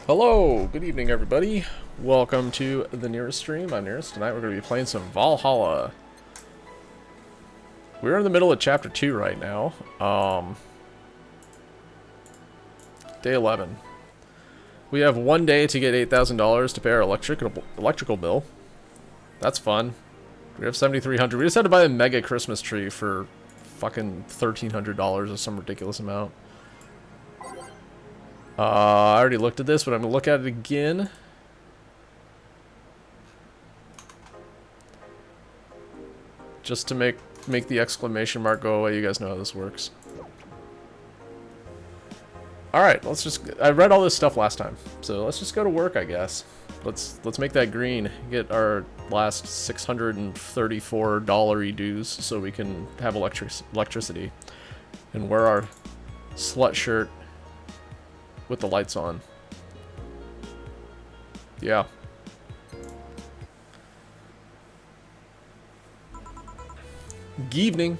Hello, good evening everybody. Welcome to the Nearest stream. I'm Nearest. Tonight we're going to be playing some Valhalla. We're in the middle of chapter 2 right now. Day 11. We have 1 day to get $8,000 to pay our electrical bill. That's fun. We have 7,300. We just had to buy a mega Christmas tree for fucking $1,300 or some ridiculous amount. I already looked at this, but I'm going to look at it again. Just to make the exclamation mark go away. You guys know how this works. Alright, let's just... I read all this stuff last time, so let's just go to work, I guess. Let's make that green. Get our last $634 dues so we can have electricity. And wear our slut shirt with the lights on. Yeah. Good evening.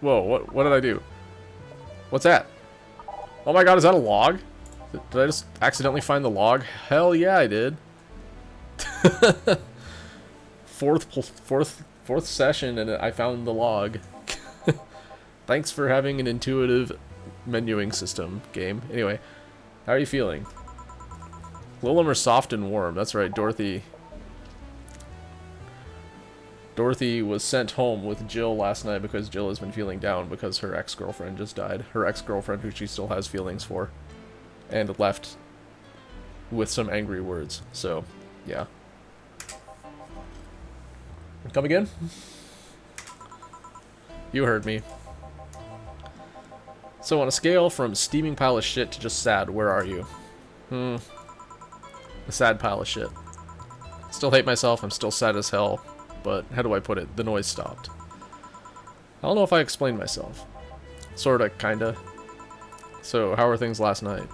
Whoa, what did I do? What's that? Oh my god, is that a log? Did I just accidentally find the log? Hell yeah, I did. fourth session and I found the log. Thanks for having an intuitive menuing system, game. Anyway, how are you feeling? A little more soft and warm. That's right, Dorothy was sent home with Jill last night because Jill has been feeling down because her ex-girlfriend just died. Her ex-girlfriend who she still has feelings for. And left with some angry words. So, yeah. Come again? You heard me. So on a scale from steaming pile of shit to just sad, where are you? A sad pile of shit. Still hate myself, I'm still sad as hell, but how do I put it? The noise stopped. I don't know if I explained myself. Sorta, kinda. So, how were things last night?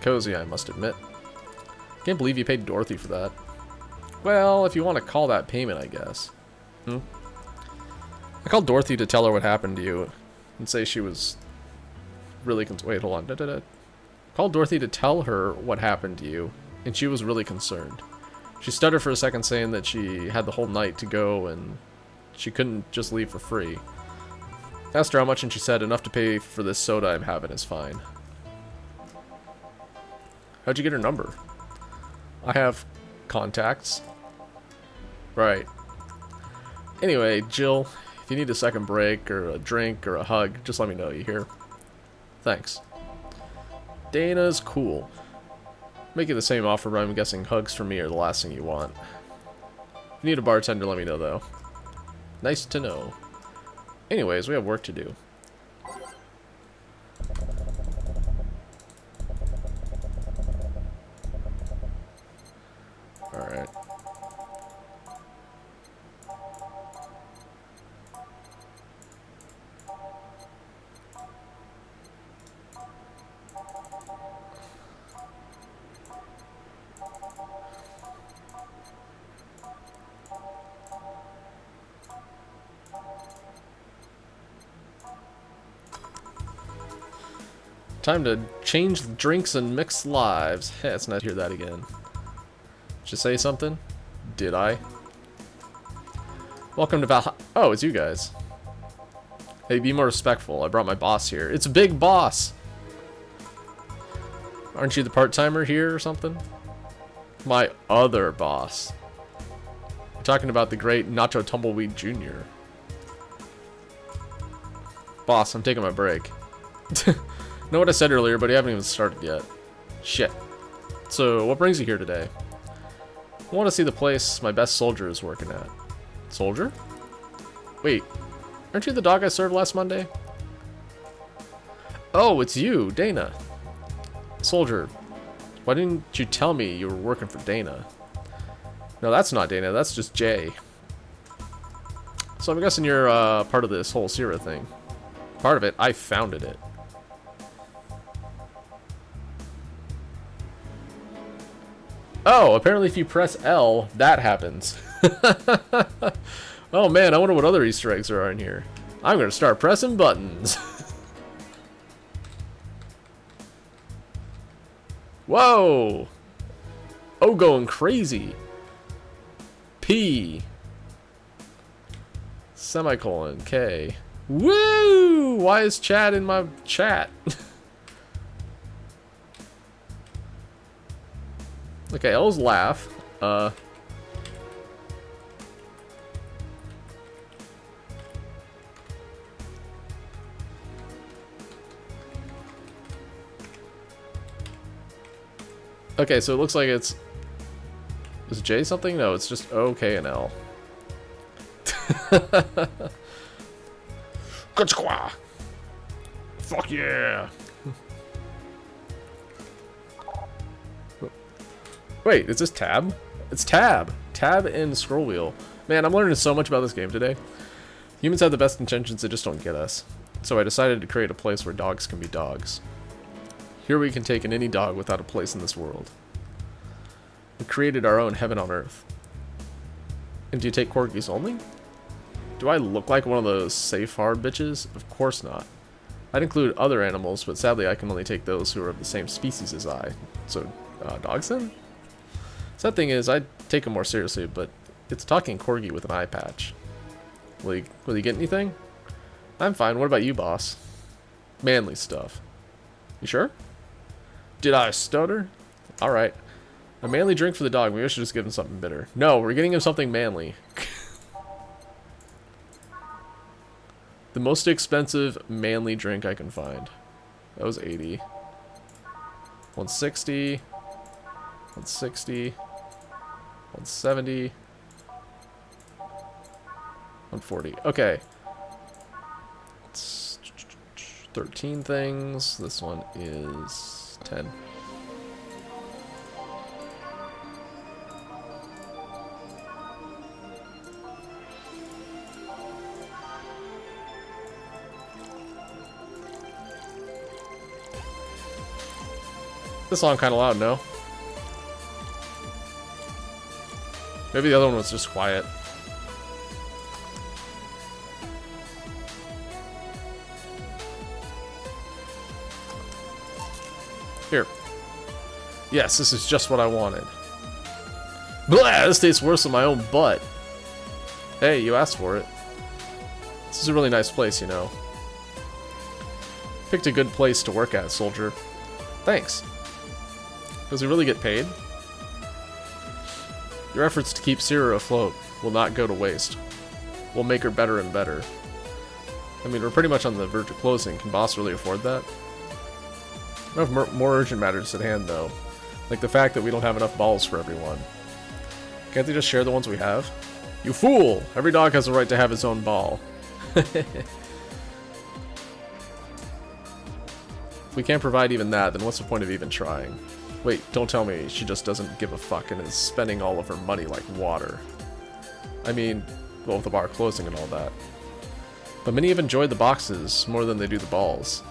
Cozy, I must admit. Can't believe you paid Dorothy for that. Well, if you want to call that payment, I guess. I called Dorothy to tell her what happened to you, and say she was really wait, hold on. Called Dorothy to tell her what happened to you, and she was really concerned. She stuttered for a second, saying that she had the whole night to go and she couldn't just leave for free. Asked her how much and she said, enough to pay for this soda I'm having is fine. How'd you get her number? I have contacts. Right. Anyway, Jill, if you need a second break or a drink or a hug, just let me know, you hear? Thanks. Dana's cool. Make you the same offer, but I'm guessing hugs from me are the last thing you want. If you need a bartender, let me know, though. Nice to know. Anyways, we have work to do. Alright. Time to change drinks and mix lives. Hey, it's nice to hear that again. Did you say something? Did I? Welcome to Valhalla. Oh, it's you guys. Hey, be more respectful. I brought my boss here. It's a big boss! Aren't you the part-timer here or something? My other boss. We're talking about the great Nacho Tumbleweed Jr. Boss, I'm taking my break. Know what I said earlier, but you haven't even started yet. Shit. So, what brings you here today? I want to see the place my best soldier is working at. Soldier? Wait, aren't you the dog I served last Monday? Oh, it's you, Dana. Soldier, why didn't you tell me you were working for Dana? No, that's not Dana, that's just Jay. So I'm guessing you're part of this whole Sierra thing. Part of it, I founded it. Oh, apparently if you press L, that happens. Oh man, I wonder what other Easter eggs there are in here. I'm gonna start pressing buttons. Whoa! O going crazy. P. Semicolon. K. Woo! Why is Chad in my chat? Okay, L's laugh. Okay, so it looks like it's... Is J something? No, it's just O, K, and L. Good squaw! Fuck yeah! Wait, is this tab? It's tab! Tab and scroll wheel. Man, I'm learning so much about this game today. Humans have the best intentions, they just don't get us. So I decided to create a place where dogs can be dogs. Here we can take in any dog without a place in this world. We created our own heaven on earth. And do you take corgis only? Do I look like one of those safe hard bitches? Of course not. I'd include other animals, but sadly I can only take those who are of the same species as I. So, dogs then? Sad thing is, I'd take them more seriously, but it's a talking corgi with an eye patch. Will you get anything? I'm fine, what about you, boss? Manly stuff. You sure? Did I stutter? Alright. A manly drink for the dog. Maybe I should just give him something bitter. No, we're getting him something manly. The most expensive manly drink I can find. That was 80. 160. 160. 170. 140. Okay. It's 13 things. This one is 10. This song kind of loud, no? Maybe the other one was just quiet. Here. Yes, this is just what I wanted. Blah! This tastes worse than my own butt. Hey, you asked for it. This is a really nice place, you know. Picked a good place to work at, soldier. Thanks. Does he really get paid? Your efforts to keep Sierra afloat will not go to waste. We'll make her better and better. I mean, we're pretty much on the verge of closing. Can boss really afford that? I have more urgent matters at hand, though. Like the fact that we don't have enough balls for everyone. Can't they just share the ones we have? You fool! Every dog has a right to have his own ball. If we can't provide even that, then what's the point of even trying? Wait, don't tell me she just doesn't give a fuck and is spending all of her money like water. I mean, well, with the bar closing and all that. But many have enjoyed the boxes more than they do the balls.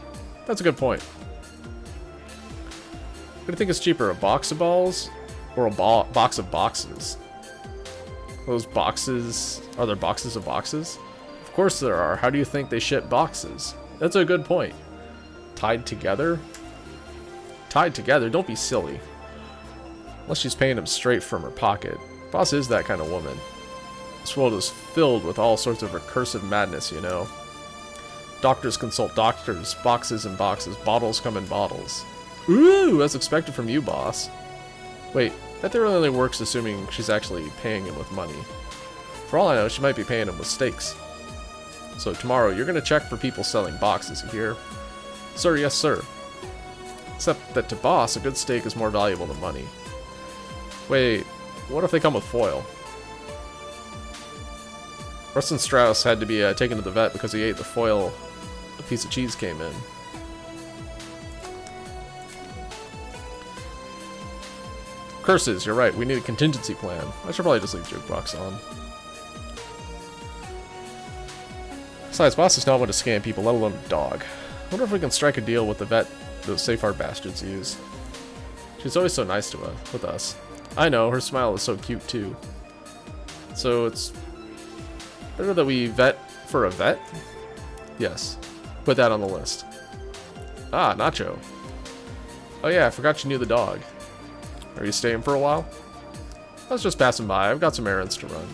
That's a good point. What do you think is cheaper, a box of balls or a box of boxes? Those boxes, are there boxes of boxes? Of course there are. How do you think they ship boxes? That's a good point. Tied together? Tied together? Don't be silly. Unless she's paying him straight from her pocket. Boss is that kind of woman. This world is filled with all sorts of recursive madness, you know. Doctors consult doctors, boxes and boxes, bottles come in bottles. Ooh, as expected from you, boss. Wait, that theory only works assuming she's actually paying him with money. For all I know, she might be paying him with steaks. So tomorrow, you're gonna check for people selling boxes, you hear? Sir, yes sir. Except that to boss, a good steak is more valuable than money. Wait, what if they come with foil? Rustin Strauss had to be taken to the vet because he ate the foil a piece of cheese came in. Curses, you're right, we need a contingency plan. I should probably just leave Jukebox on. Besides, boss is not one to scam people, let alone a dog. I wonder if we can strike a deal with the vet those safe hard bastards use. She's always so nice to us, with us. I know, her smile is so cute too. So it's better that we vet for a vet? Yes. Put that on the list. Ah, Nacho. Oh yeah, I forgot you knew the dog. Are you staying for a while? I was just passing by. I've got some errands to run.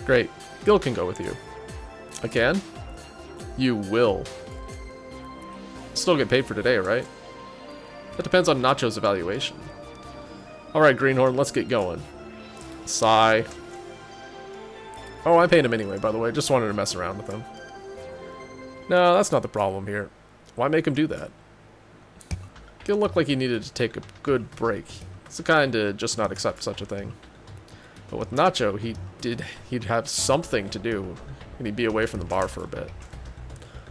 Great. Gil can go with you. I can? You will. Still get paid for today, right? That depends on Nacho's evaluation. Alright, Greenhorn, let's get going. Sigh. Oh, I paid him anyway, by the way. Just wanted to mess around with him. No, that's not the problem here. Why make him do that? Gil looked like he needed to take a good break. He's the kind to just not accept such a thing. But with Nacho, he'd have something to do, and he'd be away from the bar for a bit.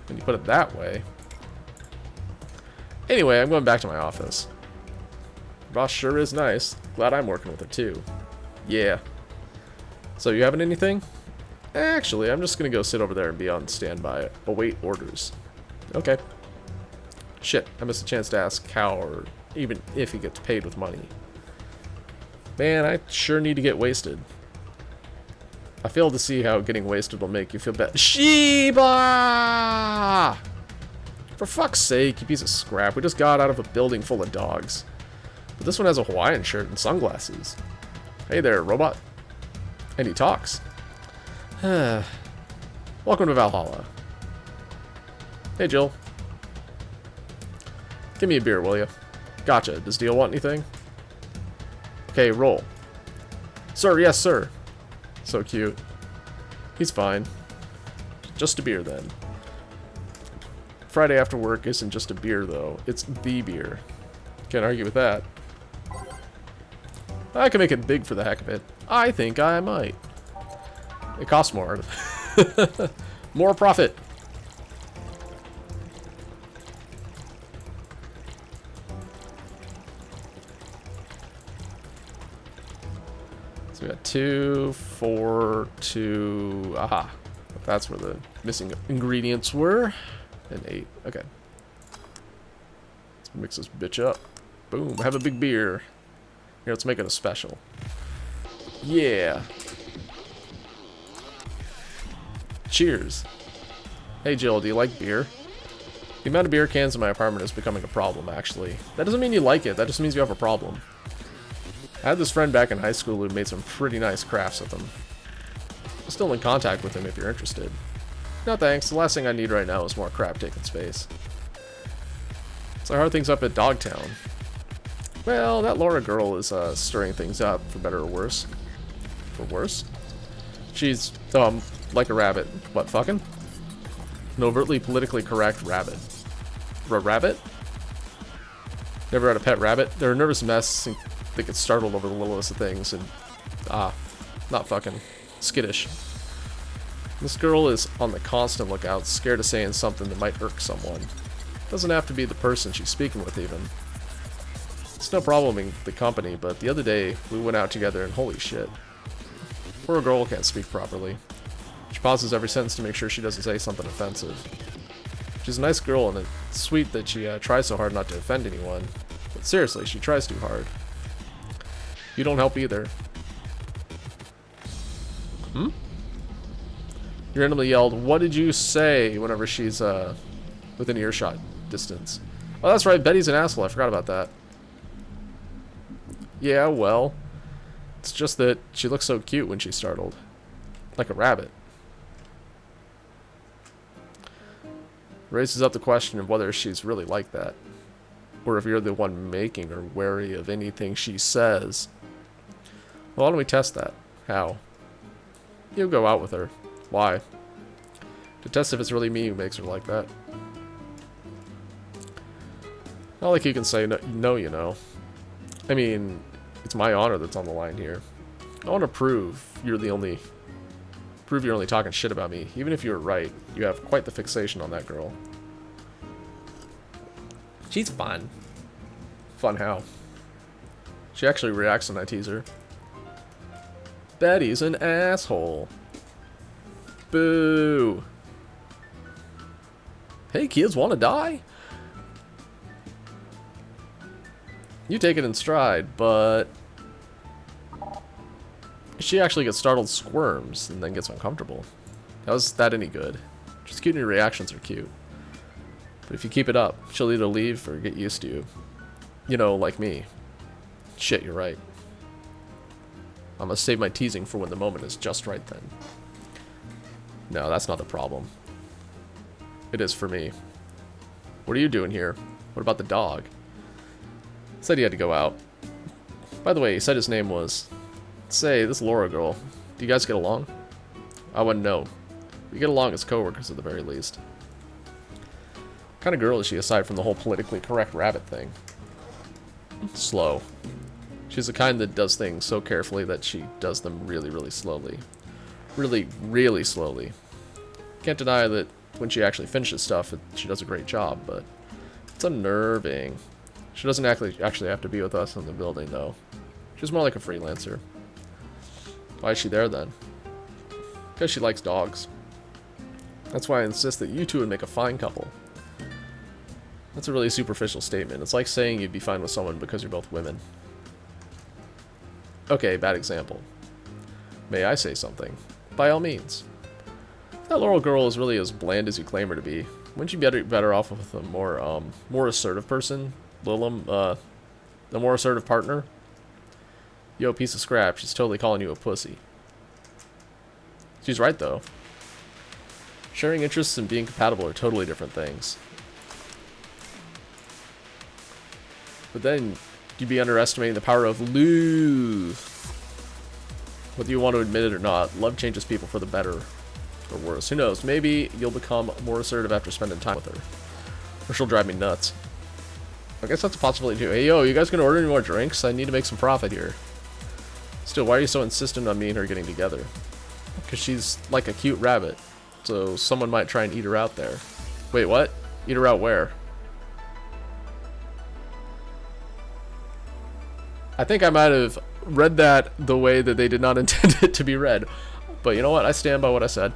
When you put it that way. Anyway, I'm going back to my office. Boss sure is nice. Glad I'm working with her too. Yeah. So you having anything? Actually, I'm just gonna go sit over there and be on standby. Await orders. Okay. Shit, I missed a chance to ask how or even if he gets paid with money. Man, I sure need to get wasted. I fail to see how getting wasted will make you feel better. Sheba! For fuck's sake, you piece of scrap. We just got out of a building full of dogs. But this one has a Hawaiian shirt and sunglasses. Hey there, robot. And he talks. Welcome to Valhalla. Hey, Jill. Give me a beer, will you? Gotcha. Does Deal want anything? Okay, roll. Sir, yes, sir. So cute. He's fine. Just a beer, then. Friday after work isn't just a beer, though. It's the beer. Can't argue with that. I can make it big for the heck of it. I think I might. It costs more. More profit. So we got 2, 4, 2. Aha. That's where the missing ingredients were. And 8. Okay. Let's mix this bitch up. Boom. Have a big beer. Here, let's make it a special. Yeah. Cheers. Hey, Jill, do you like beer? The amount of beer cans in my apartment is becoming a problem, actually. That doesn't mean you like it. That just means you have a problem. I had this friend back in high school who made some pretty nice crafts with them. I'm still in contact with him if you're interested. No thanks. The last thing I need right now is more crap taking space. So how are things up at Dogtown? Well, that Laura girl is stirring things up, for better or worse. For worse? She's, like a rabbit. What, fucking? An overtly politically correct rabbit. Rabbit? Never had a pet rabbit? They're a nervous mess and they get startled over the littlest of things and, not fucking. Skittish. This girl is on the constant lookout, scared of saying something that might irk someone. Doesn't have to be the person she's speaking with, even. It's no problem in the company, but the other day, we went out together and holy shit. Poor girl can't speak properly. She pauses every sentence to make sure she doesn't say something offensive. She's a nice girl, and it's sweet that she tries so hard not to offend anyone. But seriously, she tries too hard. You don't help either. Hmm? You randomly yelled, "What did you say?" whenever she's within earshot distance. Oh, that's right, Betty's an asshole. I forgot about that. Yeah, well, it's just that she looks so cute when she's startled. Like a rabbit. Raises up the question of whether she's really like that. Or if you're the one making her wary of anything she says. Well, why don't we test that? How? You go out with her. Why? To test if it's really me who makes her like that. Not like you can say no, you know. I mean, it's my honor that's on the line here. I want to prove you're only talking shit about me. Even if you're right, you have quite the fixation on that girl. She's fun. Fun how? She actually reacts when I tease her. Betty's an asshole. Boo. Hey kids, wanna die? You take it in stride, but she actually gets startled, squirms, and then gets uncomfortable. How's that any good? Just cute and your reactions are cute. But if you keep it up, she'll either leave or get used to you. You know, like me. Shit, you're right. I'm gonna save my teasing for when the moment is just right then. No, that's not the problem. It is for me. What are you doing here? What about the dog? Said he had to go out. By the way, he said his name was... Say, this Laura girl. Do you guys get along? I wouldn't know. We get along as coworkers at the very least. What kind of girl is she aside from the whole politically correct rabbit thing? Slow. She's the kind that does things so carefully that she does them really, really slowly. Really, really slowly. Can't deny that when she actually finishes stuff, she does a great job, but it's unnerving. She doesn't actually have to be with us in the building, though. She's more like a freelancer. Why is she there, then? Because she likes dogs. That's why I insist that you two would make a fine couple. That's a really superficial statement. It's like saying you'd be fine with someone because you're both women. Okay, bad example. May I say something? By all means. If that Laurel girl is really as bland as you claim her to be, wouldn't you be better off with a more assertive person? A more assertive partner? Yo, piece of scrap, she's totally calling you a pussy. She's right, though. Sharing interests and being compatible are totally different things. But then, you'd be underestimating the power of love. Whether you want to admit it or not, love changes people for the better or worse. Who knows? Maybe you'll become more assertive after spending time with her. Or she'll drive me nuts. I guess that's a possibility too. Hey, yo, you guys gonna order any more drinks? I need to make some profit here. Still, why are you so insistent on me and her getting together? Because she's like a cute rabbit. So someone might try and eat her out there. Wait, what? Eat her out where? I think I might have read that the way that they did not intend it to be read. But you know what? I stand by what I said.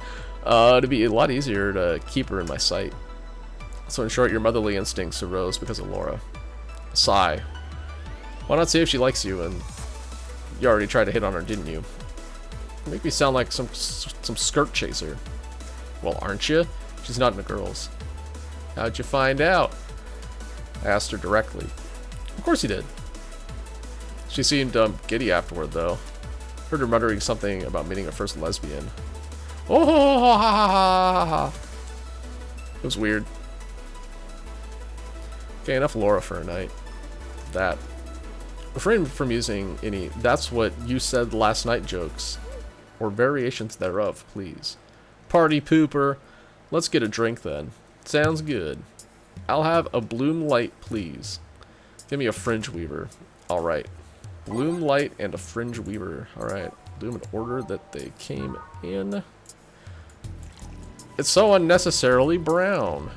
It'd be a lot easier to keep her in my sight. So in short, your motherly instincts arose because of Laura. Sigh. Why not see if she likes you? And you already tried to hit on her, didn't you? You make me sound like some skirt chaser. Well, aren't you? She's not into girls. How'd you find out? I asked her directly. Of course you did. She seemed giddy afterward, though. Heard her muttering something about meeting a first lesbian. Oh, ha, ha, ha, ha. It was weird. Okay, enough Laura for a night. That. Refrain from using any "that's what you said last night" jokes, or variations thereof, please. Party pooper. Let's get a drink then. Sounds good. I'll have a Bloom Light, please. Give me a Fringe Weaver. Alright. Bloom Light and a Fringe Weaver. Alright. Do them in order that they came in. It's so unnecessarily brown.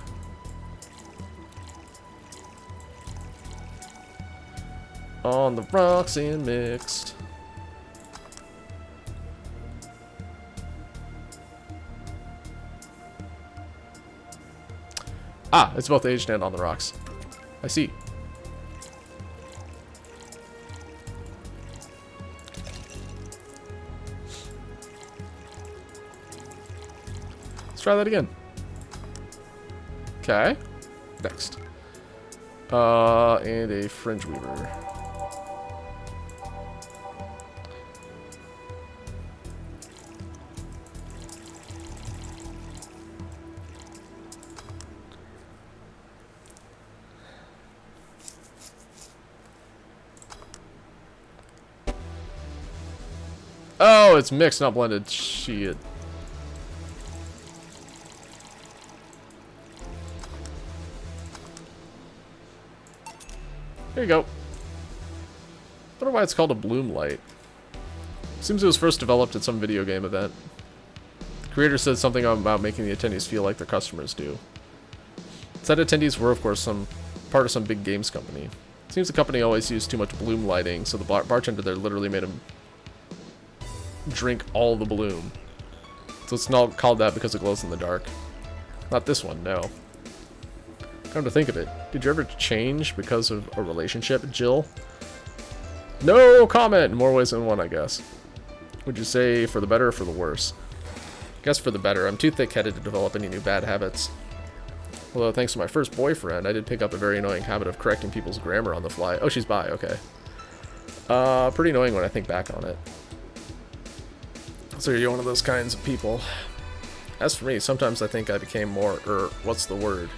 On the rocks and mixed. Ah, it's both aged and on the rocks. I see. Let's try that again. Okay. Next. And a Fringe Weaver. Oh, it's mixed, not blended. Shit. There you go. Wonder why it's called a Bloom Light. Seems it was first developed at some video game event. The creator said something about making the attendees feel like their customers do. Said attendees were, of course, part of some big games company. Seems the company always used too much bloom lighting, so the bartender there literally made him drink all the bloom. So it's not called that because it glows in the dark. Not this one, no. Come to think of it, did you ever change because of a relationship, Jill? No comment! In more ways than one, I guess. Would you say for the better or for the worse? Guess for the better. I'm too thick-headed to develop any new bad habits. Although, thanks to my first boyfriend, I did pick up a very annoying habit of correcting people's grammar on the fly. Oh, she's bi, okay. Pretty annoying when I think back on it. So you're one of those kinds of people. As for me, sometimes I think I became more, what's the word?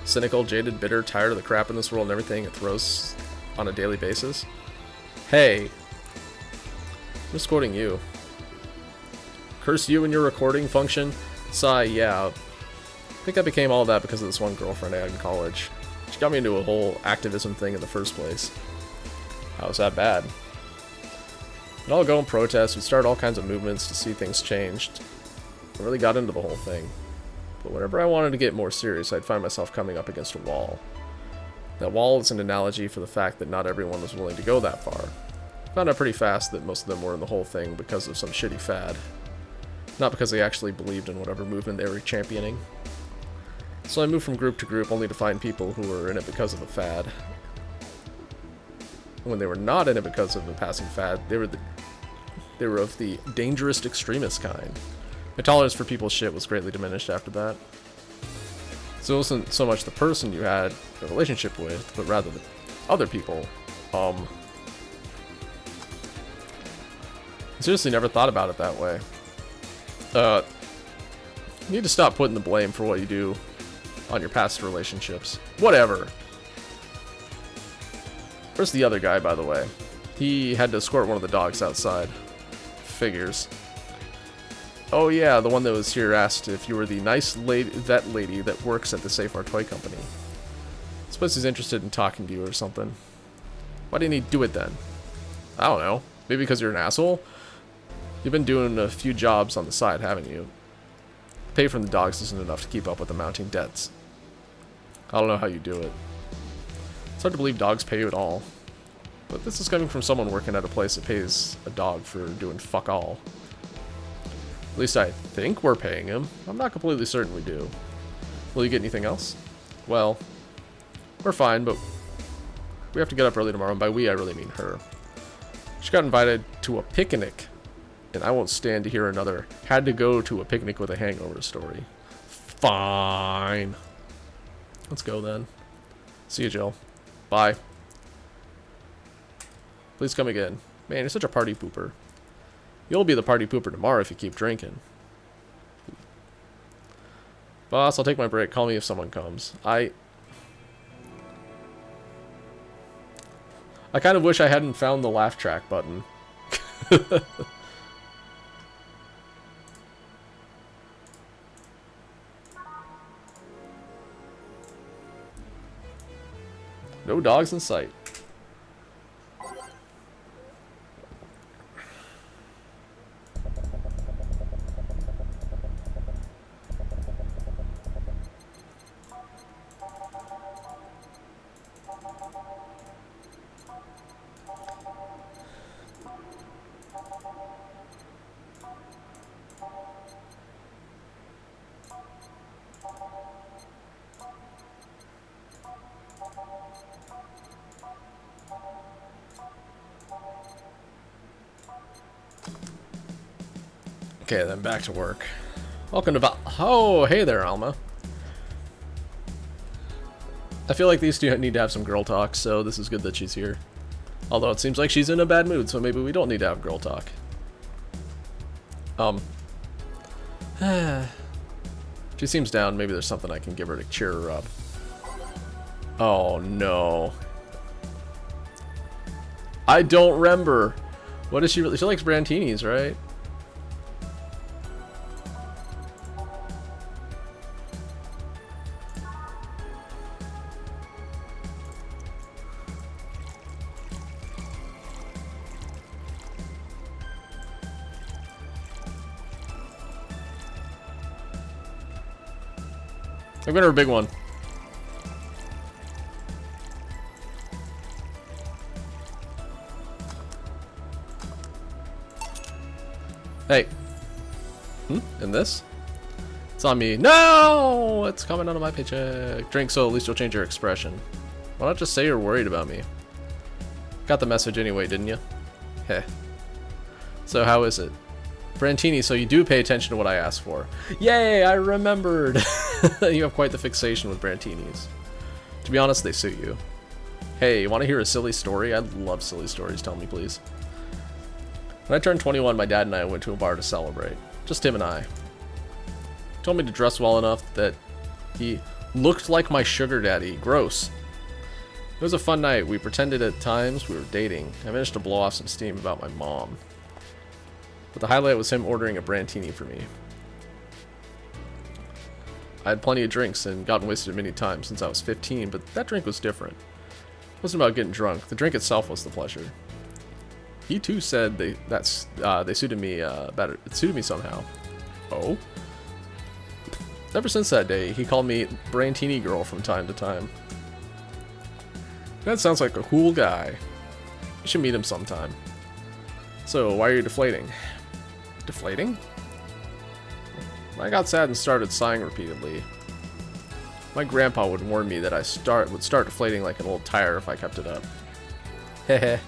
Cynical, jaded, bitter, tired of the crap in this world and everything it throws on a daily basis. Hey. I'm just quoting you. Curse you and your recording function? Sigh, yeah. I think I became all that because of this one girlfriend I had in college. She got me into a whole activism thing in the first place. How was that bad? We'd all go and protest, we'd start all kinds of movements to see things changed. I really got into the whole thing. But whenever I wanted to get more serious, I'd find myself coming up against a wall. That wall is an analogy for the fact that not everyone was willing to go that far. I found out pretty fast that most of them were in the whole thing because of some shitty fad. Not because they actually believed in whatever movement they were championing. So I moved from group to group only to find people who were in it because of a fad. And when they were not in it because of a passing fad, they were of the dangerous extremist kind. My tolerance for people's shit was greatly diminished after that. So it wasn't so much the person you had a relationship with, but rather the other people. I seriously never thought about it that way. You need to stop putting the blame for what you do on your past relationships. Whatever. Where's the other guy, by the way? He had to escort one of the dogs outside. Figures. Oh yeah, the one that was here asked if you were the nice vet lady that works at the Safe Our Toy Company. I suppose he's interested in talking to you or something. Why didn't he do it then? I don't know. Maybe because you're an asshole? You've been doing a few jobs on the side, haven't you? Pay from the dogs isn't enough to keep up with the mounting debts. I don't know how you do it. It's hard to believe dogs pay you at all. But this is coming from someone working at a place that pays a dog for doing fuck all. At least I think we're paying him. I'm not completely certain we do. Will you get anything else? Well, we're fine, but we have to get up early tomorrow, and by we I really mean her. She got invited to a picnic, and I won't stand to hear another had to go to a picnic with a hangover story. Fine. Let's go then. See you, Jill. Bye. Please come again. Man, you're such a party pooper. You'll be the party pooper tomorrow if you keep drinking. Boss, I'll take my break. Call me if someone comes. I kind of wish I hadn't found the laugh track button. No dogs in sight. Okay, then back to work. Welcome to Oh, hey there, Alma. I feel like these two need to have some girl talk, so this is good that she's here. Although it seems like she's in a bad mood, so maybe we don't need to have girl talk. She seems down. Maybe there's something I can give her to cheer her up. Oh, no. I don't remember. What is she really? She likes Brantinis, right? I'm gonna her a big one. Hey. And this? It's on me. No! It's coming out of my paycheck. Drink so at least you'll change your expression. Why not just say you're worried about me? Got the message anyway, didn't you? Heh. So how is it? Brantini, so you do pay attention to what I asked for. Yay, I remembered! You have quite the fixation with Brantinis. To be honest, they suit you. Hey, you want to hear a silly story? I love silly stories, tell me please. When I turned 21, my dad and I went to a bar to celebrate. Just him and I. He told me to dress well enough that he looked like my sugar daddy. Gross. It was a fun night. We pretended at times we were dating. I managed to blow off some steam about my mom. But the highlight was him ordering a Brantini for me. I had plenty of drinks and gotten wasted many times since I was 15, but that drink was different. It wasn't about getting drunk. The drink itself was the pleasure. He too said they suited me better. It suited me somehow. Oh? Ever since that day, he called me Brantini Girl from time to time. That sounds like a cool guy. You should meet him sometime. So, why are you deflating? Deflating? I got sad and started sighing repeatedly. My grandpa would warn me that I would start deflating like an old tire if I kept it up. Hehe.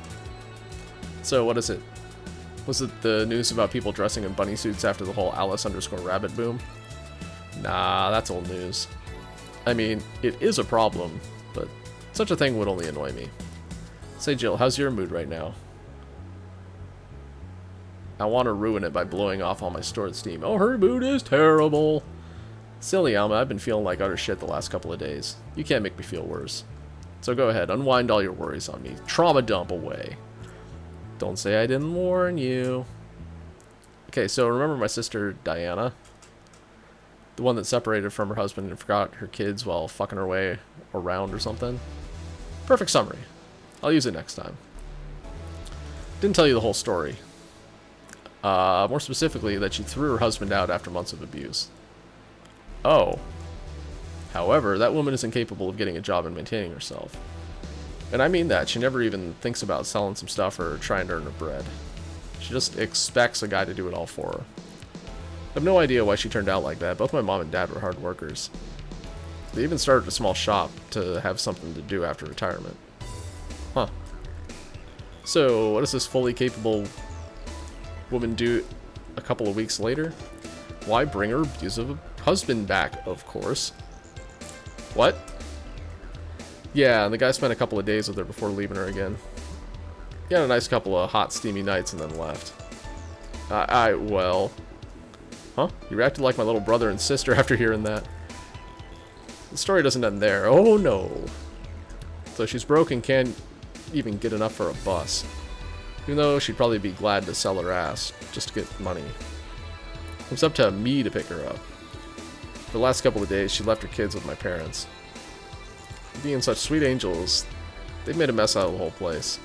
So what is it? Was it the news about people dressing in bunny suits after the whole Alice_Rabbit boom? Nah, that's old news. I mean, it is a problem, but such a thing would only annoy me. Say Jill, how's your mood right now? I want to ruin it by blowing off all my stored steam. Oh, her mood is terrible. Silly Alma, I've been feeling like utter shit the last couple of days. You can't make me feel worse. So go ahead, unwind all your worries on me. Trauma dump away. Don't say I didn't warn you. Okay, so remember my sister Diana? The one that separated from her husband and forgot her kids while fucking her way around or something? Perfect summary. I'll use it next time. Didn't tell you the whole story. More specifically, that she threw her husband out after months of abuse. Oh. However, that woman is incapable of getting a job and maintaining herself. And I mean that. She never even thinks about selling some stuff or trying to earn her bread. She just expects a guy to do it all for her. I have no idea why she turned out like that. Both my mom and dad were hard workers. They even started a small shop to have something to do after retirement. Huh. So, what does this fully capable woman do a couple of weeks later? Why bring her abusive husband back, of course. What? Yeah, and the guy spent a couple of days with her before leaving her again. He had a nice couple of hot, steamy nights and then left. Well... Huh? You reacted like my little brother and sister after hearing that. The story doesn't end there. Oh no! So she's broke and can't even get enough for a bus. Even though she'd probably be glad to sell her ass just to get money. It's up to me to pick her up. For the last couple of days, she left her kids with my parents. Being such sweet angels, they've made a mess out of the whole place.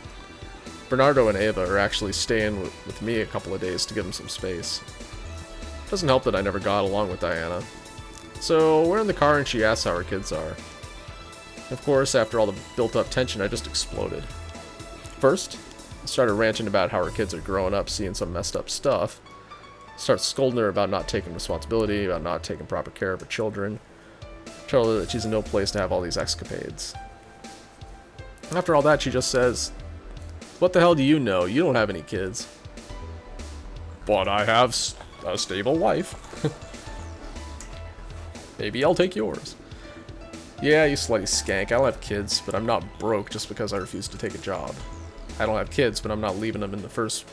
Bernardo and Ava are actually staying with me a couple of days to give them some space. Doesn't help that I never got along with Diana. So we're in the car and she asks how her kids are. Of course, after all the built-up tension, I just exploded. First, I started ranting about how her kids are growing up seeing some messed up stuff. Start scolding her about not taking responsibility, about not taking proper care of her children. Tell her that she's in no place to have all these escapades. After all that, she just says, "What the hell do you know? You don't have any kids." "But I have a stable wife." "Maybe I'll take yours." "Yeah, you slutty skank. I don't have kids, but I'm not broke just because I refuse to take a job. I don't have kids, but I'm not leaving them in the first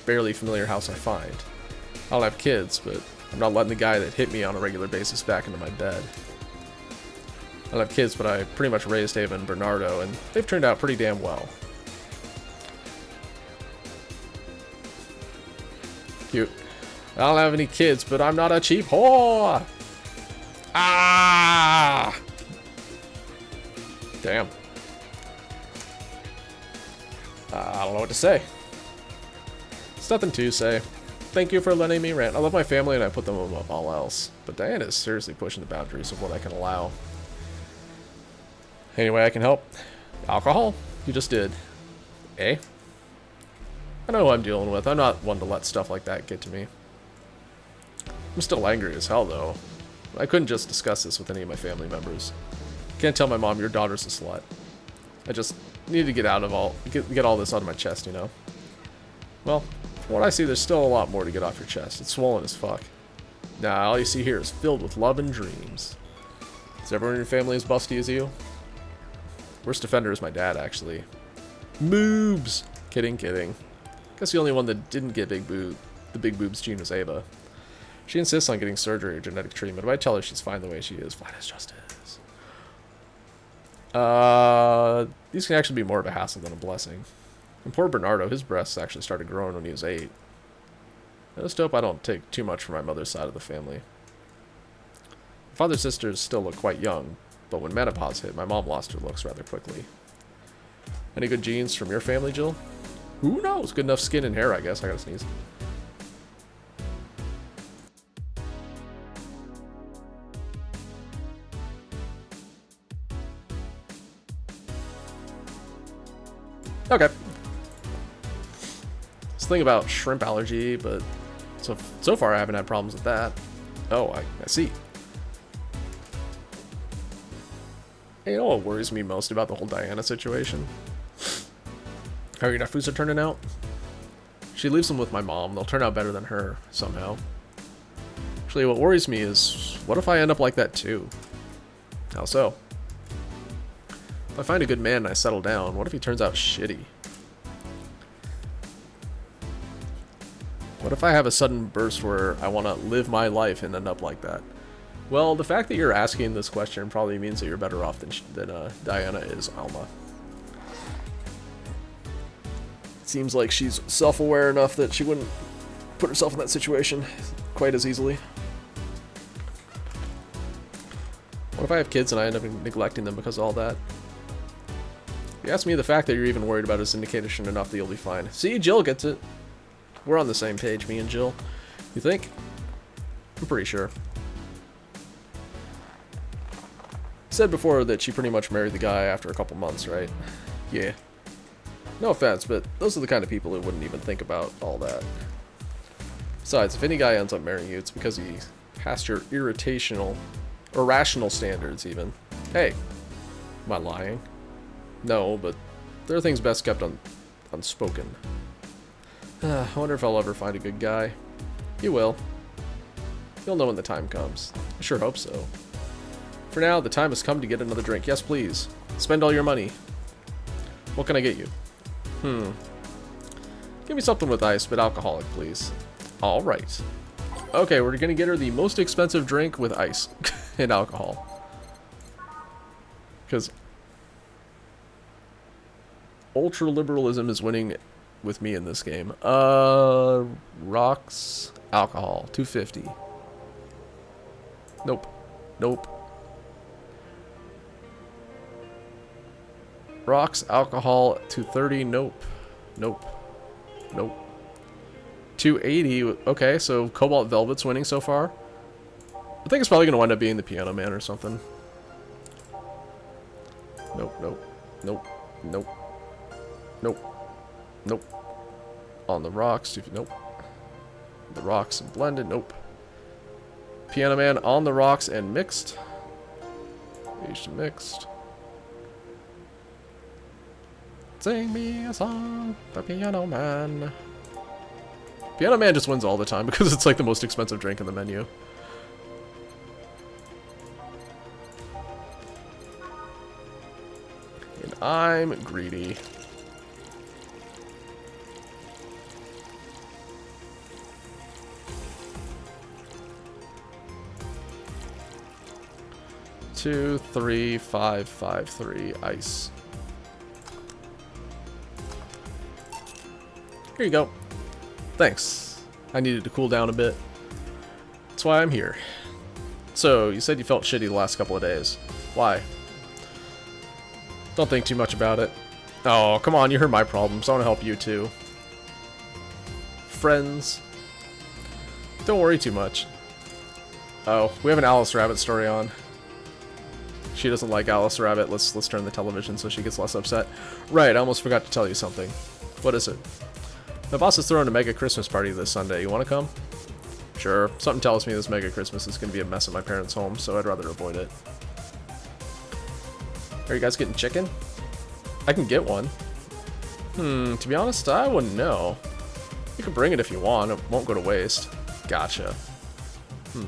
barely familiar house I find. I don't have kids, but I'm not letting the guy that hit me on a regular basis back into my bed. I don't have kids, but I pretty much raised Ava and Bernardo, and they've turned out pretty damn well." Cute. "I don't have any kids, but I'm not a cheap whore." Ah! Damn. I don't know what to say. It's nothing to say. Thank you for letting me rant. I love my family and I put them above all else. But Diana is seriously pushing the boundaries of what I can allow. Any way I can help? Alcohol? You just did. Eh? I know who I'm dealing with. I'm not one to let stuff like that get to me. I'm still angry as hell, though. I couldn't just discuss this with any of my family members. Can't tell my mom your daughter's a slut. I just need to get all this out of my chest, you know? Well, from what I see, there's still a lot more to get off your chest. It's swollen as fuck. Nah, all you see here is filled with love and dreams. Is everyone in your family as busty as you? Worst offender is my dad, actually. Moobs! Kidding, kidding. Guess the only one that didn't get the big boobs gene was Ava. She insists on getting surgery or genetic treatment, but I tell her she's fine the way she is. Fine as justice. These can actually be more of a hassle than a blessing. And poor Bernardo, his breasts actually started growing when he was 8. I just hope I don't take too much from my mother's side of the family. My father's sisters still look quite young, but when menopause hit, my mom lost her looks rather quickly. Any good genes from your family, Jill? Who knows? Good enough skin and hair, I guess. I gotta sneeze. Okay. This thing about shrimp allergy, but so far I haven't had problems with that. Oh, I see. Hey, you know what worries me most about the whole Diana situation? How your nephews are turning out? She leaves them with my mom. They'll turn out better than her, somehow. Actually, what worries me is, what if I end up like that too? How so? If I find a good man and I settle down, what if he turns out shitty? What if I have a sudden burst where I want to live my life and end up like that? Well, the fact that you're asking this question probably means that you're better off than Diana is, Alma. It seems like she's self-aware enough that she wouldn't put herself in that situation quite as easily. What if I have kids and I end up neglecting them because of all that? If you ask me, the fact that you're even worried about is indication enough that you'll be fine. See, Jill gets it. We're on the same page, me and Jill. You think? I'm pretty sure. Said before that she pretty much married the guy after a couple months, right? Yeah. No offense, but those are the kind of people who wouldn't even think about all that. Besides, if any guy ends up marrying you, it's because he passed your irrational standards even. Hey, am I lying? No, but there are things best kept unspoken. I wonder if I'll ever find a good guy. You will. You'll know when the time comes. I sure hope so. For now, the time has come to get another drink. Yes, please. Spend all your money. What can I get you? Give me something with ice, but alcoholic, please. Alright. Okay, we're gonna get her the most expensive drink with ice and alcohol. Because ultra-liberalism is winning with me in this game. Rocks, alcohol, 250. Nope. Nope. Rocks, alcohol, 230. Nope. Nope. Nope. 280. Okay, so Cobalt Velvet's winning so far. I think it's probably going to wind up being the Piano Man or something. Nope, nope. Nope. Nope. Nope. Nope. On the rocks. Nope. The rocks and blended. Nope. Piano Man on the rocks and mixed. Aged and mixed. Sing me a song, the Piano Man. Piano Man just wins all the time because it's like the most expensive drink in the menu. And I'm greedy. Two, 3, 5, 5, 3, ice. Here you go. Thanks. I needed to cool down a bit. That's why I'm here. So, you said you felt shitty the last couple of days. Why? Don't think too much about it. Oh, come on, you heard my problems. I want to help you too. Friends. Don't worry too much. Oh, we have an Alice Rabbit story on. She doesn't like Alice Rabbit. Let's turn the television so she gets less upset. Right, I almost forgot to tell you something. What is it? My boss is throwing a mega Christmas party this Sunday. You want to come? Sure. Something tells me this mega Christmas is going to be a mess at my parents' home, so I'd rather avoid it. Are you guys getting chicken? I can get one. To be honest, I wouldn't know. You can bring it if you want. It won't go to waste. Gotcha.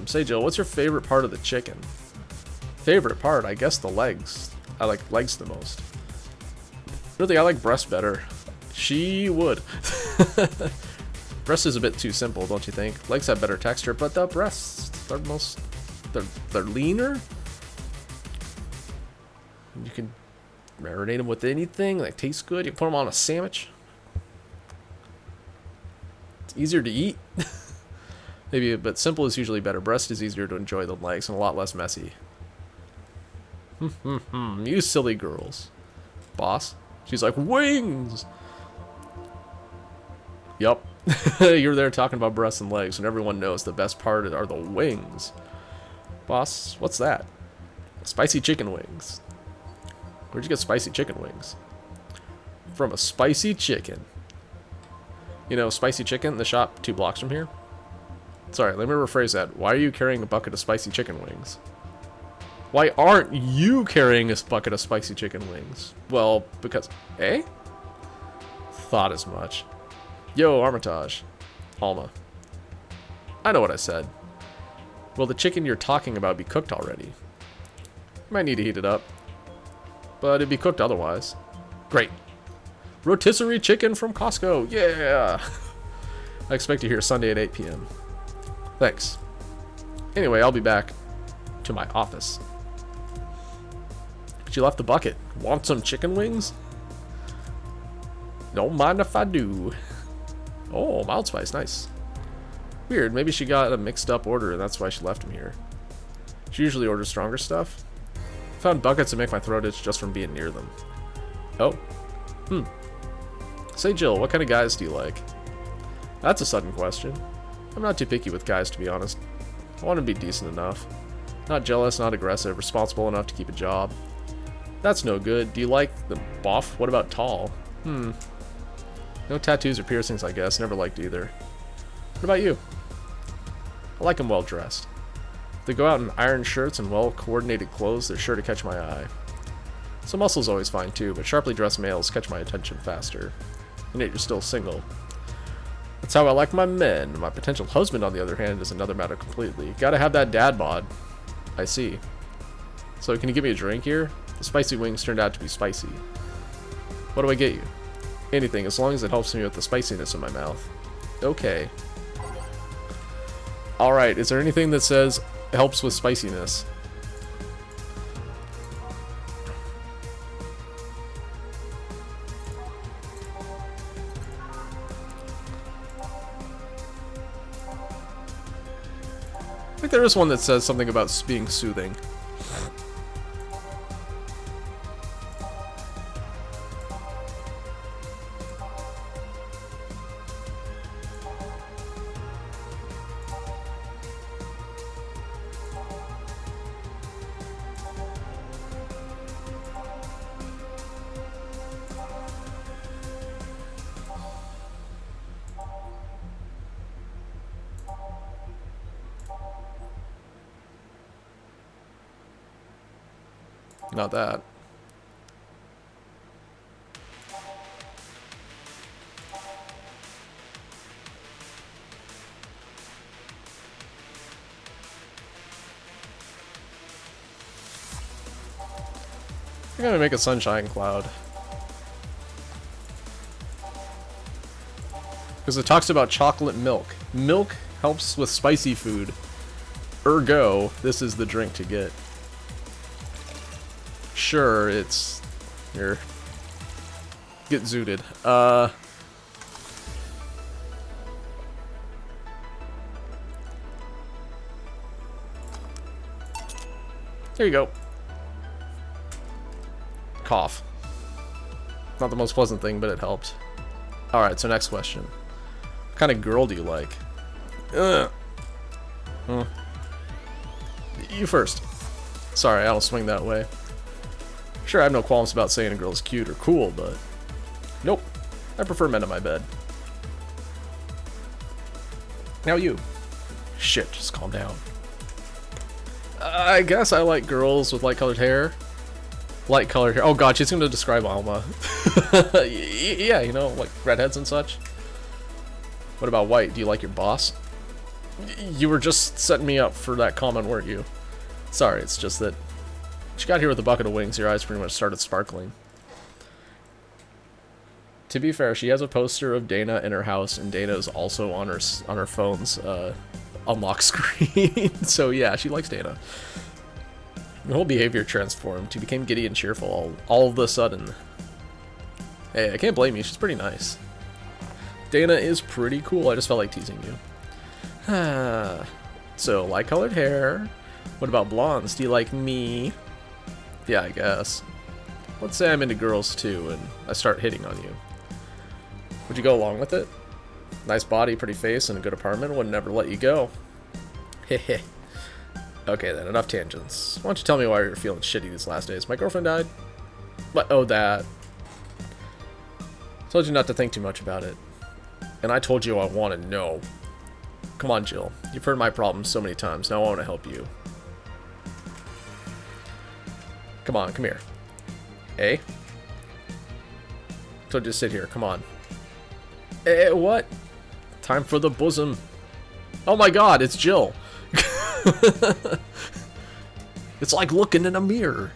Say, Jill, what's your favorite part of the chicken? Favorite part? I guess the legs. I like legs the most. Really, I like breast better. She would. Breast is a bit too simple, don't you think? Legs have better texture, but the breasts, they're leaner. You can marinate them with anything. They taste good. You can put them on a sandwich. It's easier to eat. Maybe, but simple is usually better. Breast is easier to enjoy than legs and a lot less messy. You silly girls. Boss? She's like, wings! Yup. You're there talking about breasts and legs, and everyone knows the best part are the wings. Boss, what's that? Spicy chicken wings. Where'd you get spicy chicken wings? From a spicy chicken. You know, spicy chicken, the shop 2 blocks from here. Sorry, let me rephrase that. Why are you carrying a bucket of spicy chicken wings? Why aren't you carrying a bucket of spicy chicken wings? Well, because... Eh? Thought as much. Yo, Armitage. Alma. I know what I said. Will the chicken you're talking about be cooked already? Might need to heat it up. But it'd be cooked otherwise. Great. Rotisserie chicken from Costco. Yeah! I expect you here Sunday at 8 p.m. Thanks. Anyway, I'll be back to my office. But you left the bucket. Want some chicken wings? Don't mind if I do. Oh, mild spice. Nice. Weird. Maybe she got a mixed up order and that's why she left them here. She usually orders stronger stuff. Found buckets that make my throat itch just from being near them. Oh. Say, Jill, what kind of guys do you like? That's a sudden question. I'm not too picky with guys, to be honest. I want to be decent enough. Not jealous, not aggressive, responsible enough to keep a job. That's no good. Do you like the buff? What about tall? No tattoos or piercings, I guess. Never liked either. What about you? I like them well dressed. If they go out in iron shirts and well-coordinated clothes, they're sure to catch my eye. Some muscle's always fine too, but sharply dressed males catch my attention faster. And yet you're still single. That's how I like my men. My potential husband, on the other hand, is another matter completely. Gotta have that dad bod. I see. So can you give me a drink here? The spicy wings turned out to be spicy. What do I get you? Anything, as long as it helps me with the spiciness in my mouth. Okay. Alright, is there anything that says helps with spiciness? I think there is one that says something about being soothing. Not that. I'm gonna make a sunshine cloud. Because it talks about chocolate milk. Milk helps with spicy food. Ergo, this is the drink to get. Sure, it's... Here. Get zooted. There you go. Cough. Not the most pleasant thing, but it helped. Alright, so next question. What kind of girl do you like? You first. Sorry, I don't swing that way. Sure, I have no qualms about saying a girl is cute or cool, but... Nope. I prefer men in my bed. Now you. Shit, just calm down. I guess I like girls with light-colored hair. Light-colored hair. Oh god, she's gonna describe Alma. Yeah, you know, like redheads and such. What about white? Do you like your boss? You were just setting me up for that comment, weren't you? Sorry, it's just that she got here with a bucket of wings. Your eyes pretty much started sparkling. To be fair, she has a poster of Dana in her house, and Dana is also on her phone's unlock screen. So yeah, she likes Dana. Her whole behavior transformed. She became giddy and cheerful all of a sudden. Hey, I can't blame you. She's pretty nice. Dana is pretty cool. I just felt like teasing you. So, light-colored hair. What about blondes? Do you like me? Yeah, I guess. Let's say I'm into girls too, and I start hitting on you. Would you go along with it? Nice body, pretty face, and a good apartment would never let you go. Heh. Okay then, enough tangents. Why don't you tell me why you're feeling shitty these last days? My girlfriend died? What? Oh, that. Told you not to think too much about it. And I told you I want to know. Come on, Jill. You've heard my problems so many times. Now I want to help you. Come on, come here. Eh? Told you to sit here. Come on. Eh, what? Time for the bosom. Oh my god, it's Jill. It's like looking in a mirror.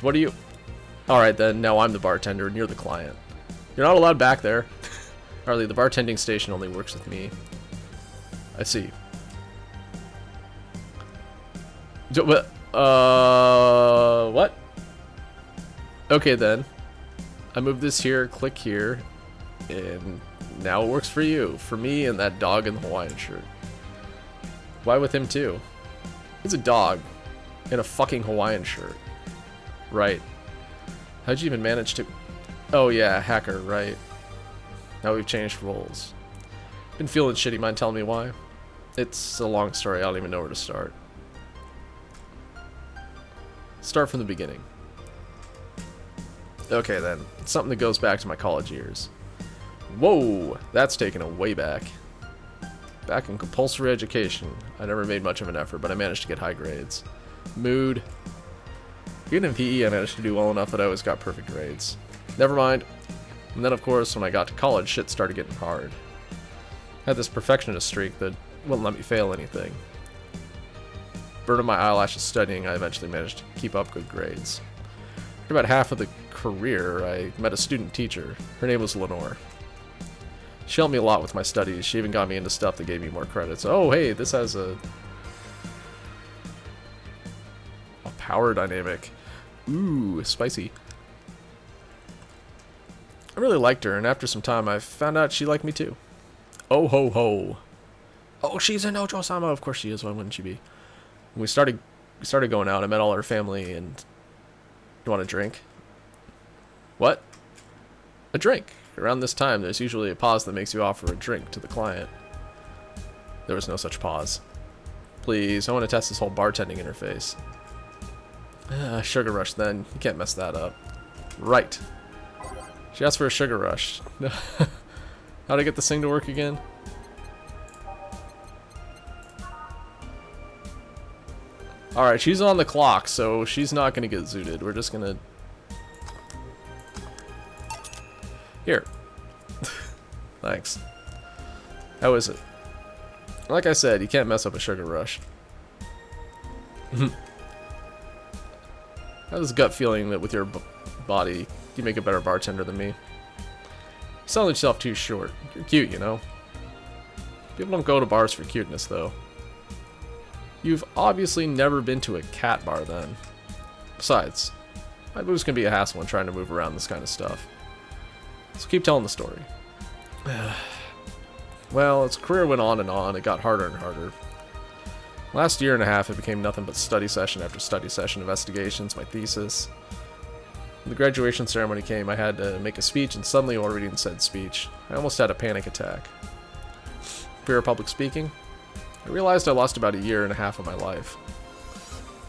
What are you? Alright then, now I'm the bartender and you're the client. You're not allowed back there. Harley, the bartending station only works with me. I see. What? Okay then. I move this here, click here, and now it works for you. For me and that dog in the Hawaiian shirt. Why with him too? He's a dog in a fucking Hawaiian shirt. Right. How'd you even manage to... Oh yeah, hacker, right. Now we've changed roles. Been feeling shitty, mind telling me why? It's a long story, I don't even know where to start. Start from the beginning. Okay then, it's something that goes back to my college years. Whoa, that's taken it way back. Back in compulsory education, I never made much of an effort, but I managed to get high grades. Mood. Even in PE, I managed to do well enough that I always got perfect grades. Never mind. And then, of course, when I got to college, shit started getting hard. I had this perfectionist streak that wouldn't let me fail anything. Burning my eyelashes studying, I eventually managed to keep up good grades. After about half of the career, I met a student teacher. Her name was Lenore. She helped me a lot with my studies. She even got me into stuff that gave me more credits. Oh, hey, this has a power dynamic. Ooh, spicy. I really liked her, and after some time, I found out she liked me too. Oh ho ho. Oh, she's an Ojo-sama. Of course she is. Why wouldn't she be? When we started going out, I met all her family, and you want a drink? What? A drink. Around this time, there's usually a pause that makes you offer a drink to the client. There was no such pause. Please, I want to test this whole bartending interface. Sugar rush then. You can't mess that up. Right. She asked for a sugar rush. How'd I get this thing to work again? Alright, she's on the clock, so she's not going to get zooted. We're just going to... Here. Thanks. How is it? Like I said, you can't mess up a sugar rush. I have this gut feeling that with your body, you make a better bartender than me. You sell yourself too short. You're cute, you know? People don't go to bars for cuteness, though. You've obviously never been to a cat bar, then. Besides, my moves can be a hassle when trying to move around this kind of stuff. So keep telling the story. Well, as career went on and on, it got harder and harder. Last year and a half, it became nothing but study session after study session, investigations, my thesis. When the graduation ceremony came, I had to make a speech, and suddenly while reading said speech, I almost had a panic attack. Fear of public speaking? I realized I lost about a year and a half of my life.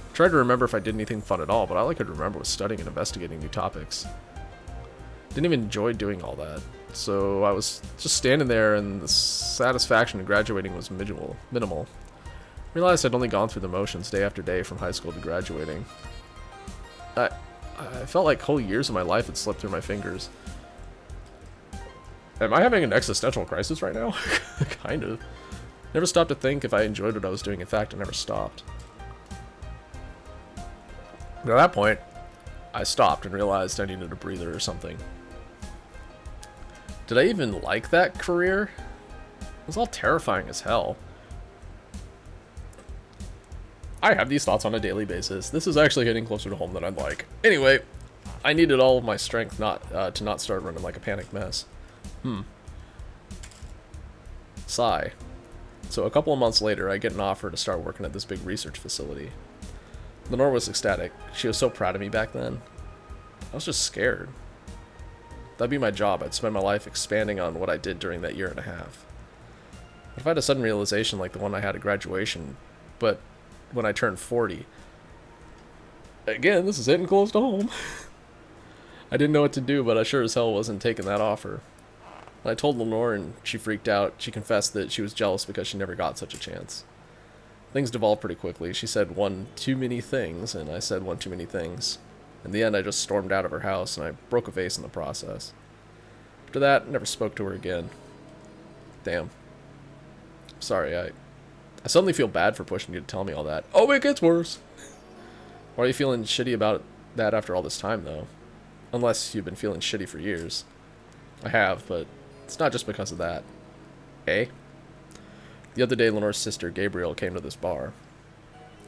I tried to remember if I did anything fun at all, but all I could remember was studying and investigating new topics. Didn't even enjoy doing all that, so I was just standing there, and the satisfaction of graduating was minimal. I realized I'd only gone through the motions day after day from high school to graduating. I felt like whole years of my life had slipped through my fingers. Am I having an existential crisis right now? Kind of. Never stopped to think if I enjoyed what I was doing. In fact, I never stopped. But at that point, I stopped and realized I needed a breather or something. Did I even like that career? It was all terrifying as hell. I have these thoughts on a daily basis. This is actually getting closer to home than I'd like. Anyway, I needed all of my strength to not start running like a panicked mess. Sigh. So a couple of months later, I get an offer to start working at this big research facility. Lenore was ecstatic. She was so proud of me back then. I was just scared. That'd be my job. I'd spend my life expanding on what I did during that year and a half. What if I had a sudden realization like the one I had at graduation, but when I turned 40? Again, this is hitting close to home. I didn't know what to do, but I sure as hell wasn't taking that offer. I told Lenore and she freaked out. She confessed that she was jealous because she never got such a chance. Things devolved pretty quickly. She said one too many things, and I said one too many things. In the end, I just stormed out of her house, and I broke a vase in the process. After that, I never spoke to her again. Damn. Sorry, I suddenly feel bad for pushing you to tell me all that. Oh, it gets worse. Why are you feeling shitty about that after all this time, though? Unless you've been feeling shitty for years. I have, but it's not just because of that. Eh? The other day, Lenore's sister, Gabriel, came to this bar.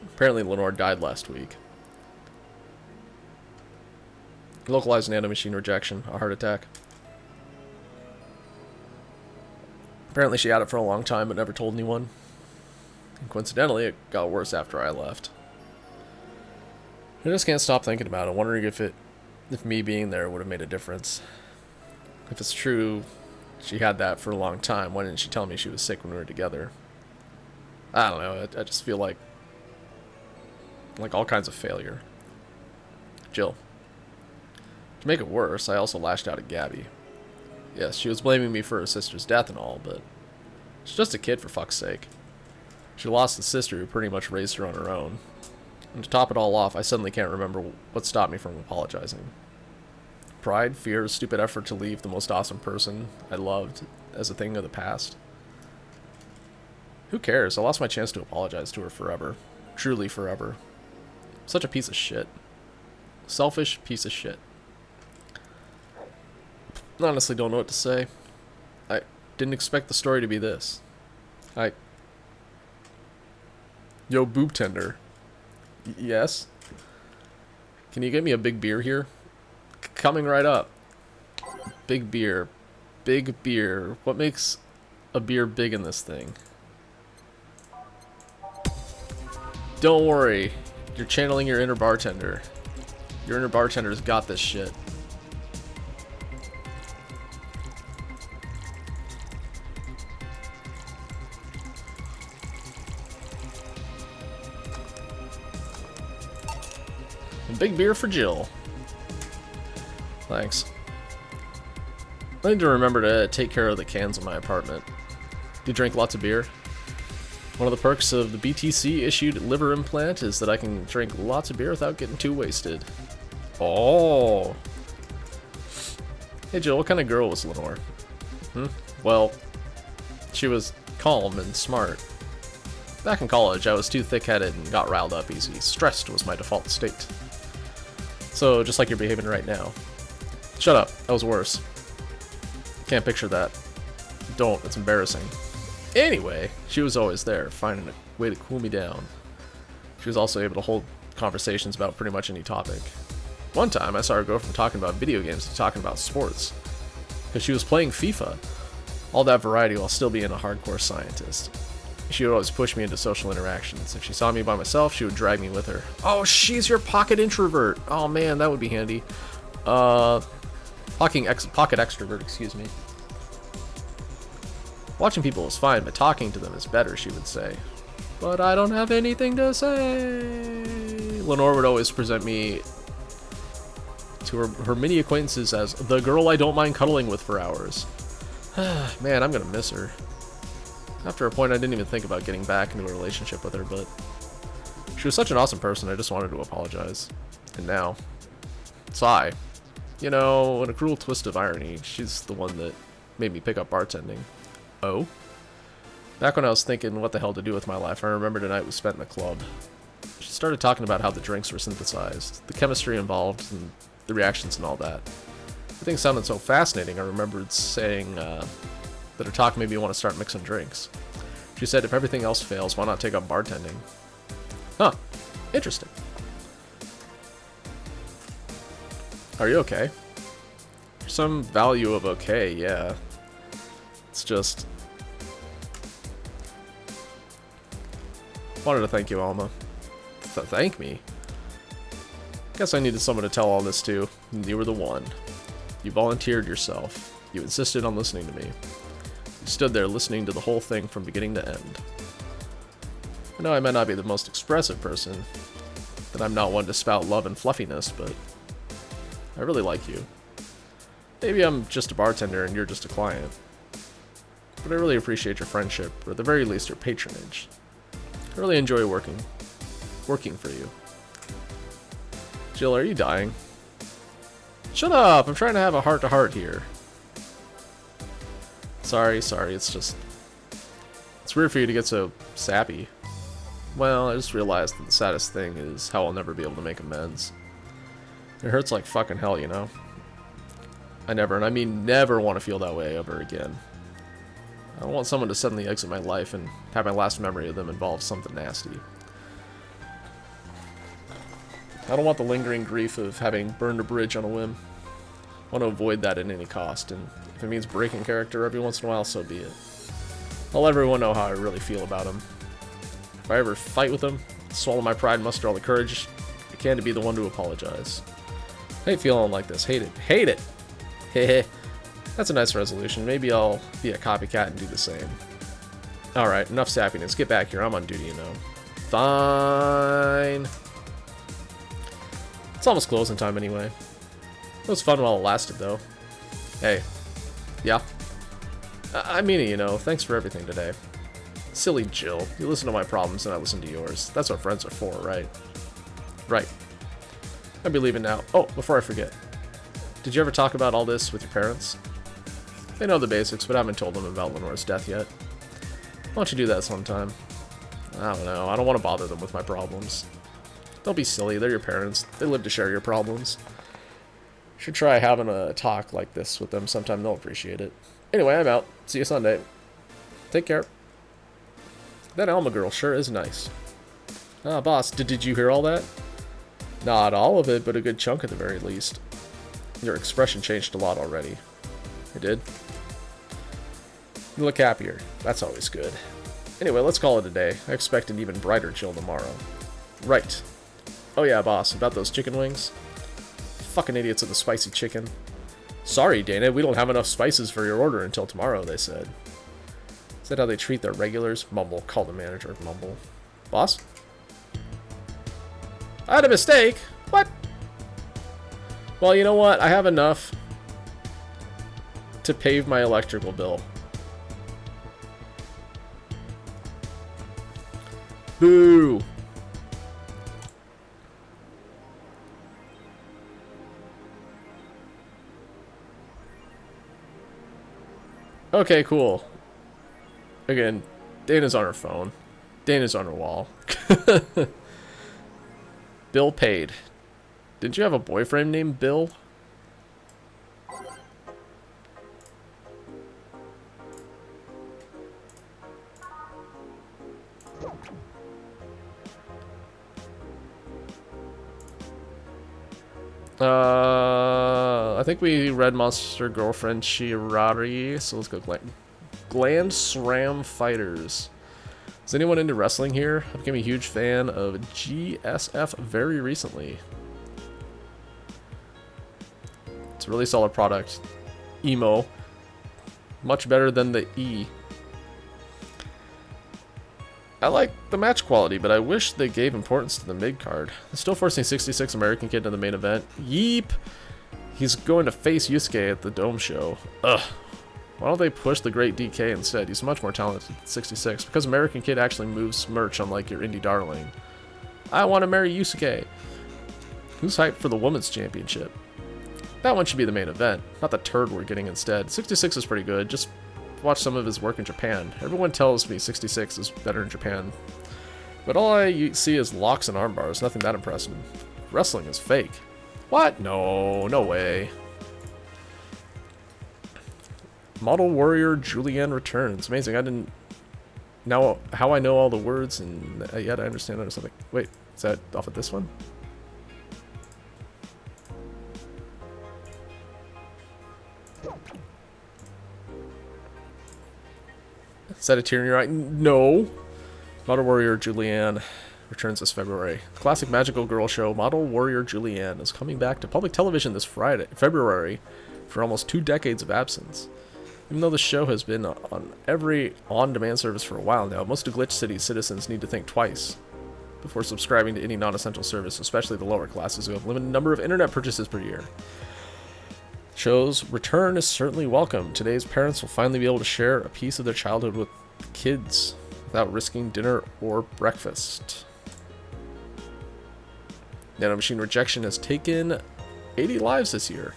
Apparently, Lenore died last week. Localized nanomachine rejection, a heart attack. Apparently, she had it for a long time, but never told anyone. And coincidentally, it got worse after I left. I just can't stop thinking about it, wondering if me being there would have made a difference. If it's true, she had that for a long time, why didn't she tell me she was sick when we were together? I don't know, I just feel like all kinds of failure. Jill. To make it worse, I also lashed out at Gabby. Yes, she was blaming me for her sister's death and all, but she's just a kid for fuck's sake. She lost a sister who pretty much raised her on her own. And to top it all off, I suddenly can't remember what stopped me from apologizing. Pride, fear, stupid effort to leave the most awesome person I loved as a thing of the past. Who cares? I lost my chance to apologize to her forever. Truly forever. Such a piece of shit. Selfish piece of shit. I honestly don't know what to say. I didn't expect the story to be this. Yo, boob tender. Yes? Can you get me a big beer here? Coming right up. Big beer. Big beer. What makes a beer big in this thing? Don't worry. You're channeling your inner bartender. Your inner bartender's got this shit. A big beer for Jill. Thanks. I need to remember to take care of the cans in my apartment. Do you drink lots of beer? One of the perks of the BTC-issued liver implant is that I can drink lots of beer without getting too wasted. Oh! Hey Jill, what kind of girl was Lenore? Well, she was calm and smart. Back in college, I was too thick-headed and got riled up easy. Stressed was my default state. So, just like you're behaving right now. Shut up, that was worse. Can't picture that. Don't, it's embarrassing. Anyway, she was always there, finding a way to cool me down. She was also able to hold conversations about pretty much any topic. One time, I saw her go from talking about video games to talking about sports. Because she was playing FIFA. All that variety while still being a hardcore scientist. She would always push me into social interactions. If she saw me by myself, she would drag me with her. Oh, she's your pocket introvert. Oh man, that would be handy. Pocket extrovert, excuse me. Watching people is fine, but talking to them is better, she would say. But I don't have anything to say. Lenore would always present me to her many acquaintances as the girl I don't mind cuddling with for hours. Man, I'm gonna miss her. After a point, I didn't even think about getting back into a relationship with her, but she was such an awesome person, I just wanted to apologize. And now, sigh. You know, in a cruel twist of irony, she's the one that made me pick up bartending. Oh? Back when I was thinking what the hell to do with my life, I remembered a night we spent in a club. She started talking about how the drinks were synthesized, the chemistry involved, and the reactions and all that. Everything sounded so fascinating, I remembered saying that her talk made me want to start mixing drinks. She said if everything else fails, why not take up bartending? Huh. Interesting. Are you okay? There's some value of okay, yeah. It's just... Wanted to thank you, Alma. Thank me? Guess I needed someone to tell all this to, and you were the one. You volunteered yourself. You insisted on listening to me. You stood there listening to the whole thing from beginning to end. I know I might not be the most expressive person, that I'm not one to spout love and fluffiness, but I really like you. Maybe I'm just a bartender and you're just a client. But I really appreciate your friendship, or at the very least your patronage. I really enjoy working for you. Jill, are you dying? Shut up! I'm trying to have a heart-to-heart here. Sorry, it's weird for you to get so sappy. Well, I just realized that the saddest thing is how I'll never be able to make amends. It hurts like fucking hell, you know? I never, and I mean never, want to feel that way ever again. I don't want someone to suddenly exit my life and have my last memory of them involve something nasty. I don't want the lingering grief of having burned a bridge on a whim. I want to avoid that at any cost, and if it means breaking character every once in a while, so be it. I'll let everyone know how I really feel about him. If I ever fight with him, swallow my pride and muster all the courage I can to be the one to apologize. I hate feeling like this. Hate it. Hate it! Hehe. That's a nice resolution. Maybe I'll be a copycat and do the same. Alright, enough sappiness. Get back here. I'm on duty, you know. Fine. It's almost closing time anyway. It was fun while it lasted, though. Hey. Yeah? I mean it, you know. Thanks for everything today. Silly Jill. You listen to my problems and I listen to yours. That's what friends are for, right? Right. I'll be leaving now. Oh, before I forget. Did you ever talk about all this with your parents? They know the basics, but I haven't told them about Lenore's death yet. Why don't you do that sometime? I don't know. I don't want to bother them with my problems. Don't be silly. They're your parents. They live to share your problems. You should try having a talk like this with them sometime. They'll appreciate it. Anyway, I'm out. See you Sunday. Take care. That Alma girl sure is nice. Ah, boss, did you hear all that? Not all of it, but a good chunk at the very least. Your expression changed a lot already. It did? You look happier. That's always good. Anyway, let's call it a day. I expect an even brighter Jill tomorrow. Right. Oh yeah, boss, about those chicken wings? Fucking idiots with the spicy chicken. Sorry, Dana, we don't have enough spices for your order until tomorrow, they said. Is that how they treat their regulars? Mumble. Call the manager. Mumble. Boss? I had a mistake! What? Well, you know what? I have enough to pave my electrical bill. Boo! Okay, cool. Again, Dana's on her phone. Dana's on her wall. Bill paid. Didn't you have a boyfriend named Bill? I think we read Monster Girlfriend Shirari, so let's go Gland SRAM Fighters. Is anyone into wrestling here? I became a huge fan of GSF very recently. It's a really solid product. Emo. Much better than the E. I like the match quality, but I wish they gave importance to the mid-card. They're still forcing 66 American Kid to the main event. Yeep! He's going to face Yusuke at the Dome show. Ugh. Why don't they push the great DK instead? He's much more talented than 66, because American Kid actually moves merch unlike your indie darling. I want to marry Yusuke. Who's hyped for the Women's Championship? That one should be the main event, not the turd we're getting instead. 66 is pretty good, just watch some of his work in Japan. Everyone tells me 66 is better in Japan. But all I see is locks and arm bars. Nothing that impressive. Wrestling is fake. What? No, no way. Model Warrior Julianne returns. Amazing. I didn't... Now, how I know all the words and yet I understand it or something. Wait, is that off of this one? Is that a tear in your eye? No. Model Warrior Julianne returns this February. The classic magical girl show Model Warrior Julianne is coming back to public television this February, for almost 2 decades of absence. Even though the show has been on every on-demand service for a while now, most of Glitch City's citizens need to think twice before subscribing to any non-essential service, especially the lower classes who have a limited number of internet purchases per year. Show's return is certainly welcome. Today's parents will finally be able to share a piece of their childhood with kids without risking dinner or breakfast. Nano Machine Rejection has taken 80 lives this year.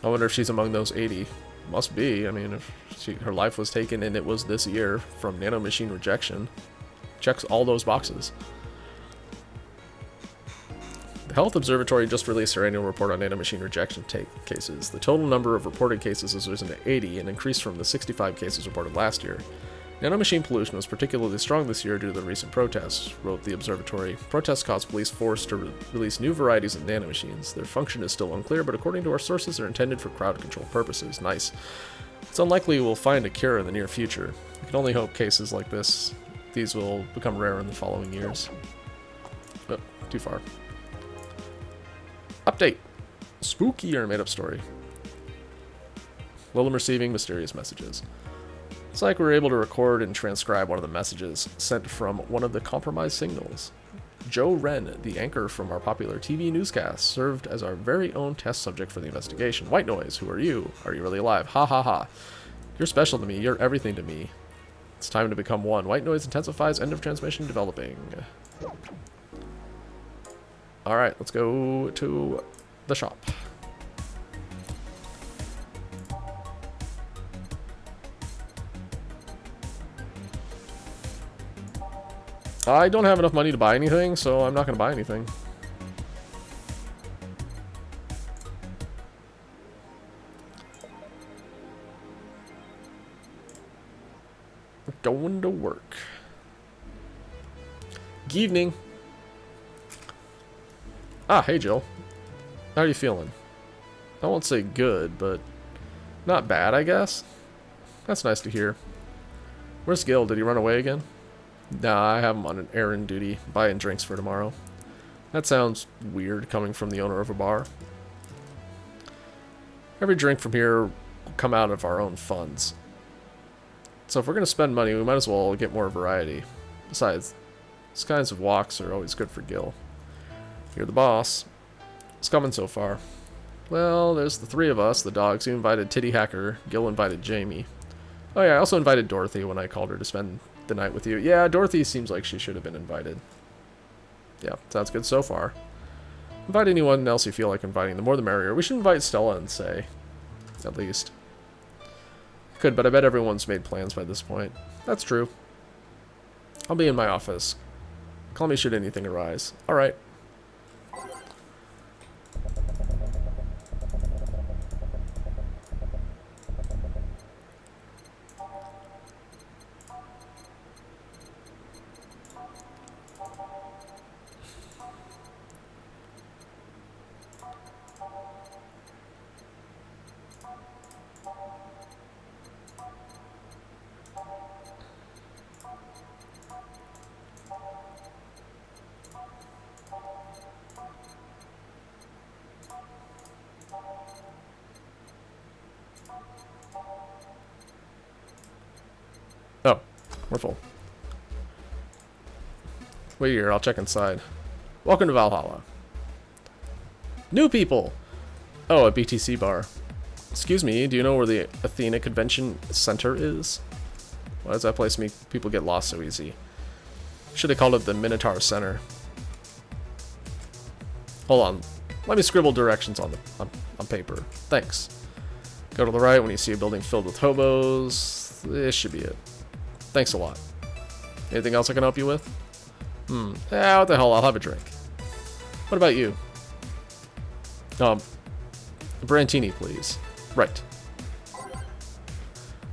I wonder if she's among those 80. Must be. I mean, if her life was taken and it was this year from Nano Machine Rejection. Checks all those boxes. The Health Observatory just released their annual report on Nano Machine Rejection cases. The total number of reported cases has risen to 80 and increased from the 65 cases reported last year. Nano machine pollution was particularly strong this year due to the recent protests, wrote the observatory. Protests caused police force to release new varieties of nanomachines. Their function is still unclear, but according to our sources, they're intended for crowd control purposes. Nice. It's unlikely we'll find a cure in the near future. We can only hope cases like these will become rare in the following years. Oh, too far. Update. Spooky or made-up story. Willem receiving mysterious messages. It's like we were able to record and transcribe one of the messages sent from one of the compromised signals. Joe Wren, the anchor from our popular TV newscast, served as our very own test subject for the investigation. White Noise, who are you? Are you really alive? Ha ha ha. You're special to me. You're everything to me. It's time to become one. White Noise intensifies. End of transmission developing. Alright, let's go to the shop. I don't have enough money to buy anything, so I'm not going to buy anything. Going to work. Good evening. Ah, hey Jill. How are you feeling? I won't say good, but not bad, I guess. That's nice to hear. Where's Gil? Did he run away again? Nah, I have him on an errand duty, buying drinks for tomorrow. That sounds weird coming from the owner of a bar. Every drink from here will come out of our own funds. So if we're going to spend money, we might as well get more variety. Besides, these kinds of walks are always good for Gil. You're the boss. It's coming so far. Well, there's the 3 of us, the dogs. You invited Titty Hacker. Gil invited Jamie. Oh yeah, I also invited Dorothy when I called her to spend the night with you. Yeah, Dorothy seems like she should have been invited. Yeah, sounds good so far. Invite anyone else you feel like inviting. The more the merrier. We should invite Stella and Say. At least. Could, but I bet everyone's made plans by this point. That's true. I'll be in my office. Call me should anything arise. Alright. Oh, we're full. Wait here, I'll check inside. Welcome to Valhalla. New people! Oh, a BTC bar. Excuse me, do you know where the Athena Convention Center is? Why does that place make people get lost so easy? Should have called it the Minotaur Center. Hold on. Let me scribble directions on paper. Thanks. Go to the right when you see a building filled with hobos. This should be it. Thanks a lot. Anything else I can help you with? What the hell, I'll have a drink. What about you? A Brantini, please. Right.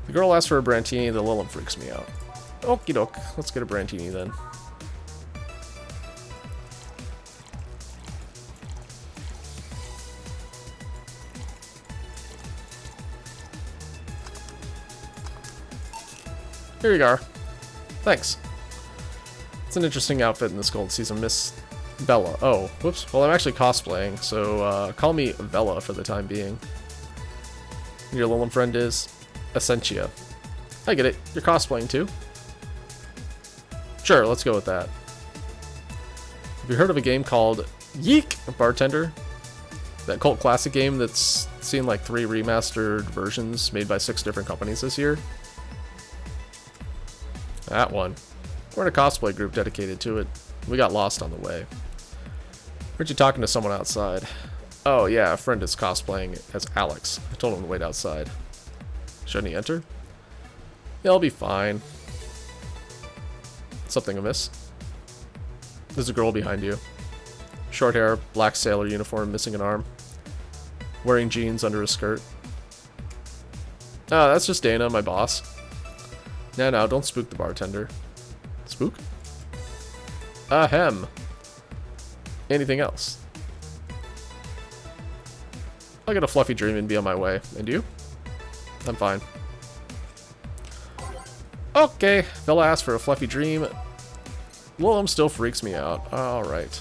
The girl asked for a Brantini, the Lilum freaks me out. Okie doke, let's get a Brantini then. Here you are. Thanks. It's an interesting outfit in this gold season, Miss Bella. Oh, whoops. Well, I'm actually cosplaying, so call me Bella for the time being. Your Lilum friend is Essentia. I get it. You're cosplaying too? Sure, let's go with that. Have you heard of a game called Yeek Bartender? That cult classic game that's seen like 3 remastered versions made by 6 different companies this year? That one. We're in a cosplay group dedicated to it. We got lost on the way. Heard you talking to someone outside. Oh yeah, a friend is cosplaying as Alex. I told him to wait outside. Shouldn't he enter? Yeah, I'll be fine. Something amiss? There's a girl behind you. Short hair, black sailor uniform, missing an arm. Wearing jeans under a skirt. Oh, that's just Dana, my boss. No, don't spook the bartender. Spook? Ahem. Anything else? I'll get a fluffy dream and be on my way. And you? I'm fine. Okay, Bella asked for a fluffy dream. Lilum still freaks me out. Alright.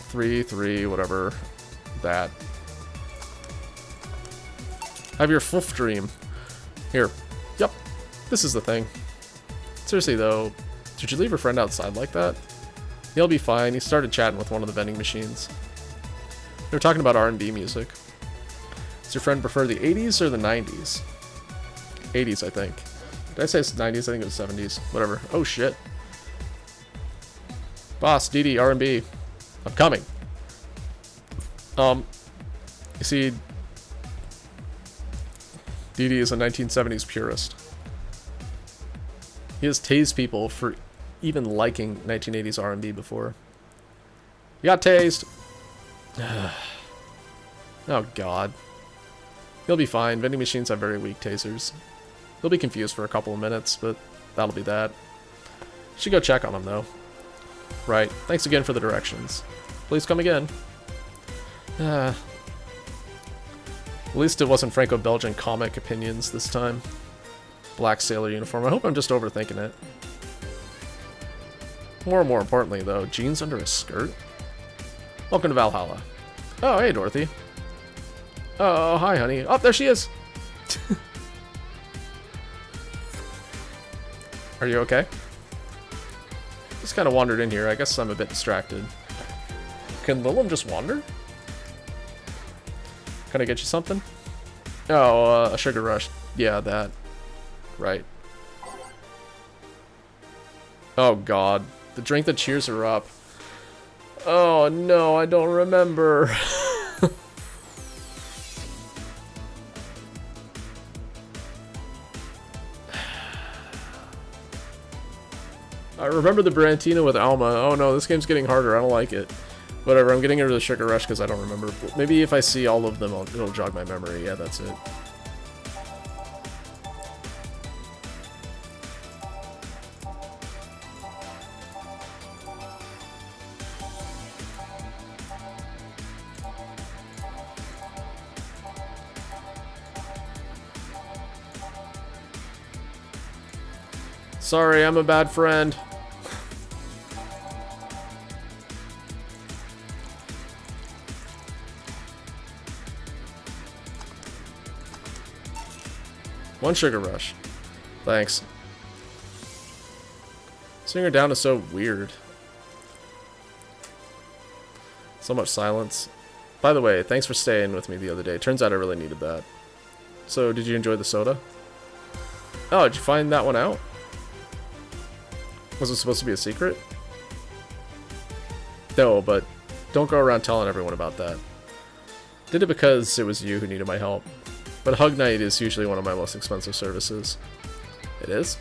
Three, whatever. That. Have your fluff dream. Here. Yep. This is the thing. Seriously though, did you leave your friend outside like that? He'll be fine. He started chatting with one of the vending machines. They were talking about R&B music. Does your friend prefer the 80s or the 90s? 80s, I think. Did I say 90s? I think it was 70s. Whatever. Oh, shit. Boss, DD, R&B. I'm coming. You see, DD is a 1970s purist. He has tased people for even liking 1980s R&B before. You got tased. Oh god. He'll be fine. Vending machines have very weak tasers. He'll be confused for a couple of minutes, but that'll be that. Should go check on him though. Right. Thanks again for the directions. Please come again. At least it wasn't Franco-Belgian comic opinions this time. Black sailor uniform. I hope I'm just overthinking it. More and more importantly, though, jeans under a skirt? Welcome to Valhalla. Oh, hey, Dorothy. Oh, hi, honey. Oh, there she is! Are you okay? Just kind of wandered in here. I guess I'm a bit distracted. Can Lilum just wander? Can I get you something? Oh, a sugar rush. Yeah, that. Right. Oh, God. The drink that cheers her up. Oh, no, I don't remember. I remember the Brantina with Alma. Oh, no, this game's getting harder. I don't like it. Whatever, I'm getting rid of the sugar rush because I don't remember. Maybe if I see all of them, it'll jog my memory. Yeah, that's it. Sorry, I'm a bad friend. One sugar rush. Thanks. Sitting her down is so weird. So much silence. By the way, thanks for staying with me the other day. Turns out I really needed that. So, did you enjoy the soda? Oh, did you find that one out? Was it supposed to be a secret? No, but don't go around telling everyone about that. Did it because it was you who needed my help. But Hug Night is usually one of my most expensive services. It is?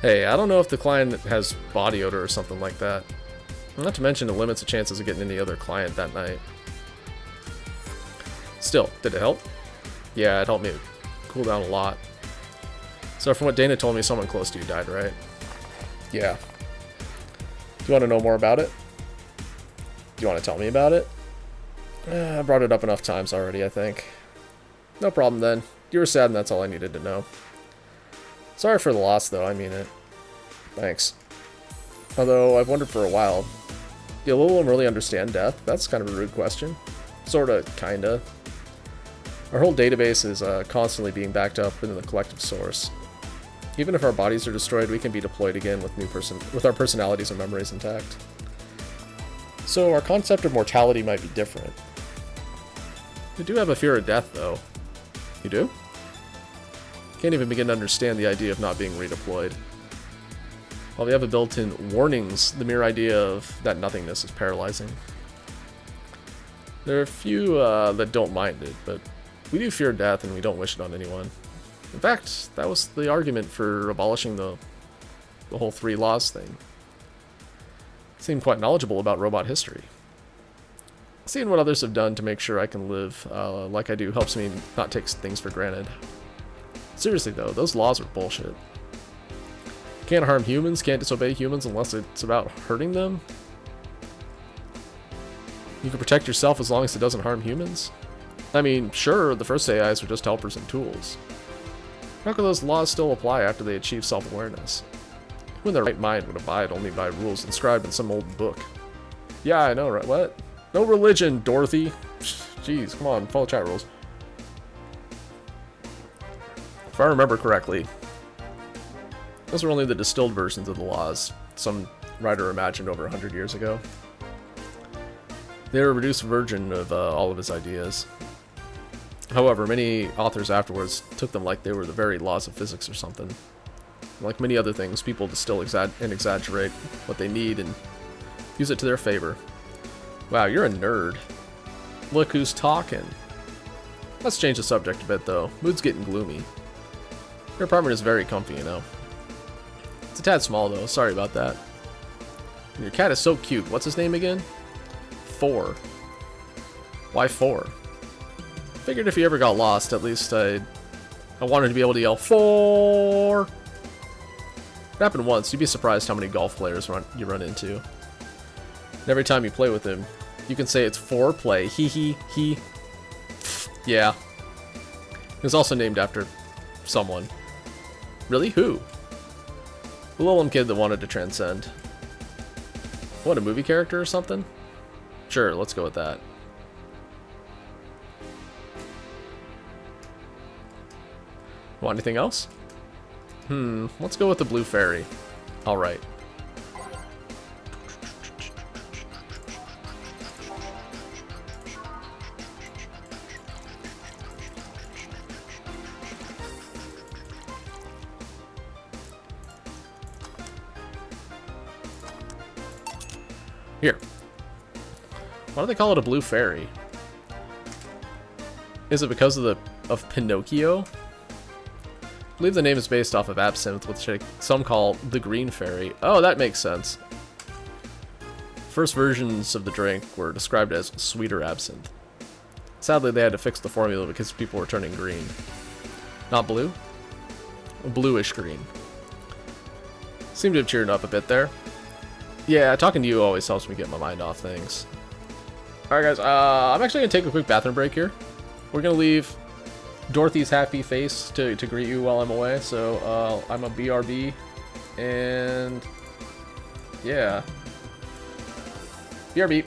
Hey, I don't know if the client has body odor or something like that. Not to mention it limits the chances of getting any other client that night. Still, did it help? Yeah, it helped me cool down a lot. So from what Dana told me, someone close to you died, right? Yeah. Do you want to know more about it? Do you want to tell me about it? I brought it up enough times already, I think. No problem then. You were sad and that's all I needed to know. Sorry for the loss though, I mean it. Thanks. Although, I've wondered for a while, do Lilum really understand death? That's kind of a rude question. Sorta, kinda. Our whole database is constantly being backed up in the collective source. Even if our bodies are destroyed, we can be deployed again with our personalities and memories intact. So our concept of mortality might be different. We do have a fear of death, though. You do? Can't even begin to understand the idea of not being redeployed. While we have a built-in warnings, the mere idea of that nothingness is paralyzing. There are a few that don't mind it, but we do fear death and we don't wish it on anyone. In fact, that was the argument for abolishing the whole 3 laws thing. Seem quite knowledgeable about robot history. Seeing what others have done to make sure I can live like I do helps me not take things for granted. Seriously though, those laws are bullshit. Can't harm humans, can't disobey humans unless it's about hurting them. You can protect yourself as long as it doesn't harm humans. I mean, sure, the first AIs were just helpers and tools. How can those laws still apply after they achieve self-awareness? Who in their right mind would abide only by rules inscribed in some old book? Yeah, I know, right? What? No religion, Dorothy. Jeez, come on, follow chat rules. If I remember correctly, those were only the distilled versions of the laws some writer imagined over 100 years ago. They were a reduced version of all of his ideas. However, many authors afterwards took them like they were the very laws of physics or something. Like many other things, people distill and exaggerate what they need and use it to their favor. Wow, you're a nerd. Look who's talking. Let's change the subject a bit, though. Mood's getting gloomy. Your apartment is very comfy, you know. It's a tad small, though. Sorry about that. And your cat is so cute. What's his name again? 4. Why 4? Figured if he ever got lost, at least I wanted to be able to yell 4. It happened once. You'd be surprised how many golf players you run into. And every time you play with him, you can say it's 4-play. He. Yeah. He was also named after someone. Really? Who? The Lilum kid that wanted to transcend. What, a movie character or something? Sure, let's go with that. Want anything else? Let's go with the blue fairy. Alright. Here. Why do they call it a blue fairy? Is it because of Pinocchio? I believe the name is based off of absinthe, which some call the green fairy. Oh, that makes sense. First versions of the drink were described as sweeter absinthe. Sadly, they had to fix the formula because people were turning green. Not blue? Bluish green. Seemed to have cheered up a bit there. Yeah, talking to you always helps me get my mind off things. Alright guys, I'm actually going to take a quick bathroom break here. We're going to leave Dorothy's happy face to greet you while I'm away, so I'm a BRB, and yeah. BRB.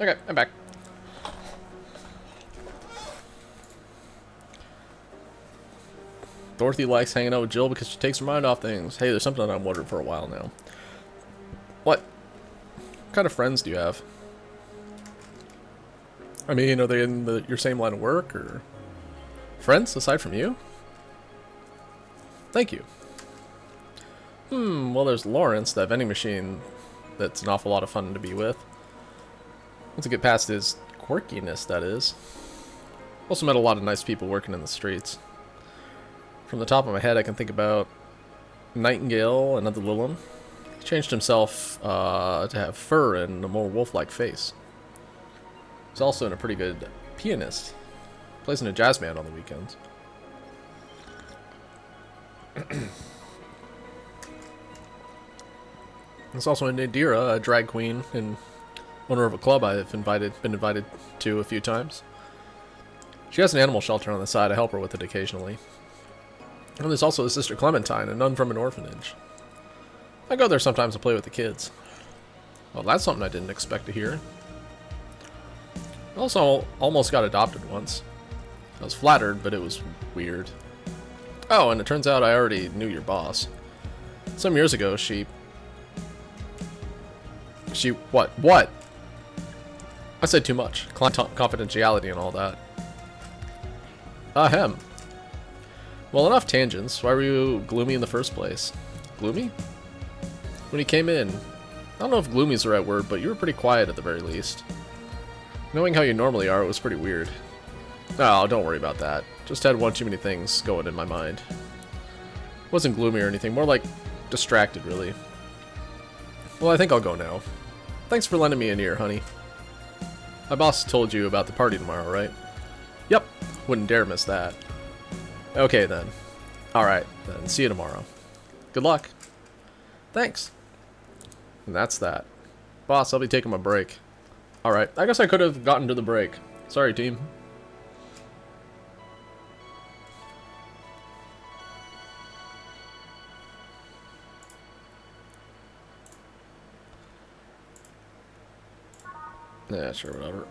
Okay, I'm back. Dorothy likes hanging out with Jill because she takes her mind off things. Hey, there's something I've wondered for a while now. What kind of friends do you have? I mean, are they in your same line of work, or friends aside from you? Thank you. Well, there's Lawrence, that vending machine that's an awful lot of fun to be with. Once you get past his quirkiness, that is. Also met a lot of nice people working in the streets. From the top of my head, I can think about Nightingale, another Lilum. He changed himself to have fur and a more wolf-like face. He's also a pretty good pianist. Plays in a jazz band on the weekends. There's also a Nadira, a drag queen and owner of a club I've been invited to a few times. She has an animal shelter on the side. I help her with it occasionally. And there's also a sister Clementine, a nun from an orphanage. I go there sometimes to play with the kids. Well, that's something I didn't expect to hear. I also almost got adopted once. I was flattered, but it was weird. Oh, and it turns out I already knew your boss. Some years ago, what? I said too much. Client confidentiality and all that. Ahem. Well, enough tangents. Why were you gloomy in the first place? Gloomy? When you came in, I don't know if gloomy is the right word, but you were pretty quiet at the very least. Knowing how you normally are, it was pretty weird. Oh, don't worry about that. Just had one too many things going in my mind. Wasn't gloomy or anything, more like distracted, really. Well, I think I'll go now. Thanks for lending me an ear, honey. My boss told you about the party tomorrow, right? Yep. Wouldn't dare miss that. Okay, then. Alright, then. See you tomorrow. Good luck. Thanks. And that's that. Boss, I'll be taking my break. Alright, I guess I could have gotten to the break. Sorry, team. Yeah, sure, whatever.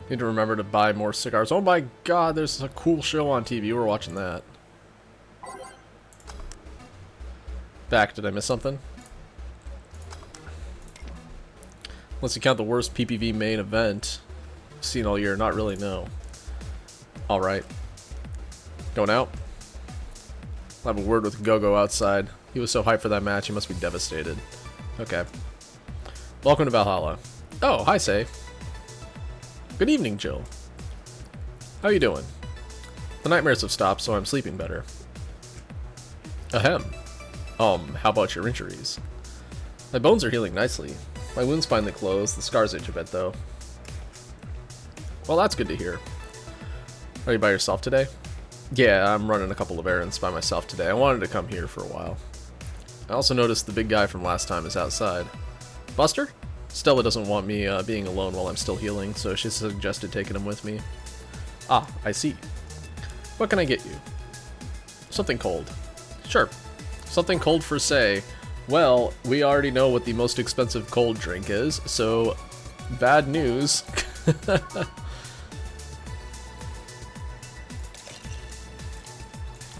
Need to remember to buy more cigars. Oh my god, there's a cool show on TV. We're watching that. Back, did I miss something? Unless you count the worst PPV main event I've seen all year. Not really, no. Alright. Going out? I'll have a word with Gogo outside. He was so hyped for that match, he must be devastated. Okay. Welcome to Valhalla. Oh, hi, Say. Good evening, Jill. How you doing? The nightmares have stopped, so I'm sleeping better. Ahem. How about your injuries? My bones are healing nicely. My wound's finally closed. The scars itch a bit, though. Well, that's good to hear. Are you by yourself today? Yeah, I'm running a couple of errands by myself today. I wanted to come here for a while. I also noticed the big guy from last time is outside. Buster? Stella doesn't want me being alone while I'm still healing, so she suggested taking him with me. Ah, I see. What can I get you? Something cold. Sure. Something cold for Say. Well, we already know what the most expensive cold drink is, so bad news.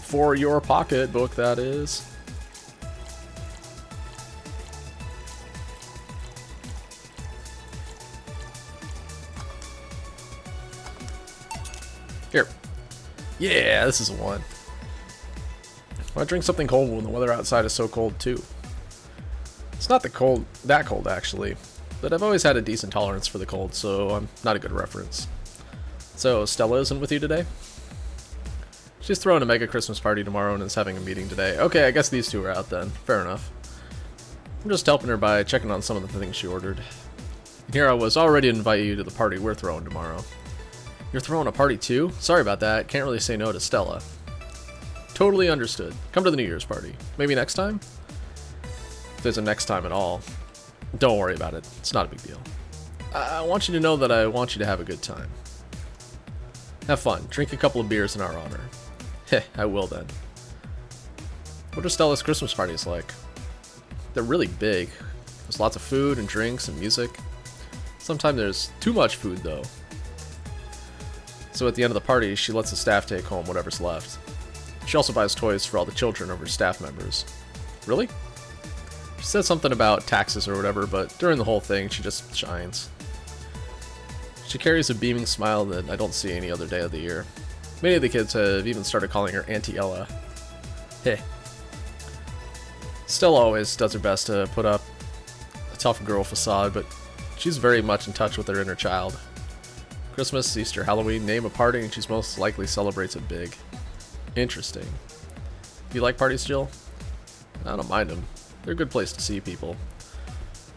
For your pocketbook, that is. Here. Yeah, this is one. Why drink something cold when the weather outside is so cold too? It's not that cold, actually, but I've always had a decent tolerance for the cold, so I'm not a good reference. So, Stella isn't with you today? She's throwing a mega Christmas party tomorrow and is having a meeting today. Okay, I guess these two are out then. Fair enough. I'm just helping her by checking on some of the things she ordered. Here I was all ready to invite you to the party we're throwing tomorrow. You're throwing a party too? Sorry about that. Can't really say no to Stella. Totally understood. Come to the New Year's party. Maybe next time? If there's a next time at all. Don't worry about it. It's not a big deal. I want you to know that I want you to have a good time. Have fun. Drink a couple of beers in our honor. Heh, I will then. What are Stella's Christmas parties like? They're really big. There's lots of food and drinks and music. Sometimes there's too much food though. So at the end of the party, she lets the staff take home whatever's left. She also buys toys for all the children of her staff members. Really? She said something about taxes or whatever, but during the whole thing, she just shines. She carries a beaming smile that I don't see any other day of the year. Many of the kids have even started calling her Auntie Ella. Heh. Stella always does her best to put up a tough girl facade, but she's very much in touch with her inner child. Christmas, Easter, Halloween, name a party, and she's most likely celebrates it big. Interesting. You like parties, Jill? I don't mind them. They're a good place to see people.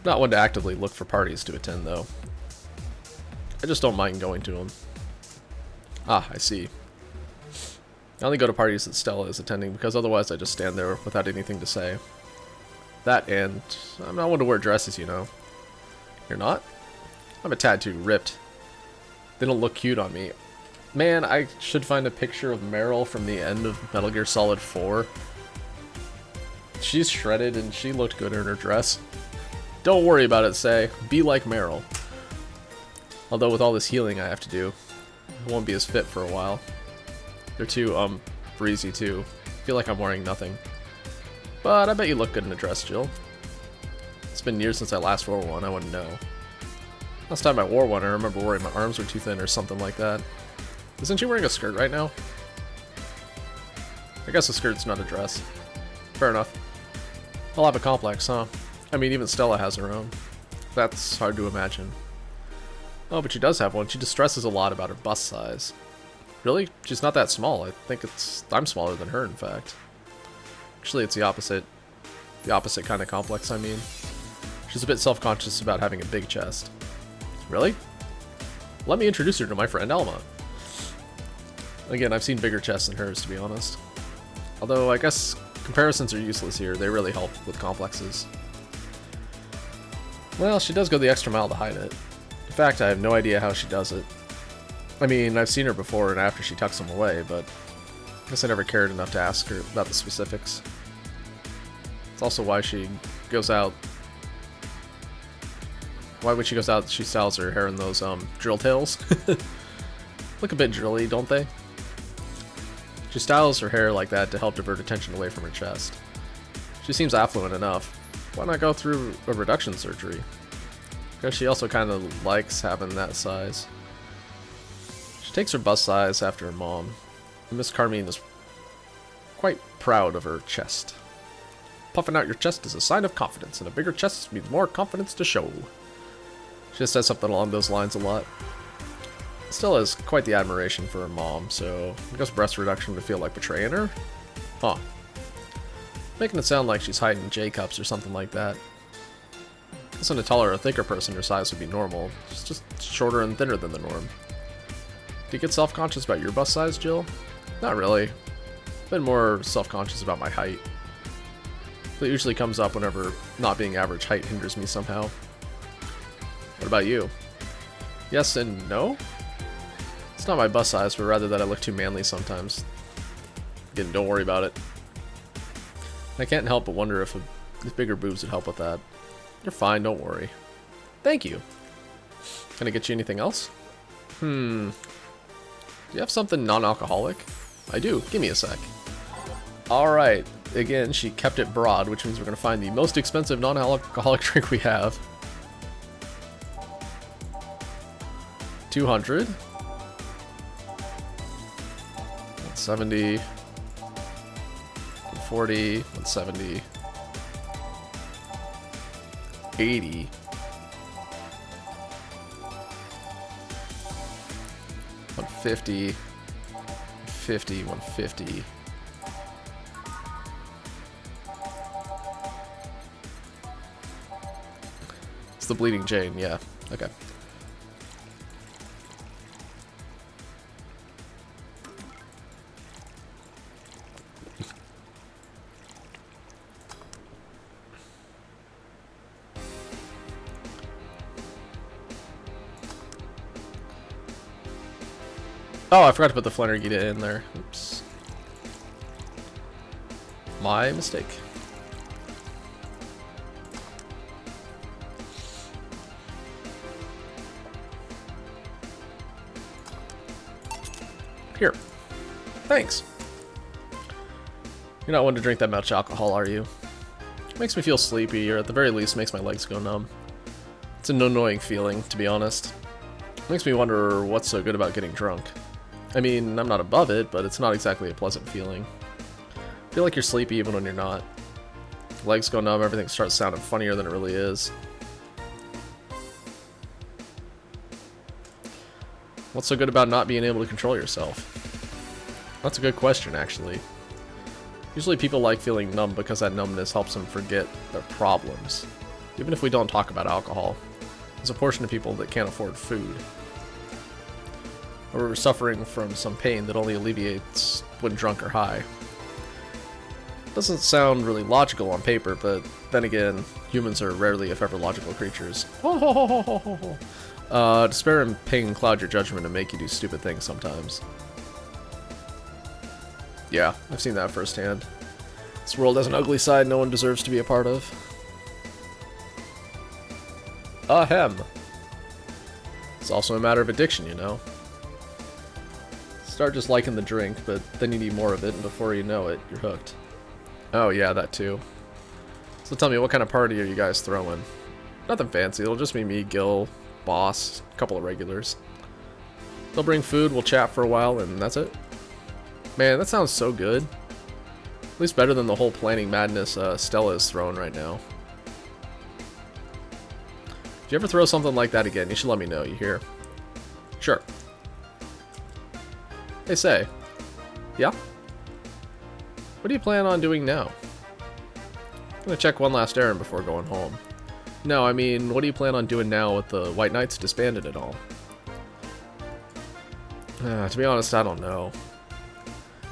Not one to actively look for parties to attend, though. I just don't mind going to them. Ah, I see. I only go to parties that Stella is attending because otherwise I just stand there without anything to say. That and I'm not one to wear dresses, you know. You're not? I'm a tad too ripped. They don't look cute on me. Man, I should find a picture of Meryl from the end of Metal Gear Solid 4. She's shredded and she looked good in her dress. Don't worry about it, Say. Be like Meryl. Although with all this healing I have to do, I won't be as fit for a while. They're too, breezy too. Feel like I'm wearing nothing. But I bet you look good in a dress, Jill. It's been years since I last wore one, I wouldn't know. Last time I wore one, I remember worrying my arms were too thin or something like that. Isn't she wearing a skirt right now? I guess a skirt's not a dress. Fair enough. I'll have a complex, huh? I mean, even Stella has her own. That's hard to imagine. Oh, but she does have one. She just stresses a lot about her bust size. Really? She's not that small. I think I'm smaller than her, in fact. Actually, it's the opposite. The opposite kind of complex, I mean. She's a bit self-conscious about having a big chest. Really? Let me introduce her to my friend Alma. Again, I've seen bigger chests than hers, to be honest. Although, I guess comparisons are useless here. They really help with complexes. Well, she does go the extra mile to hide it. In fact, I have no idea how she does it. I mean, I've seen her before and after she tucks them away, but I guess I never cared enough to ask her about the specifics. It's also why she goes out. Why when she goes out, she styles her hair in those, drill tails. Look a bit drilly, don't they? She styles her hair like that to help divert attention away from her chest. She seems affluent enough. Why not go through a reduction surgery? Because she also kind of likes having that size. She takes her bust size after her mom. Miss Carmine is quite proud of her chest. Puffing out your chest is a sign of confidence, and a bigger chest means more confidence to show. She just says something along those lines a lot. Still has quite the admiration for her mom, so I guess breast reduction would feel like betraying her? Huh. Making it sound like she's hiding J-cups or something like that. I guess in a taller or thicker person, her size would be normal. She's just shorter and thinner than the norm. Do you get self-conscious about your bust size, Jill? Not really. I've been more self-conscious about my height. It usually comes up whenever not being average height hinders me somehow. What about you? Yes and no? It's not my bust size, but rather that I look too manly sometimes. Again, don't worry about it. I can't help but wonder if bigger boobs would help with that. You're fine, don't worry. Thank you. Can I get you anything else? Do you have something non-alcoholic? I do. Give me a sec. Alright. Again, she kept it broad, which means we're going to find the most expensive non-alcoholic drink we have. 200. 170. 140. 170. 80. 150. 50. 150. It's the Bleeding Jane, yeah. Okay. Oh, I forgot to put the Flannery Gita in there. Oops. My mistake. Here. Thanks. You're not one to drink that much alcohol, are you? Makes me feel sleepy, or at the very least makes my legs go numb. It's an annoying feeling, to be honest. Makes me wonder what's so good about getting drunk. I mean, I'm not above it, but it's not exactly a pleasant feeling. I feel like you're sleepy even when you're not. Legs go numb, everything starts sounding funnier than it really is. What's so good about not being able to control yourself? That's a good question, actually. Usually people like feeling numb because that numbness helps them forget their problems. Even if we don't talk about alcohol, there's a portion of people that can't afford food. Or are suffering from some pain that only alleviates when drunk or high. Doesn't sound really logical on paper, but then again, humans are rarely, if ever, logical creatures. Despair and pain cloud your judgment and make you do stupid things sometimes. Yeah, I've seen that firsthand. This world has an ugly side no one deserves to be a part of. Ahem. It's also a matter of addiction, you know. Start just liking the drink, but then you need more of it, and before you know it, you're hooked. Oh yeah, that too. So tell me, what kind of party are you guys throwing? Nothing fancy, it'll just be me, Gil, Boss, a couple of regulars. They'll bring food, we'll chat for a while, and that's it. Man, that sounds so good. At least better than the whole planning madness Stella is throwing right now. If you ever throw something like that again, you should let me know, you hear? Sure. Hey, say. Yeah? What do you plan on doing now? I'm gonna check one last errand before going home. No, I mean, what do you plan on doing now with the White Knights disbanded and all? To be honest, I don't know.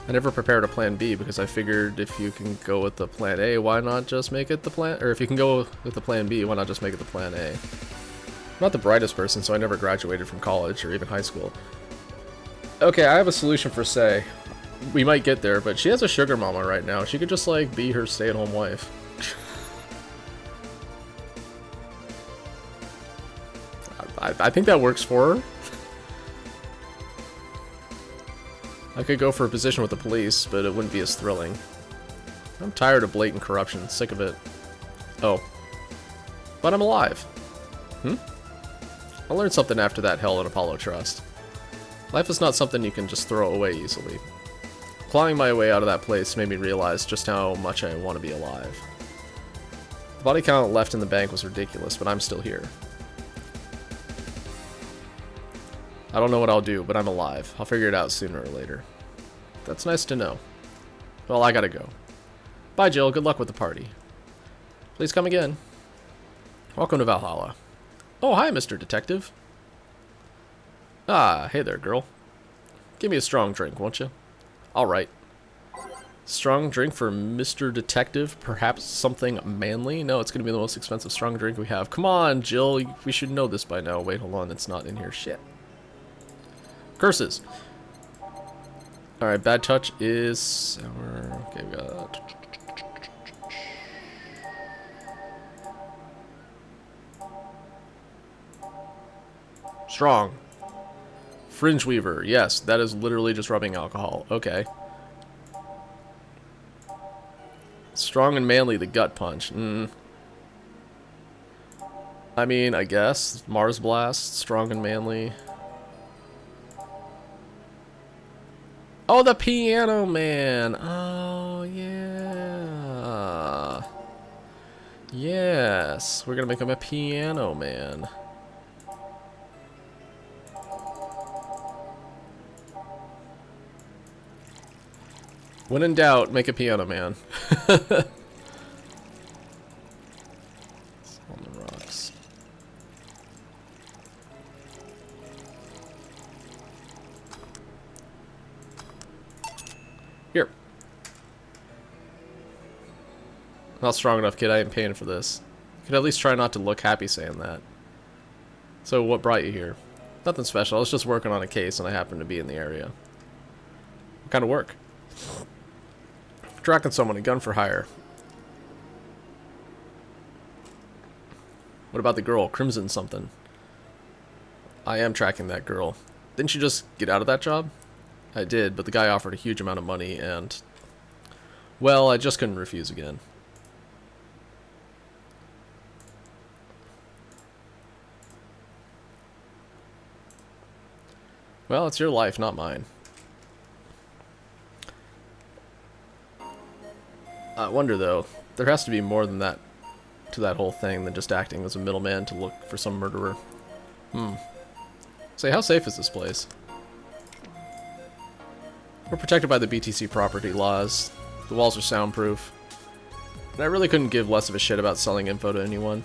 I never prepared a plan B because I figured if you can go with the plan A, why not just make it the plan... Or if you can go with the plan B, why not just make it the plan A? I'm not the brightest person, so I never graduated from college or even high school. Okay, I have a solution for Say. We might get there, but she has a sugar mama right now. She could just, like, be her stay-at-home wife. I think that works for her. I could go for a position with the police, but it wouldn't be as thrilling. I'm tired of blatant corruption, sick of it. Oh. But I'm alive. I learned something after that hell in Apollo Trust. Life is not something you can just throw away easily. Clawing my way out of that place made me realize just how much I want to be alive. The body count left in the bank was ridiculous, but I'm still here. I don't know what I'll do, but I'm alive. I'll figure it out sooner or later. That's nice to know. Well, I gotta go. Bye, Jill. Good luck with the party. Please come again. Welcome to Valhalla. Oh, hi, Mr. Detective. Ah, hey there, girl. Give me a strong drink, won't you? Alright. Strong drink for Mr. Detective? Perhaps something manly? No, it's gonna be the most expensive strong drink we have. Come on, Jill. We should know this by now. Wait, hold on. It's not in here. Shit. Curses. Alright, bad touch is sour. Okay, we got... Strong. Fringe Weaver. Yes, that is literally just rubbing alcohol. Okay. Strong and manly, the gut punch. I mean, I guess. Mars Blast, strong and manly. Oh, the Piano Man. Oh, yeah. Yes, we're gonna make him a Piano Man. When in doubt, make a Piano Man. On the rocks. Here. Not strong enough, kid. I ain't paying for this. You could at least try not to look happy saying that. So, what brought you here? Nothing special. I was just working on a case and I happened to be in the area. What kind of work? Tracking someone, a gun for hire. What about the girl? Crimson something. I am tracking that girl. Didn't you just get out of that job? I did, but the guy offered a huge amount of money and... well, I just couldn't refuse again. Well, it's your life, not mine. I wonder, though, there has to be more than that to that whole thing than just acting as a middleman to look for some murderer. Say, how safe is this place? We're protected by the BTC property laws. The walls are soundproof. And I really couldn't give less of a shit about selling info to anyone.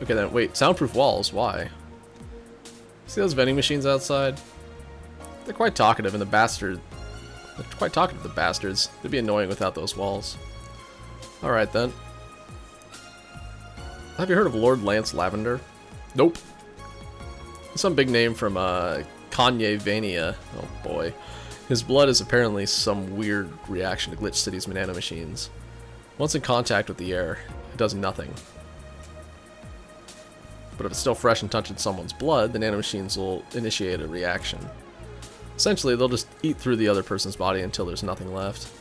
Okay then, wait, soundproof walls? Why? See those vending machines outside? They're quite talkative, and the bastards... they're quite talkative, the bastards. They'd be annoying without those walls. Alright then. Have you heard of Lord Lance Lavender? Nope. Some big name from Kanye Vania. Oh boy. His blood is apparently some weird reaction to Glitch City's nanomachines. Once in contact with the air, it does nothing. But if it's still fresh and touching someone's blood, the nanomachines will initiate a reaction. Essentially, they'll just eat through the other person's body until there's nothing left.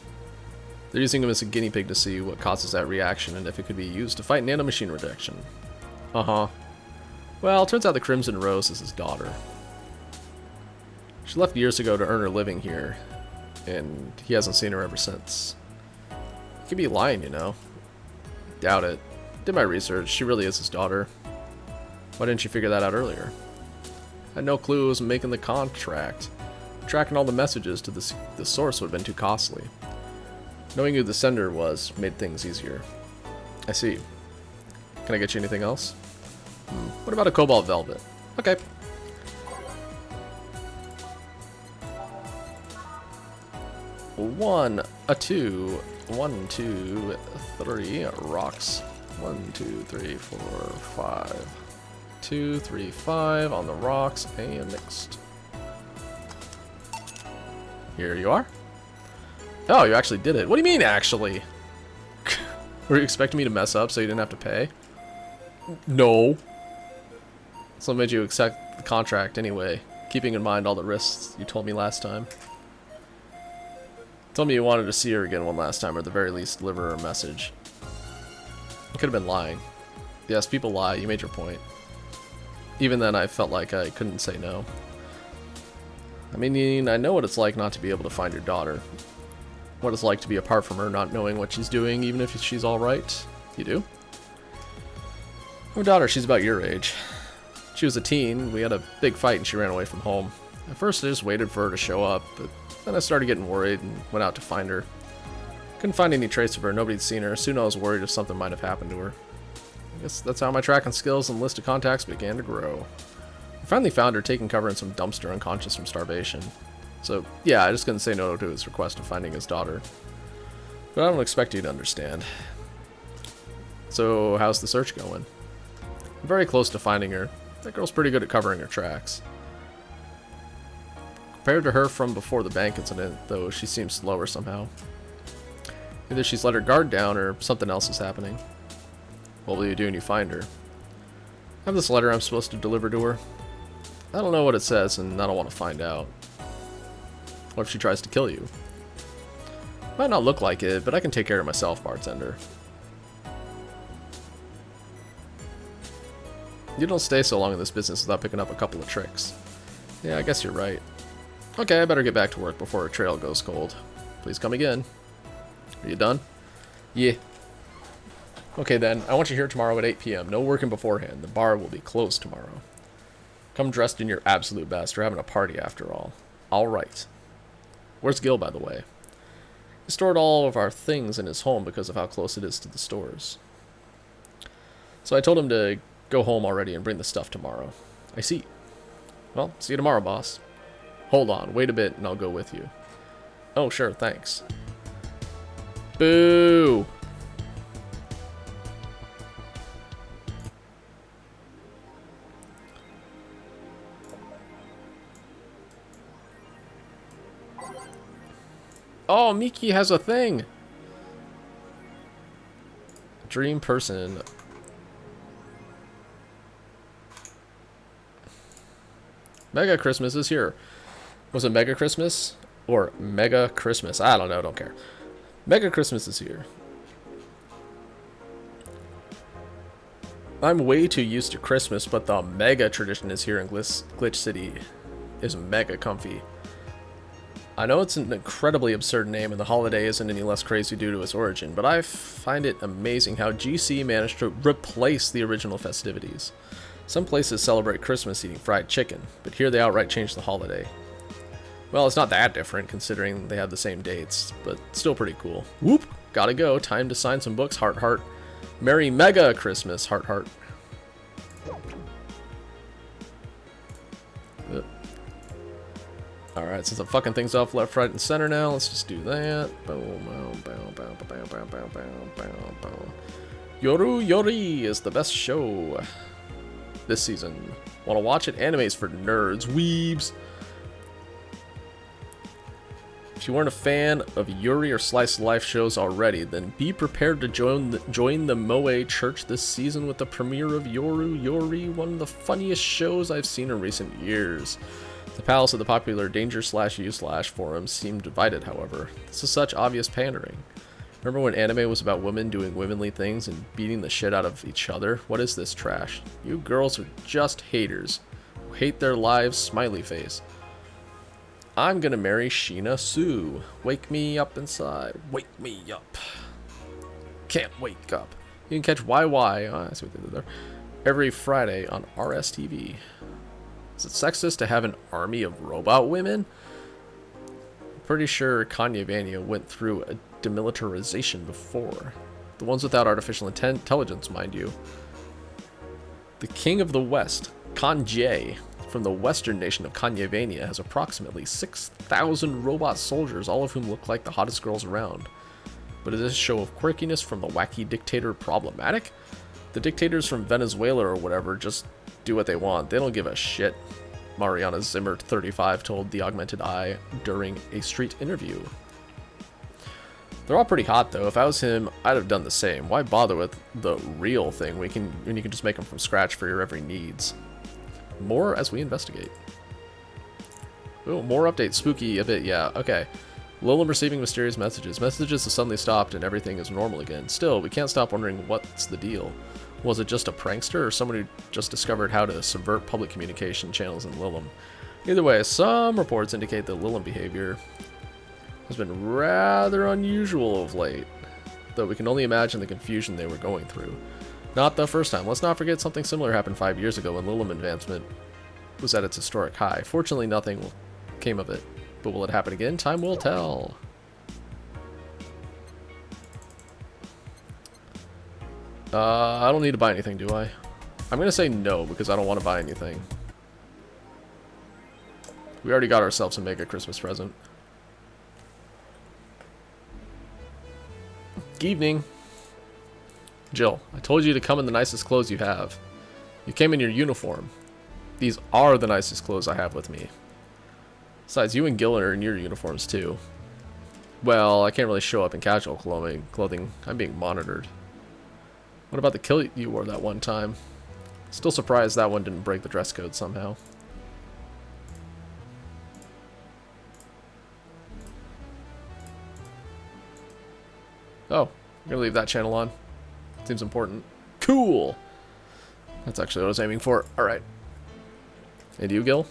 They're using him as a guinea pig to see what causes that reaction and if it could be used to fight nanomachine rejection. Uh-huh. Well, it turns out the Crimson Rose is his daughter. She left years ago to earn her living here, and he hasn't seen her ever since. He could be lying, you know. Doubt it. Did my research, she really is his daughter. Why didn't you figure that out earlier? I had no clue who was making the contract. Tracking all the messages to the source would have been too costly. Knowing who the sender was made things easier. I see. Can I get you anything else? What about a cobalt velvet? Okay. One, two, three rocks. 1, 2, 3, 4, 5. 2, 3, 5 on the rocks and next. Here you are. Oh, you actually did it. What do you mean, actually? Were you expecting me to mess up so you didn't have to pay? No. So I made you accept the contract anyway, keeping in mind all the risks you told me last time. Told me you wanted to see her again one last time, or at the very least deliver her a message. I could have been lying. Yes, people lie. You made your point. Even then, I felt like I couldn't say no. I mean, I know what it's like not to be able to find your daughter. What it's like to be apart from her, not knowing what she's doing, even if she's alright. You do? My daughter, she's about your age. She was a teen, we had a big fight and she ran away from home. At first I just waited for her to show up, but then I started getting worried and went out to find her. Couldn't find any trace of her, nobody'd seen her. Soon I was worried if something might have happened to her. I guess that's how my tracking skills and list of contacts began to grow. I finally found her taking cover in some dumpster unconscious from starvation. So yeah, I just couldn't say no to his request of finding his daughter. But I don't expect you to understand. So how's the search going? I'm very close to finding her. That girl's pretty good at covering her tracks. Compared to her from before the bank incident, though, she seems slower somehow. Either she's let her guard down or something else is happening. What will you do when you find her? I have this letter I'm supposed to deliver to her. I don't know what it says, and I don't want to find out. What if she tries to kill you? Might not look like it, but I can take care of myself, bartender. You don't stay so long in this business without picking up a couple of tricks. Yeah, I guess you're right. Okay, I better get back to work before our trail goes cold. Please come again. Are you done? Yeah. Okay then, I want you here tomorrow at 8 p.m. No working beforehand. The bar will be closed tomorrow. Come dressed in your absolute best. We're having a party after all. Alright. Where's Gil, by the way? He stored all of our things in his home because of how close it is to the stores. So I told him to go home already and bring the stuff tomorrow. I see. Well, see you tomorrow, boss. Hold on, wait a bit and I'll go with you. Oh, sure, thanks. Boo! Oh, Miki has a thing! Dream person. Mega Christmas is here. Was it Mega Christmas? Or Mega Christmas? I don't know, don't care. Mega Christmas is here. I'm way too used to Christmas, but the Mega tradition is here in Glitch City. Is mega comfy. I know it's an incredibly absurd name and the holiday isn't any less crazy due to its origin, but I find it amazing how GC managed to replace the original festivities. Some places celebrate Christmas eating fried chicken, but here they outright changed the holiday. Well, it's not that different considering they have the same dates, but still pretty cool. Whoop! Gotta go. Time to sign some books. Heart, heart. Merry Mega Christmas. Heart, heart. Alright, since I'm fucking things off left, right, and center now, let's just do that. Yoru Yori is the best show this season. Wanna watch it? Anime's for nerds. Weebs. If you weren't a fan of Yuri or Slice of Life shows already, then be prepared to join the Moe Church this season with the premiere of Yoru Yori, one of the funniest shows I've seen in recent years. The palace of the popular Danger/U/ forums seemed divided, however. This is such obvious pandering. Remember when anime was about women doing womanly things and beating the shit out of each other? What is this trash? You girls are just haters who hate their lives, smiley face. I'm gonna marry Sheena Sue. Wake me up inside. Wake me up. Can't wake up. You can catch YY, I see what they did there, every Friday on RSTV. Is it sexist to have an army of robot women? I'm pretty sure Kanyevania went through a demilitarization before. The ones without artificial intelligence, mind you. The King of the West, Kanjay, from the western nation of Kanyevania, has approximately 6,000 robot soldiers, all of whom look like the hottest girls around. But is this a show of quirkiness from the wacky dictator problematic? The dictators from Venezuela or whatever just do what they want. They don't give a shit, Mariana Zimmer, 35, told The Augmented Eye during a street interview. They're all pretty hot, though. If I was him, I'd have done the same. Why bother with the real thing when you can just make them from scratch for your every needs? More as we investigate. Oh, more updates. Spooky a bit, yeah. Okay. Lilum receiving mysterious messages. Messages have suddenly stopped and everything is normal again. Still, we can't stop wondering what's the deal. Was it just a prankster or someone who just discovered how to subvert public communication channels in Lilum? Either way, some reports indicate that Lilum behavior has been rather unusual of late, though we can only imagine the confusion they were going through. Not the first time. Let's not forget something similar happened 5 years ago when Lilum advancement was at its historic high. Fortunately, nothing came of it. But will it happen again? Time will tell. I don't need to buy anything, do I? I'm going to say no, because I don't want to buy anything. We already got ourselves a mega Christmas present. Good evening. Jill, I told you to come in the nicest clothes you have. You came in your uniform. These are the nicest clothes I have with me. Besides, you and Gil are in your uniforms too. Well, I can't really show up in casual clothing. I'm being monitored. What about the kilt you wore that one time? Still surprised that one didn't break the dress code somehow. Oh, I'm gonna leave that channel on. Seems important. Cool! That's actually what I was aiming for. Alright. And you, Gil?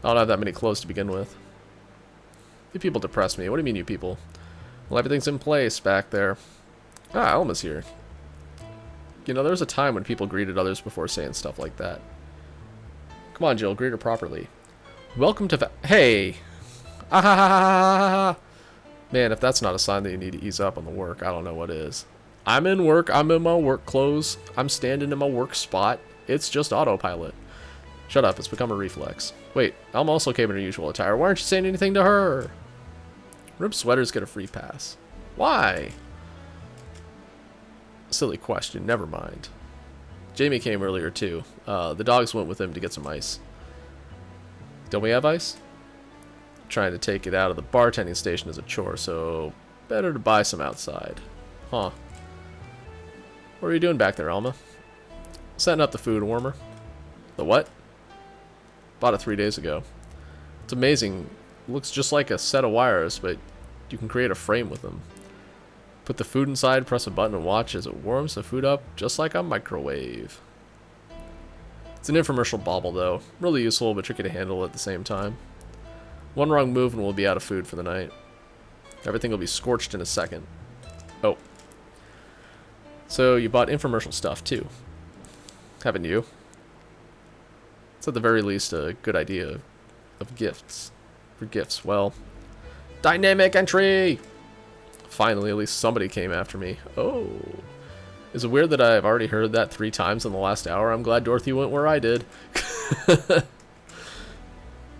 I don't have that many clothes to begin with. You people depress me. What do you mean, you people? Well, everything's in place back there. Ah, Elma's here. You know, there was a time when people greeted others before saying stuff like that. Come on, Jill, greet her properly. Welcome to Hey! Ah ha ha ha ha ha! Man, if that's not a sign that you need to ease up on the work, I don't know what is. I'm in work, I'm in my work clothes, I'm standing in my work spot. It's just autopilot. Shut up, it's become a reflex. Wait, Elma also came in her usual attire. Why aren't you saying anything to her? Rip sweaters get a free pass. Why? Silly question, never mind. Jamie came earlier too. The dogs went with him to get some ice. Don't we have ice? Trying to take it out of the bartending station is a chore, so better to buy some outside. Huh. What are you doing back there, Alma? Setting up the food warmer. The what? Bought it 3 days ago. It's amazing. It looks just like a set of wires, but you can create a frame with them. Put the food inside, press a button, and watch as it warms the food up just like a microwave. It's an infomercial bauble, though. Really useful, but tricky to handle at the same time. One wrong move and we'll be out of food for the night. Everything will be scorched in a second. Oh. So you bought infomercial stuff, too. Haven't you? It's at the very least a good idea of gifts. For gifts, well... Dynamic entry! Finally, at least somebody came after me. Oh. Is it weird that I've already heard that 3 times in the last hour? I'm glad Dorothy went where I did.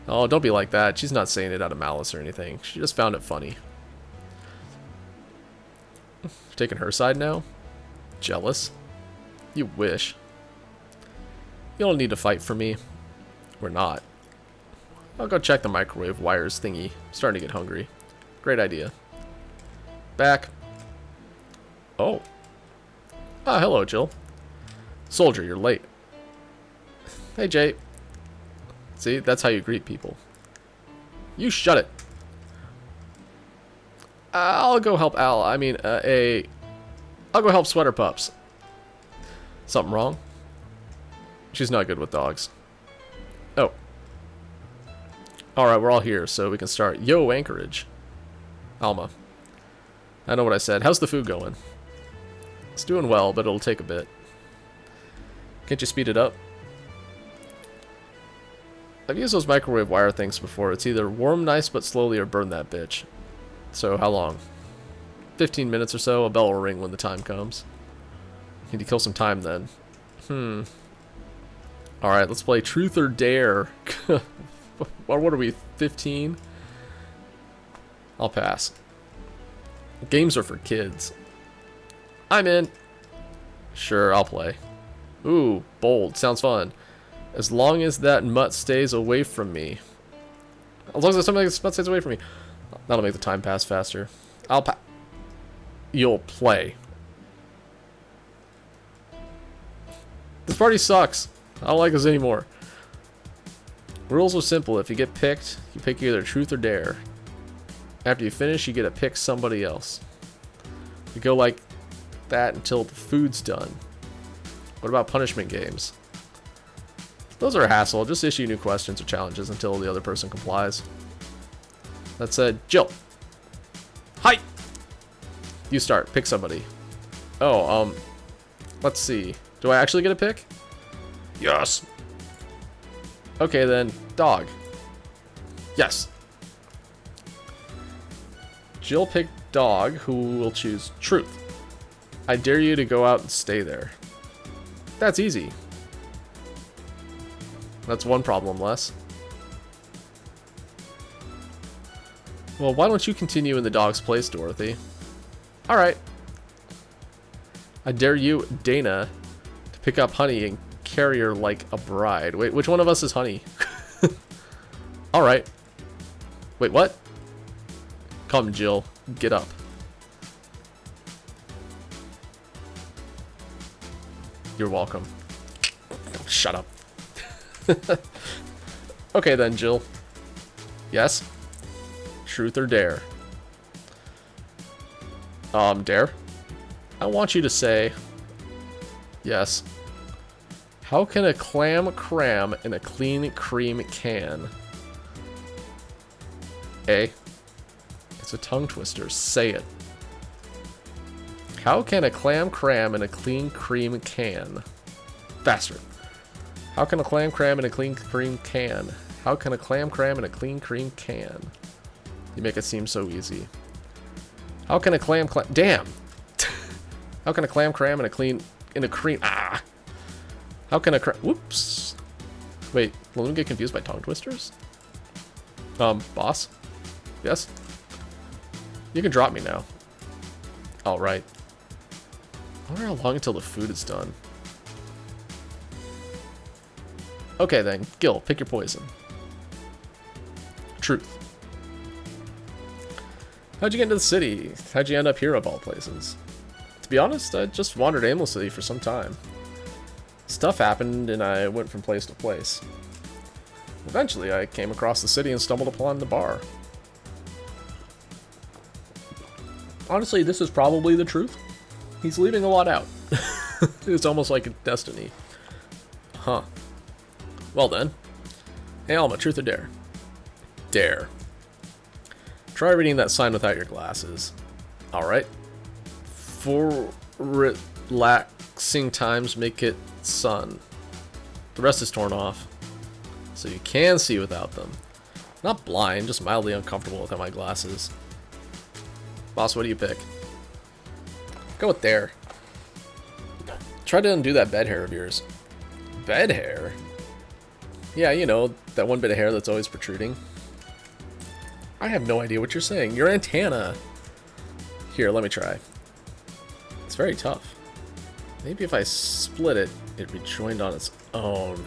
Oh, don't be like that. She's not saying it out of malice or anything. She just found it funny. You're taking her side now? Jealous? You wish. You don't need to fight for me. We're not. I'll go check the microwave wires thingy. I'm starting to get hungry. Great idea. Back. Oh. Ah, hello, Jill. Soldier, you're late. Hey, Jay. See, that's how you greet people. You shut it. I'll go help Al. I'll go help Sweater Pups. Something wrong? She's not good with dogs. Oh. Alright, we're all here, so we can start. Yo, Anchorage. Alma. I know what I said. How's the food going? It's doing well, but it'll take a bit. Can't you speed it up? I've used those microwave wire things before. It's either warm nice but slowly or burn that bitch. So, how long? 15 minutes or so. A bell will ring when the time comes. Need to kill some time then. Alright, let's play Truth or Dare. What are we, 15? I'll pass. Games are for kids. I'm in. Sure, I'll play. Ooh, bold. Sounds fun. As long as that mutt stays away from me. As long as something like this mutt stays away from me. That'll make the time pass faster. You'll play. This party sucks. I don't like this anymore. Rules are simple. If you get picked, you pick either Truth or Dare. After you finish, you get to pick somebody else. You go like that until the food's done. What about punishment games? Those are a hassle. Just issue new questions or challenges until the other person complies. That said, Jill. Hi! You start. Pick somebody. Oh, let's see. Do I actually get a pick? Yes! Okay then, dog. Yes. Jill picked dog, who will choose Truth. I dare you to go out and stay there. That's easy. That's one problem less. Well, why don't you continue in the dog's place, Dorothy? Alright. I dare you, Dana, to pick up Honey and carry her like a bride. Wait, which one of us is Honey? Alright. Wait, what? Come, Jill. Get up. You're welcome. Shut up. Okay then, Jill. Yes? Truth or Dare? Dare? I want you to say... Yes. How can a clam cram in a clean cream can? A. It's a tongue twister. Say it. How can a clam cram in a clean cream can? Faster. How can a clam cram in a clean cream can? How can a clam cram in a clean cream can? You make it seem so easy. How can a clam damn! How can a clam cram in a cream ah! How can a whoops! Wait, let me get confused by tongue twisters? Boss? Yes? You can drop me now. Alright. I wonder how long until the food is done. Okay then, Gil, pick your poison. Truth. How'd you get into the city? How'd you end up here of all places? To be honest, I just wandered aimlessly for some time. Stuff happened, and I went from place to place. Eventually, I came across the city and stumbled upon the bar. Honestly, this is probably the truth. He's leaving a lot out. It's almost like a destiny. Huh. Well then. Hey Alma, truth or dare? Dare. Try reading that sign without your glasses. Alright. For relaxing times, make it sun. The rest is torn off. So you can see without them. Not blind, just mildly uncomfortable without my glasses. Boss, what do you pick? Go with dare. Try to undo that bed hair of yours. Bed hair? Yeah, you know, that one bit of hair that's always protruding. I have no idea what you're saying. Your antenna. Here, let me try. It's very tough. Maybe if I split it, it'd be joined on its own.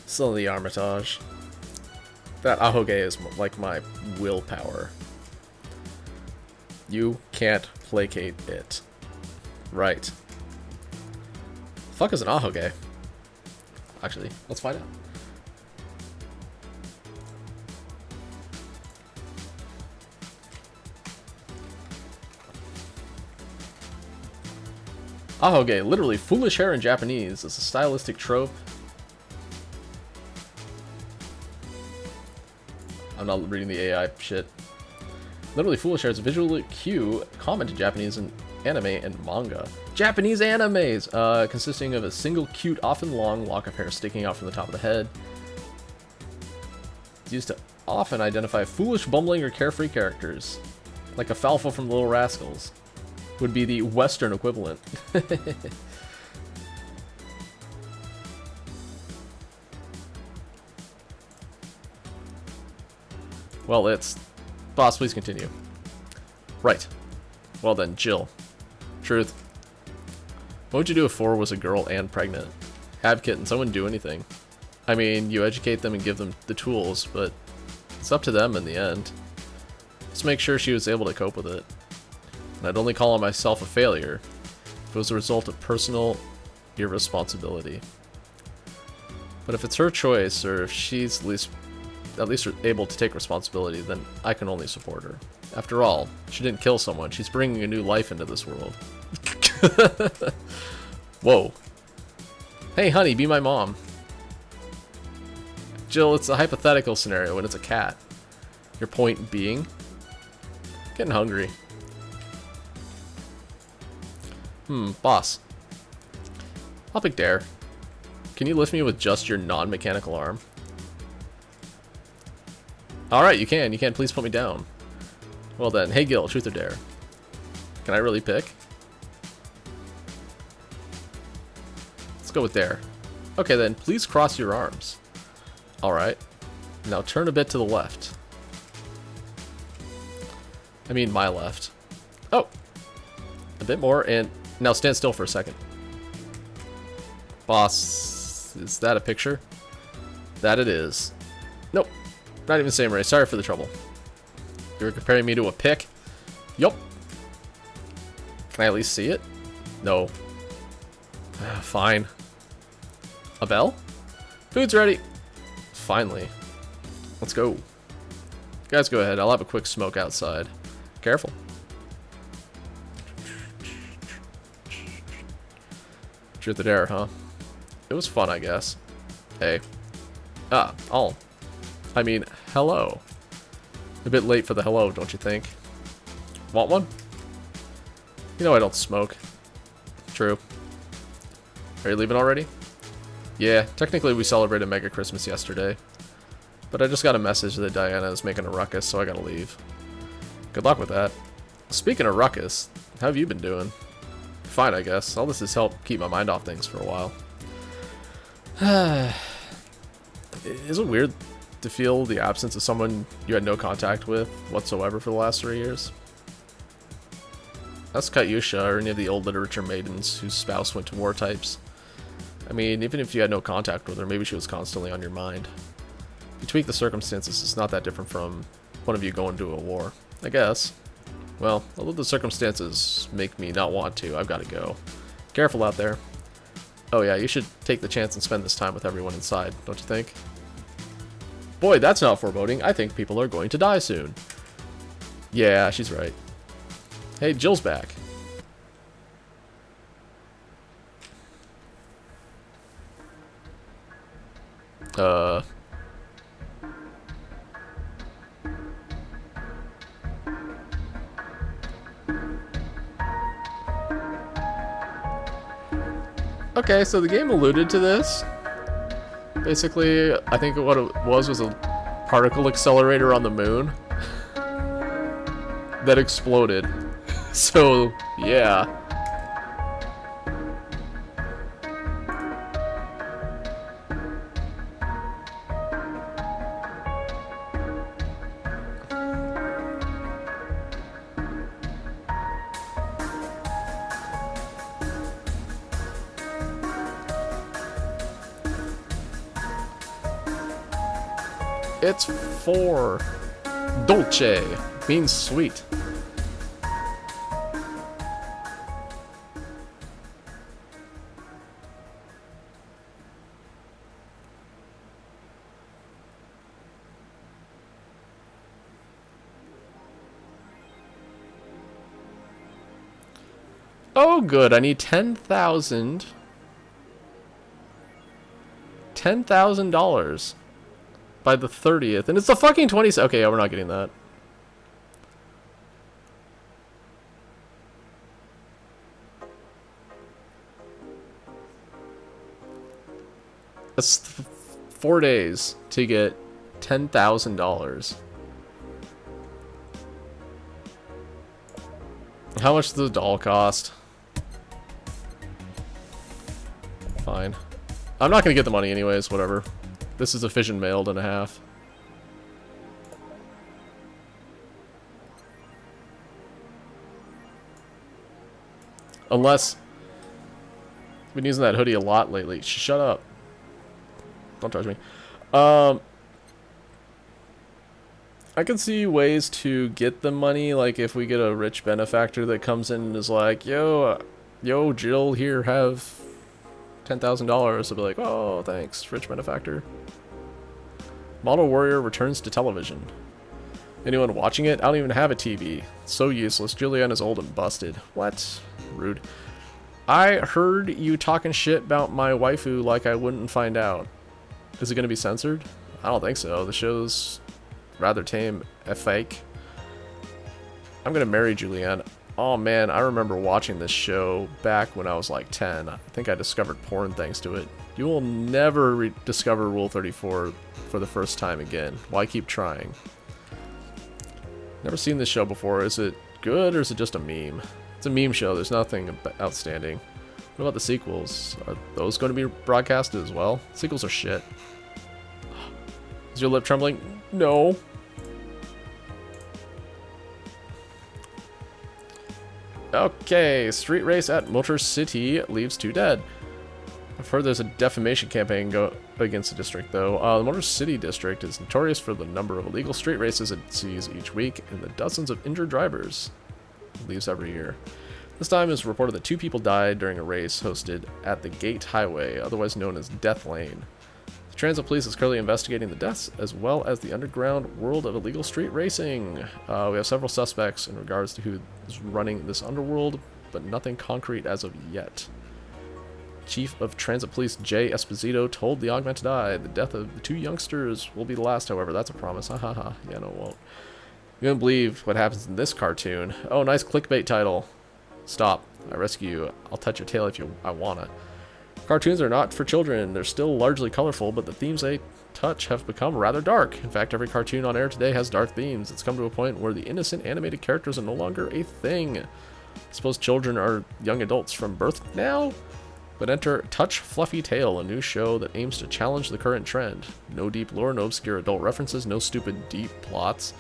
Still the Armitage. That ahoge is like my willpower. You can't placate it. Right. Fuck is an ahoge? Actually, let's find out. Ahoge, literally foolish hair in Japanese, is a stylistic trope. I'm not reading the AI shit. Literally foolish hair is a visual cue common to Japanese and anime and manga. Japanese animes! Consisting of a single cute, often long lock of hair sticking out from the top of the head. It's used to often identify foolish, bumbling, or carefree characters. Like Alfalfa from Little Rascals. Would be the Western equivalent. Well, it's... Boss, please continue. Right. Well then, Jill. Truth. What would you do if 4 was a girl and pregnant? Have kittens, I wouldn't do anything. I mean, you educate them and give them the tools, but it's up to them in the end. Just make sure she was able to cope with it. And I'd only call on myself a failure if it was a result of personal irresponsibility. But if it's her choice, or if she's at least able to take responsibility, then I can only support her. After all, she didn't kill someone, she's bringing a new life into this world. Whoa. Hey honey, be my mom. Jill, it's a hypothetical scenario and it's a cat. Your point being? Getting hungry. Boss. I'll pick dare. Can you lift me with just your non-mechanical arm? Alright, you can. You can. Please put me down. Well then. Hey Gil, truth or dare? Can I really pick? Let's go with dare. Okay then, please cross your arms. Alright. Now turn a bit to the left. I mean my left. Oh! A bit more, and now stand still for a second. Boss, is that a picture? That it is. Nope. Not even same race. Sorry for the trouble. You were comparing me to a pick? Yup. Can I at least see it? No. Fine. A bell? Food's ready. Finally. Let's go. You guys go ahead. I'll have a quick smoke outside. Careful. Truth or dare, huh? It was fun, I guess. Hey. I mean, hello. A bit late for the hello, don't you think? Want one? You know I don't smoke. True. Are you leaving already? Yeah, technically we celebrated Mega Christmas yesterday. But I just got a message that Diana is making a ruckus, so I gotta leave. Good luck with that. Speaking of ruckus, how have you been doing? Fine, I guess. All this has helped keep my mind off things for a while. Is it weird to feel the absence of someone you had no contact with whatsoever for the last 3 years? That's Katyusha or any of the old literature maidens whose spouse went to war types. I mean, even if you had no contact with her, maybe she was constantly on your mind. If you tweak the circumstances, it's not that different from one of you going to a war, I guess. Well, although the circumstances make me not want to, I've got to go. Careful out there. Oh yeah, you should take the chance and spend this time with everyone inside, don't you think? Boy, that's not foreboding. I think people are going to die soon. Yeah, she's right. Hey, Jill's back. Okay, so the game alluded to this. Basically, I think what it was a particle accelerator on the moon that exploded. So, yeah. It's for Dolce, means sweet. Oh, good. I need 10,000. $10,000 by the 30th, and it's the fucking 20th. Okay, yeah, we're not getting that. That's 4 days to get $10,000. How much does the doll cost? Fine. I'm not gonna get the money anyways, whatever. This is a fission mailed and a half. Unless I've been using that hoodie a lot lately. Shut up. Don't touch me. I can see ways to get the money, like if we get a rich benefactor that comes in and is like, yo, Jill, here, have $10,000. They'll be like, oh, thanks, rich benefactor. Model Warrior returns to television. Anyone watching it? I don't even have a TV. It's so useless. Julianne is old and busted. What? Rude. I heard you talking shit about my waifu like I wouldn't find out. Is it going to be censored? I don't think so. The show's rather tame, a fake. I'm going to marry Julianne. Oh man, I remember watching this show back when I was like 10. I think I discovered porn thanks to it. You will never discover Rule 34 for the first time again. Why keep trying? Never seen this show before. Is it good or is it just a meme? It's a meme show. There's nothing outstanding. What about the sequels? Are those going to be broadcasted as well? Sequels are shit. Is your lip trembling? No. Okay, street race at Motor City leaves 2 dead. I've heard there's a defamation campaign against the district, though. The Motor City district is notorious for the number of illegal street races it sees each week and the dozens of injured drivers it leaves every year. This time it's reported that 2 people died during a race hosted at the Gate Highway, otherwise known as Death Lane. The transit police is currently investigating the deaths, as well as the underground world of illegal street racing. We have several suspects in regards to who is running this underworld, but nothing concrete as of yet. Chief of Transit Police Jay Esposito told the Augmented Eye the death of the 2 youngsters will be the last, however. That's a promise. Ha ha ha. Yeah, no, it won't. You won't believe what happens in this cartoon. Oh, nice clickbait title. Stop. I rescue you. I'll touch your tail if I wanna. Cartoons are not for children. They're still largely colorful, but the themes they touch have become rather dark. In fact, every cartoon on air today has dark themes. It's come to a point where the innocent animated characters are no longer a thing. I suppose children are young adults from birth now? But enter Touch Fluffy Tail, a new show that aims to challenge the current trend. No deep lore, no obscure adult references, no stupid deep plots.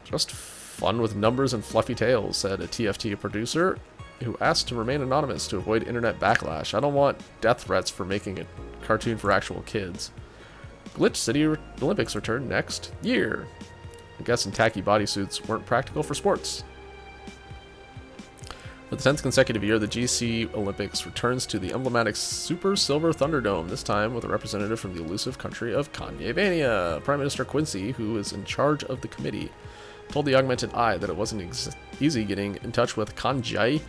Just fun with numbers and fluffy tails, said a TFT producer who asked to remain anonymous to avoid internet backlash. I don't want death threats for making a cartoon for actual kids. Glitch City Olympics return next year. I'm guessing tacky bodysuits weren't practical for sports. For the 10th consecutive year, the GC Olympics returns to the emblematic Super Silver Thunderdome, this time with a representative from the elusive country of Kanye-vania. Prime Minister Quincy, who is in charge of the committee, told the Augmented Eye that it wasn't easy getting in touch with Kanjai,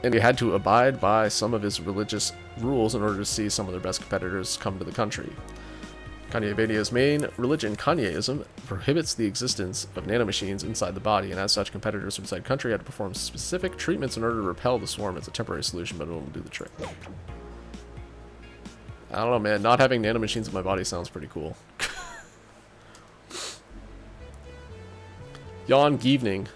and he had to abide by some of his religious rules in order to see some of their best competitors come to the country. Kanye-vania's main religion, Kanyeism, prohibits the existence of nanomachines inside the body, and as such, competitors from inside country had to perform specific treatments in order to repel the swarm. It's a temporary solution, but it won't do the trick. I don't know, man. Not having nanomachines in my body sounds pretty cool. Yawn Geevening.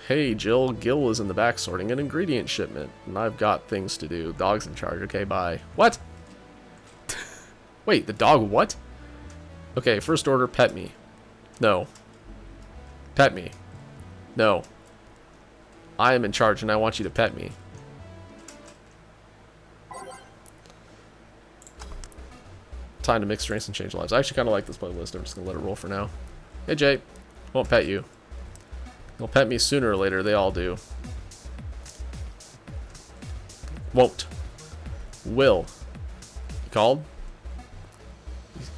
Hey, Jill. Gil is in the back sorting an ingredient shipment, and I've got things to do. Dog's in charge. Okay, bye. What? Wait, the dog what? Okay, first order, pet me. No. Pet me. No. I am in charge, and I want you to pet me. Time to mix drinks and change lives. I actually kind of like this playlist. I'm just going to let it roll for now. Hey, Jay. Won't pet you. They'll pet me sooner or later. They all do. Won't. Will. You called?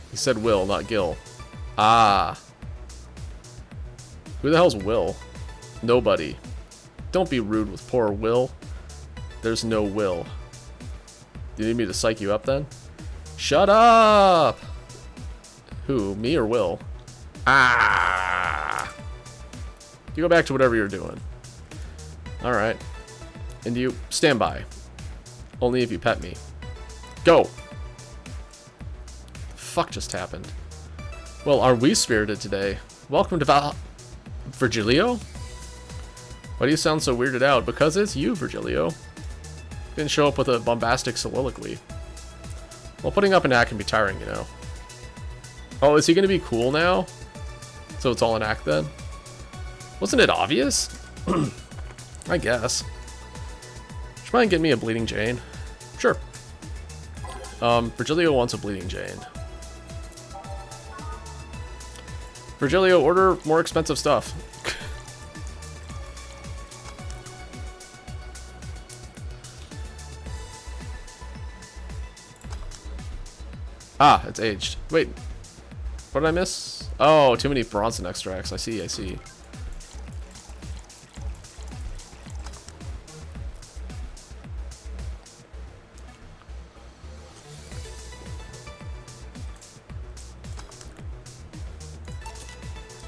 He said Will, not Gil. Ah. Who the hell's Will? Nobody. Don't be rude with poor Will. There's no Will. Do you need me to psych you up then? Shut up! Who? Me or Will? Ah! You go back to whatever you're doing. Alright. And you stand by. Only if you pet me. Go! Fuck just happened? Well, are we spirited today? Welcome to Virgilio? Why do you sound so weirded out? Because it's you, Virgilio. Didn't show up with a bombastic soliloquy. Well, putting up an act can be tiring, you know. Oh, is he gonna be cool now? So it's all an act then? Wasn't it obvious? I guess. Try and get me a Bleeding Jane. Sure. Virgilio wants a Bleeding Jane. Virgilio, order more expensive stuff. Ah, it's aged. Wait. What did I miss? Oh, too many Bronson extracts. I see, I see.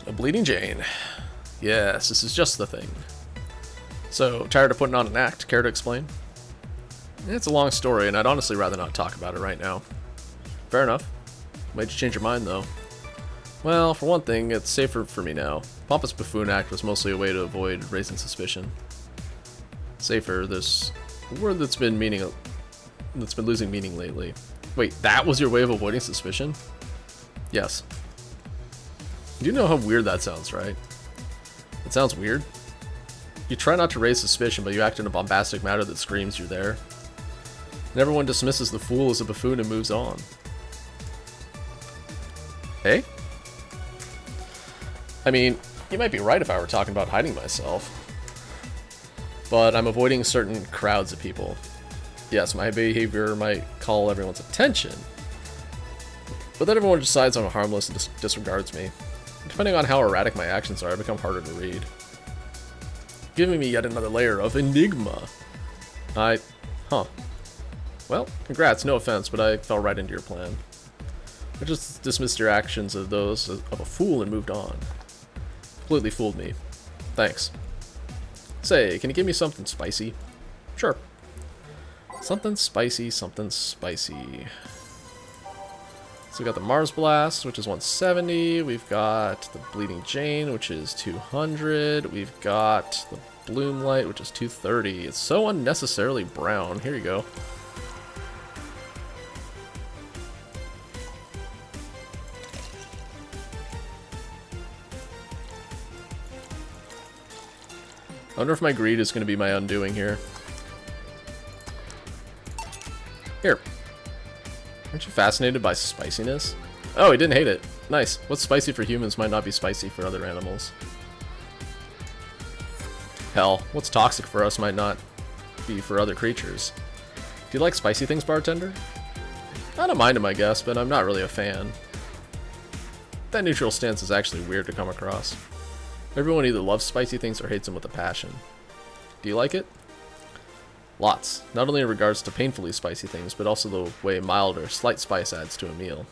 A Bleeding Jane. Yes, this is just the thing. So, tired of putting on an act? Care to explain? It's a long story, and I'd honestly rather not talk about it right now. Fair enough. Made you change your mind, though. Well, for one thing, it's safer for me now. Pompous Buffoon Act was mostly a way to avoid raising suspicion. Safer, there's a word that's been losing meaning lately. Wait, that was your way of avoiding suspicion? Yes. You know how weird that sounds, right? It sounds weird. You try not to raise suspicion, but you act in a bombastic manner that screams you're there. And everyone dismisses the fool as a buffoon and moves on. Hey? I mean, you might be right if I were talking about hiding myself. But I'm avoiding certain crowds of people. Yes, my behavior might call everyone's attention. But then everyone decides I'm harmless and disregards me. Depending on how erratic my actions are, I become harder to read. Giving me yet another layer of enigma. Huh. Well, congrats, no offense, but I fell right into your plan. I just dismissed your actions of those of a fool and moved on. Completely fooled me. Thanks. Say, can you give me something spicy? Sure. Something spicy, something spicy. So we got the Mars Blast, which is 170. We've got the Bleeding Jane, which is 200. We've got the Bloom Light, which is 230. It's so unnecessarily brown. Here you go. I wonder if my greed is going to be my undoing here. Here. Aren't you fascinated by spiciness? Oh, he didn't hate it. Nice. What's spicy for humans might not be spicy for other animals. Hell, what's toxic for us might not be for other creatures. Do you like spicy things, bartender? I don't mind them, I guess, but I'm not really a fan. That neutral stance is actually weird to come across. Everyone either loves spicy things or hates them with a passion. Do you like it? Lots. Not only in regards to painfully spicy things, but also the way mild or slight spice adds to a meal.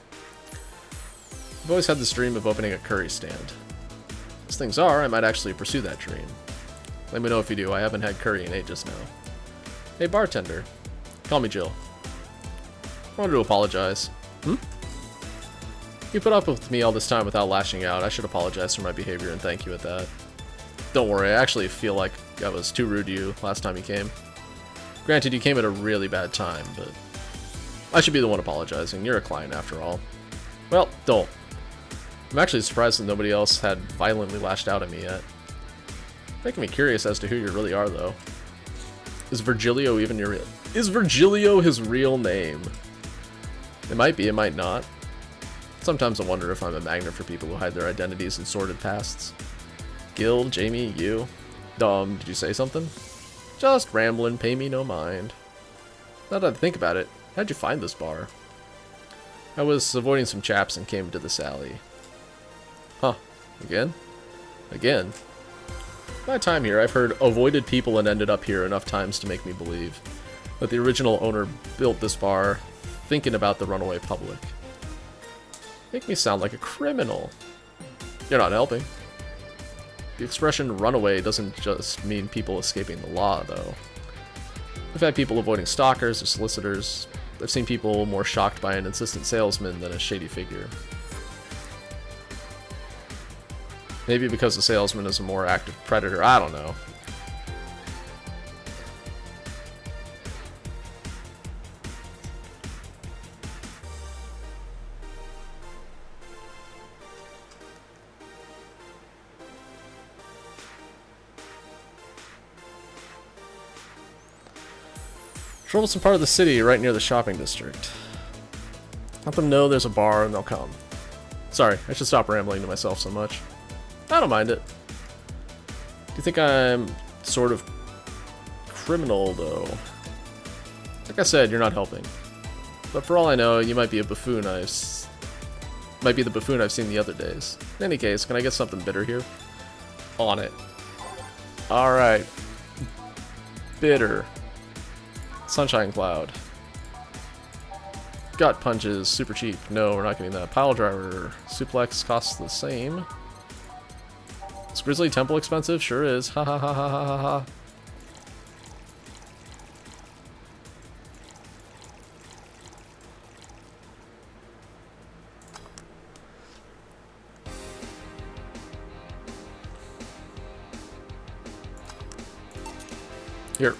I've always had this dream of opening a curry stand. As things are, I might actually pursue that dream. Let me know if you do. I haven't had curry in ages now. Hey, bartender. Call me Jill. I wanted to apologize. You put up with me all this time without lashing out. I should apologize for my behavior and thank you at that. Don't worry, I actually feel like I was too rude to you last time you came. Granted, you came at a really bad time, but I should be the one apologizing. You're a client after all. Well, don't. I'm actually surprised that nobody else had violently lashed out at me yet. Making me curious as to who you really are, though. Is Virgilio even your real... Is Virgilio his real name? It might be, it might not. Sometimes I wonder if I'm a magnet for people who hide their identities in sordid pasts. Gil, Jamie, you. Did you say something? Just rambling, pay me no mind. Now that I think about it, how'd you find this bar? I was avoiding some chaps and came to this alley. Huh. Again? Again? My time here, I've heard avoided people and ended up here enough times to make me believe that the original owner built this bar thinking about the runaway public. Make me sound like a criminal. You're not helping. The expression runaway doesn't just mean people escaping the law, though. I've had people avoiding stalkers or solicitors. I've seen people more shocked by an insistent salesman than a shady figure. Maybe because the salesman is a more active predator, I don't know. Troublesome part of the city, right near the shopping district. Let them know there's a bar and they'll come. Sorry, I should stop rambling to myself so much. I don't mind it. Do you think I'm sort of criminal, though? Like I said, you're not helping. But for all I know, you might be a buffoon might be the buffoon I've seen the other days. In any case, can I get something bitter here? On it. Alright. Bitter. Sunshine Cloud. Gut punches, super cheap. No, we're not getting that. Pile driver. Suplex costs the same. Is Grizzly Temple expensive? Sure is. Ha ha ha ha ha ha ha. Here.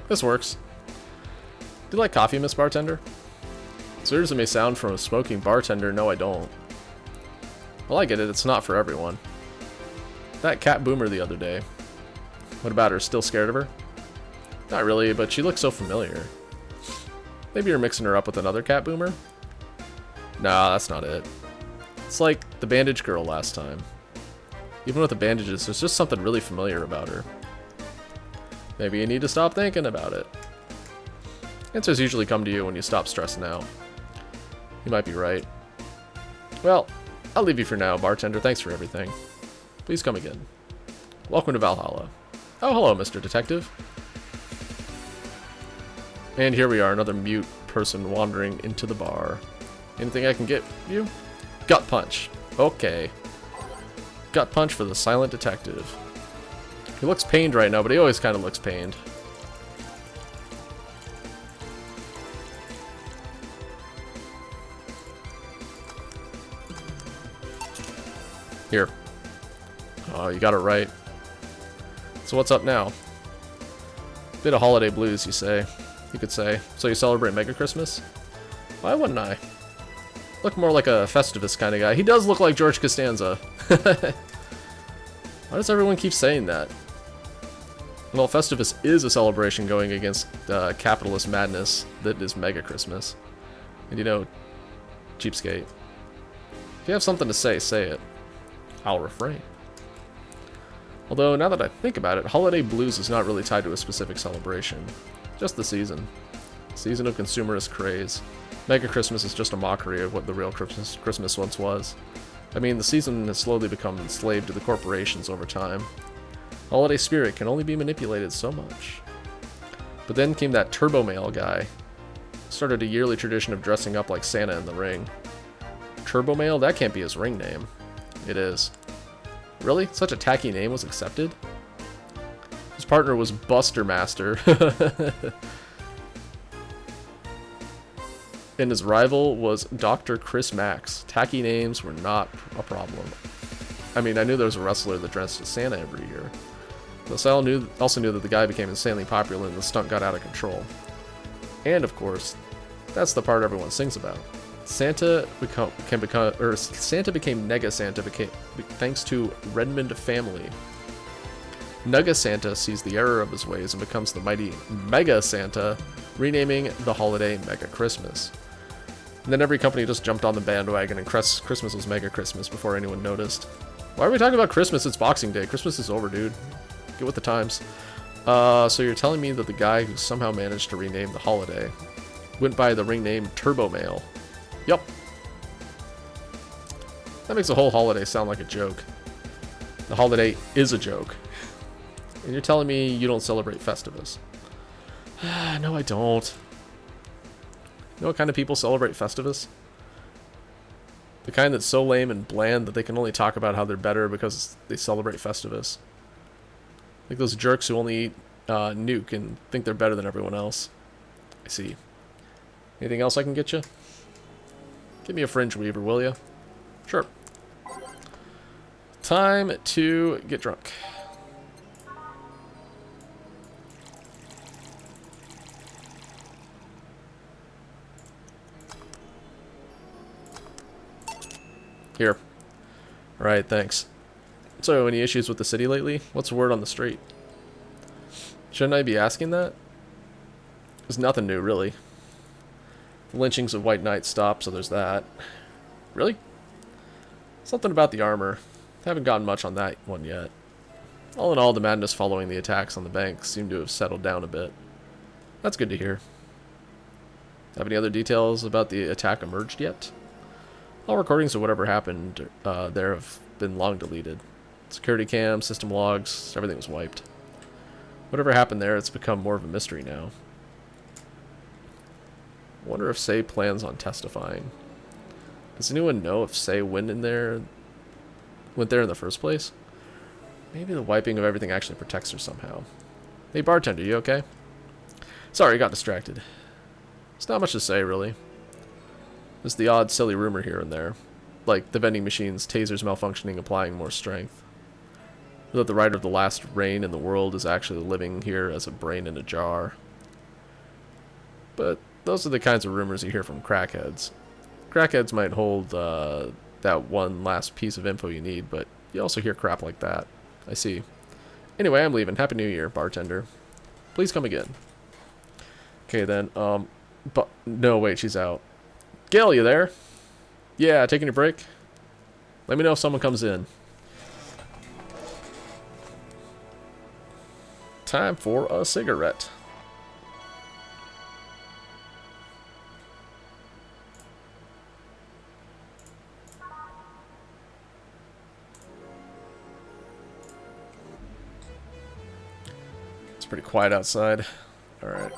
This works. Do you like coffee, Miss Bartender? As weird as it may sound from a smoking bartender, no I don't. Well, I get it, it's not for everyone. That cat boomer the other day. What about her? Still scared of her? Not really, but she looks so familiar. Maybe you're mixing her up with another cat boomer? Nah, that's not it. It's like the bandage girl last time. Even with the bandages, there's just something really familiar about her. Maybe you need to stop thinking about it. Answers usually come to you when you stop stressing out. You might be right. Well, I'll leave you for now, bartender. Thanks for everything. Please come again. Welcome to Valhalla. Oh, hello, Mr. Detective. And here we are, another mute person wandering into the bar. Anything I can get you? Gut punch. Okay. Gut punch for the silent detective. He looks pained right now, but he always kind of looks pained. Here. Oh, you got it right. So what's up now? Bit of holiday blues, you say. You could say. So you celebrate Mega Christmas? Why wouldn't I? Look more like a Festivus kind of guy. He does look like George Costanza. Why does everyone keep saying that? Well, Festivus is a celebration going against capitalist madness that is Mega Christmas. And you know, cheapskate. If you have something to say, say it. I'll refrain. Although, now that I think about it, holiday blues is not really tied to a specific celebration. Just the season. Season of consumerist craze. Mega Christmas is just a mockery of what the real Christmas once was. I mean, the season has slowly become enslaved to the corporations over time. Holiday spirit can only be manipulated so much. But then came that Turbo Male guy. Started a yearly tradition of dressing up like Santa in the ring. Turbo Male? That can't be his ring name. It is. Really? Such a tacky name was accepted? His partner was Buster Master. And his rival was Dr. Chris Max. Tacky names were not a problem. I mean, I knew there was a wrestler that dressed as Santa every year. But I also knew that the guy became insanely popular and the stunt got out of control. And of course, that's the part everyone sings about. Santa became Nega Santa thanks to Redmond family. Nega Santa sees the error of his ways and becomes the mighty Mega Santa, renaming the holiday Mega Christmas. And then every company just jumped on the bandwagon and Christmas was Mega Christmas before anyone noticed. Why are we talking about Christmas? It's Boxing Day. Christmas is over, dude. Get with the times. So you're telling me that the guy who somehow managed to rename the holiday went by the ring name Turbo Male. Yup. That makes the whole holiday sound like a joke. The holiday is a joke. And you're telling me you don't celebrate Festivus. No, I don't. You know what kind of people celebrate Festivus? The kind that's so lame and bland that they can only talk about how they're better because they celebrate Festivus. Like those jerks who only eat Nuke and think they're better than everyone else. I see. Anything else I can get you? Give me a fringe weaver, will you? Sure. Time to get drunk. Here. Alright, thanks. So, any issues with the city lately? What's the word on the street? Shouldn't I be asking that? There's nothing new, really. The lynchings of White Knight stopped, so there's that. Really? Something about the armor. Haven't gotten much on that one yet. All in all, the madness following the attacks on the bank seemed to have settled down a bit. That's good to hear. Have any other details about the attack emerged yet? All recordings of whatever happened there have been long deleted. Security cams, system logs, everything was wiped. Whatever happened there, it's become more of a mystery now. I wonder if Say plans on testifying. Does anyone know if Say went there in the first place? Maybe the wiping of everything actually protects her somehow. Hey bartender, you okay? Sorry, got distracted. It's not much to say, really. There's the odd silly rumor here and there. Like the vending machine's tasers malfunctioning, applying more strength. Or that the writer of the last reign in the world is actually living here as a brain in a jar. But those are the kinds of rumors you hear from crackheads. Crackheads might hold that one last piece of info you need, but you also hear crap like that. I see. Anyway, I'm leaving. Happy New Year, bartender. Please come again. Okay, then, but no, wait, she's out. Gail, you there? Yeah, taking a break? Let me know if someone comes in. Time for a cigarette. It's pretty quiet outside. All right.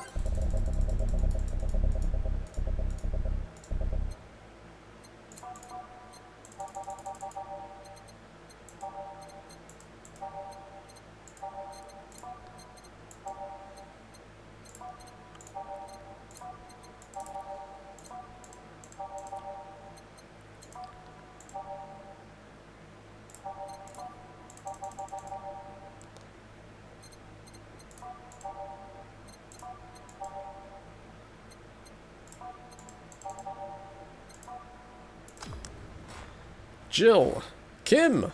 Jill. Kim.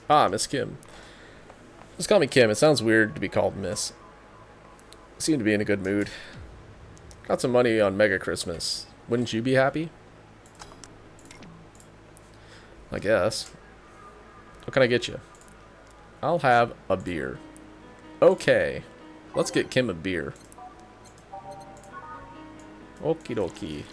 Ah, Miss Kim. Just call me Kim. It sounds weird to be called Miss. Seem to be in a good mood. Got some money on Mega Christmas. Wouldn't you be happy? I guess. What can I get you? I'll have a beer. Okay. Let's get Kim a beer. Okie dokie.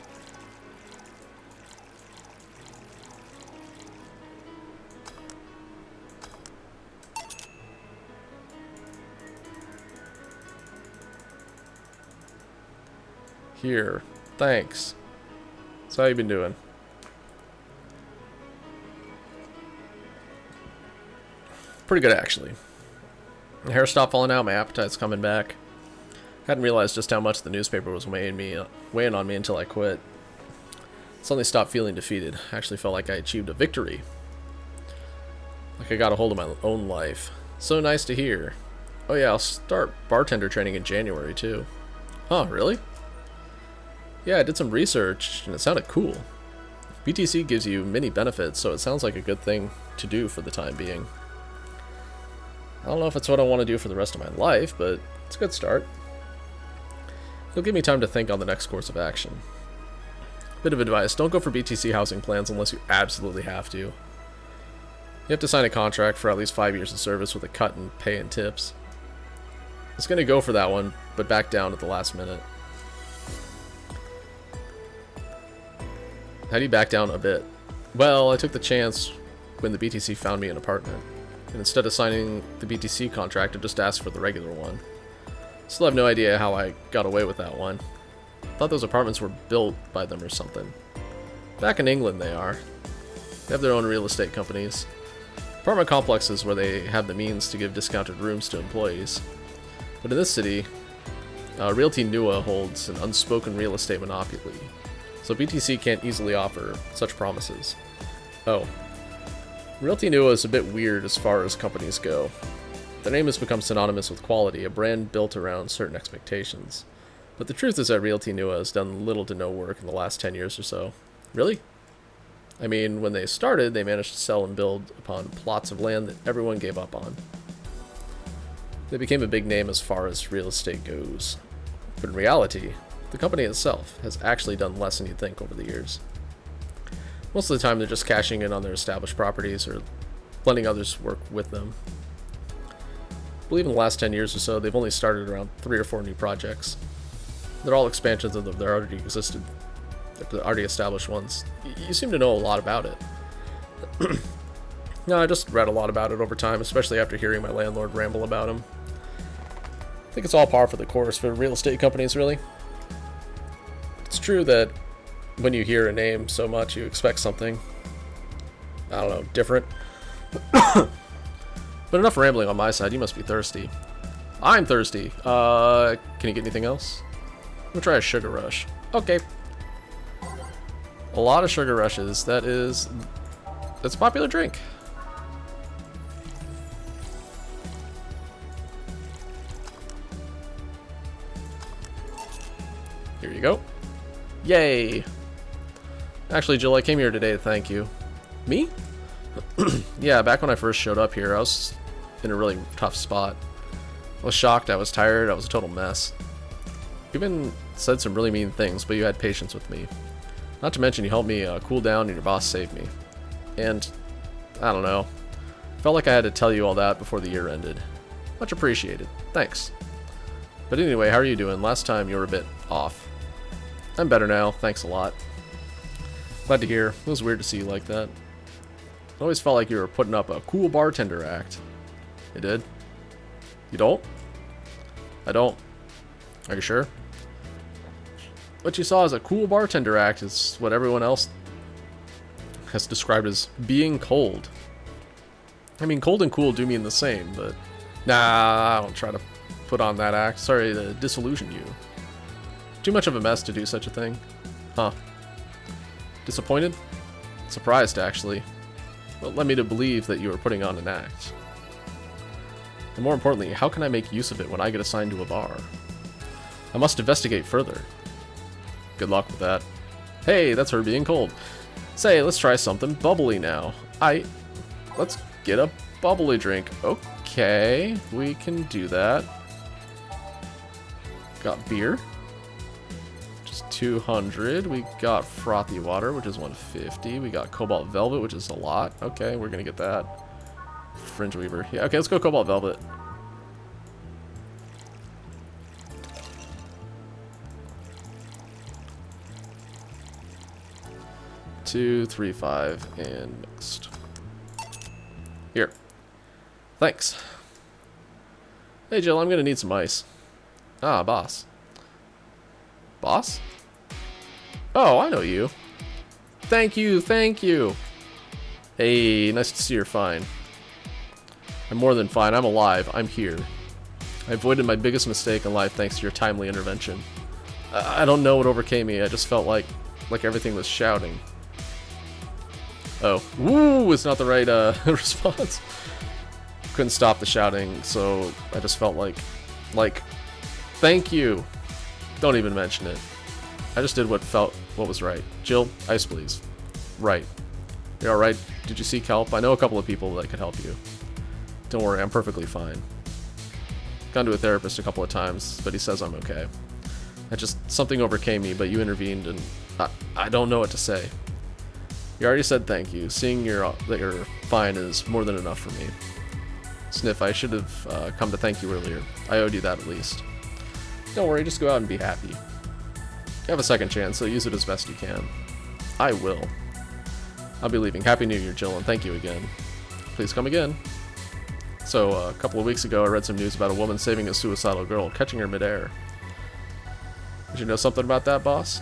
Here. Thanks. So how you been doing? Pretty good, actually. My hair stopped falling out, my appetite's coming back. Hadn't realized just how much the newspaper was weighing on me until I quit. Suddenly stopped feeling defeated. I actually felt like I achieved a victory. Like I got a hold of my own life. So nice to hear. Oh yeah, I'll start bartender training in January, too. Huh, really? Yeah, I did some research, and it sounded cool. BTC gives you many benefits, so it sounds like a good thing to do for the time being. I don't know if it's what I want to do for the rest of my life, but it's a good start. It'll give me time to think on the next course of action. Bit of advice, don't go for BTC housing plans unless you absolutely have to. You have to sign a contract for at least 5 years of service with a cut in pay and tips. I was going to go for that one, but backed down at the last minute. How do you back down a bit? Well, I took the chance when the BTC found me an apartment. And instead of signing the BTC contract, I just asked for the regular one. Still have no idea how I got away with that one. Thought those apartments were built by them or something. Back in England they are. They have their own real estate companies. Apartment complexes where they have the means to give discounted rooms to employees. But in this city, Realty Nua holds an unspoken real estate monopoly. So BTC can't easily offer such promises. Oh. Realty Nua is a bit weird as far as companies go. Their name has become synonymous with quality, a brand built around certain expectations. But the truth is that Realty Nua has done little to no work in the last 10 years or so. Really? I mean, when they started, they managed to sell and build upon plots of land that everyone gave up on. They became a big name as far as real estate goes. But in reality, the company itself has actually done less than you'd think over the years. Most of the time, they're just cashing in on their established properties or letting others work with them. I believe in the last 10 years or so, they've only started around 3 or 4 new projects. They're all expansions of their already established ones. You seem to know a lot about it. No, I just read a lot about it over time, especially after hearing my landlord ramble about him. I think it's all par for the course for real estate companies, really. It's true that when you hear a name so much, you expect something, I don't know, different. But enough rambling on my side, you must be thirsty. I'm thirsty. Can you get anything else? I'm gonna try a sugar rush. Okay. A lot of sugar rushes. That's a popular drink. Here you go. Yay. Actually, Jill, I came here today to thank you. Me? Yeah, back when I first showed up here, I was in a really tough spot. I was shocked, I was tired, I was a total mess. You even said some really mean things, but you had patience with me. Not to mention you helped me cool down and your boss saved me. And, I don't know, felt like I had to tell you all that before the year ended. Much appreciated. Thanks. But anyway, how are you doing? Last time you were a bit off. I'm better now, thanks a lot. Glad to hear. It was weird to see you like that. I always felt like you were putting up a cool bartender act. You did? You don't? I don't. Are you sure? What you saw as a cool bartender act is what everyone else has described as being cold. I mean, cold and cool do mean the same, but nah, I don't try to put on that act. Sorry to disillusion you. Too much of a mess to do such a thing. Huh. Disappointed? Surprised, actually. Well, it led me to believe that you were putting on an act. And more importantly, how can I make use of it when I get assigned to a bar? I must investigate further. Good luck with that. Hey, that's her being cold. Say, let's try something bubbly now. Let's get a bubbly drink. Okay, we can do that. Got beer. Just 200. We got frothy water, which is 150. We got cobalt velvet, which is a lot. Okay, we're gonna get that. Fringe Weaver. Yeah, okay, let's go Cobalt Velvet. 2, 3, 5, and mixed. Here. Thanks. Hey Jill, I'm gonna need some ice. Ah, boss. Boss? Oh, I know you. Thank you, thank you. Hey, nice to see you're fine. I'm more than fine, I'm alive, I'm here. I avoided my biggest mistake in life thanks to your timely intervention. I don't know what overcame me, I just felt like everything was shouting. Oh, woo is not the right response. Couldn't stop the shouting, so I just felt like, thank you. Don't even mention it. I just did what was right. Jill, ice please. Right. You're alright? Did you seek help? I know a couple of people that could help you. Don't worry, I'm perfectly fine. Gone to a therapist a couple of times, but he says I'm okay. Something overcame me, but you intervened, and I don't know what to say. You already said thank you. Seeing that you're fine is more than enough for me. Sniff, I should have come to thank you earlier. I owed you that at least. Don't worry, just go out and be happy. You have a second chance, so use it as best you can. I will. I'll be leaving. Happy New Year, Jill, and thank you again. Please come again. So, a couple of weeks ago, I read some news about a woman saving a suicidal girl, catching her midair. Did you know something about that, boss?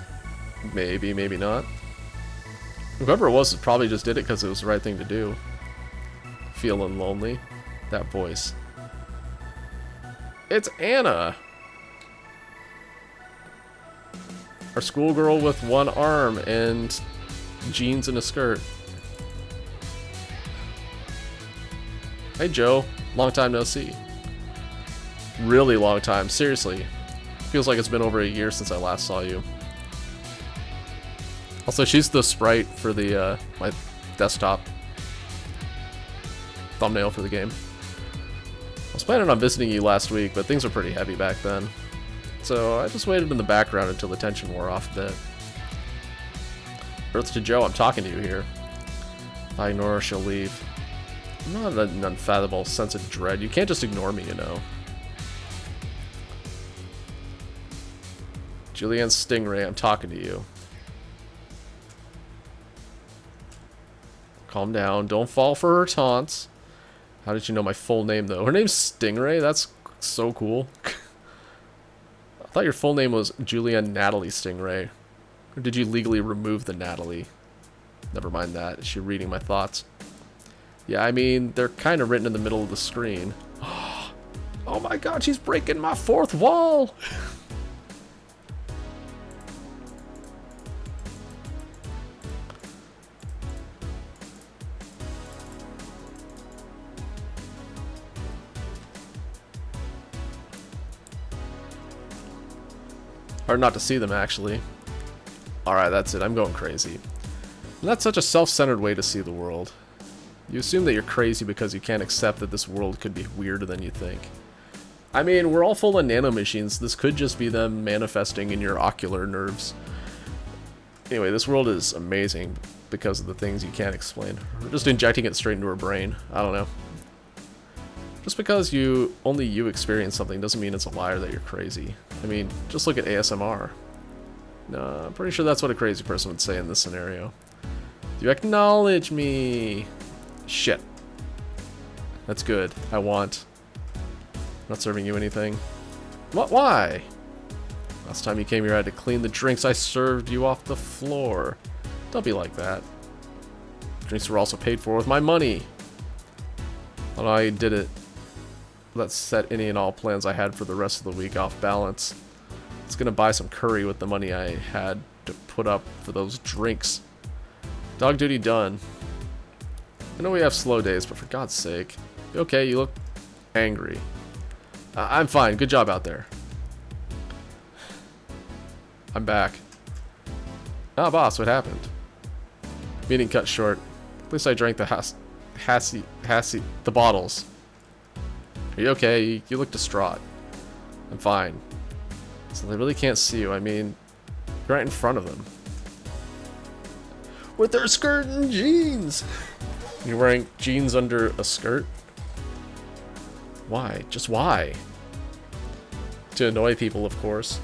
Maybe, maybe not. Whoever it was probably just did it because it was the right thing to do. Feeling lonely. That voice. It's Anna! Our schoolgirl with one arm and jeans and a skirt. Hey Joe, long time no see. Really long time, seriously. Feels like it's been over a year since I last saw you. Also, she's the sprite for the my desktop thumbnail for the game. I was planning on visiting you last week, but things were pretty heavy back then. So I just waited in the background until the tension wore off a bit. Earth to Joe, I'm talking to you here. If I ignore her, she'll leave. I'm not an unfathomable sense of dread. You can't just ignore me, you know. Julianne Stingray, I'm talking to you. Calm down. Don't fall for her taunts. How did you know my full name, though? Her name's Stingray? That's so cool. I thought your full name was Julianne Natalie Stingray. Or did you legally remove the Natalie? Never mind that. Is she reading my thoughts? Yeah, I mean, they're kind of written in the middle of the screen. Oh my god, she's breaking my fourth wall! Hard not to see them, actually. Alright, that's it. I'm going crazy. And that's such a self-centered way to see the world. You assume that you're crazy because you can't accept that this world could be weirder than you think. I mean, we're all full of nanomachines. This could just be them manifesting in your ocular nerves. Anyway, this world is amazing because of the things you can't explain. We're just injecting it straight into her brain. I don't know. Just because only you experience something doesn't mean it's a liar that you're crazy. I mean, just look at ASMR. No, I'm pretty sure that's what a crazy person would say in this scenario. You acknowledge me. Shit. That's good. I want. I'm not serving you anything. What? Why? Last time you came here I had to clean the drinks I served you off the floor. Don't be like that. Drinks were also paid for with my money. Oh, I did it. That set any and all plans I had for the rest of the week off balance. I was gonna buy some curry with the money I had to put up for those drinks. Dog duty done. I know we have slow days, but for God's sake. You okay? You look angry. I'm fine. Good job out there. I'm back. Ah, boss, what happened? Meeting cut short. At least I drank the the bottles. Are you okay? You look distraught. I'm fine. So they really can't see you. I mean, you're right in front of them. With their skirt and jeans! You're wearing jeans under a skirt? Why? Just why? To annoy people, of course.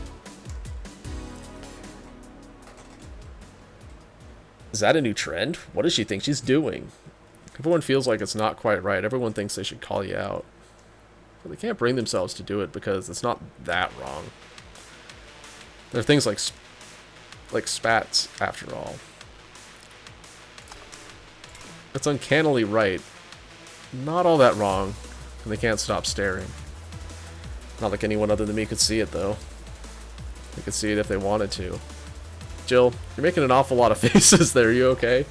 Is that a new trend? What does she think she's doing? Everyone feels like it's not quite right. Everyone thinks they should call you out. But they can't bring themselves to do it because it's not that wrong. There are things like spats, after all. It's uncannily right. Not all that wrong. And they can't stop staring. Not like anyone other than me could see it, though. They could see it if they wanted to. Jill, you're making an awful lot of faces there. Are you okay?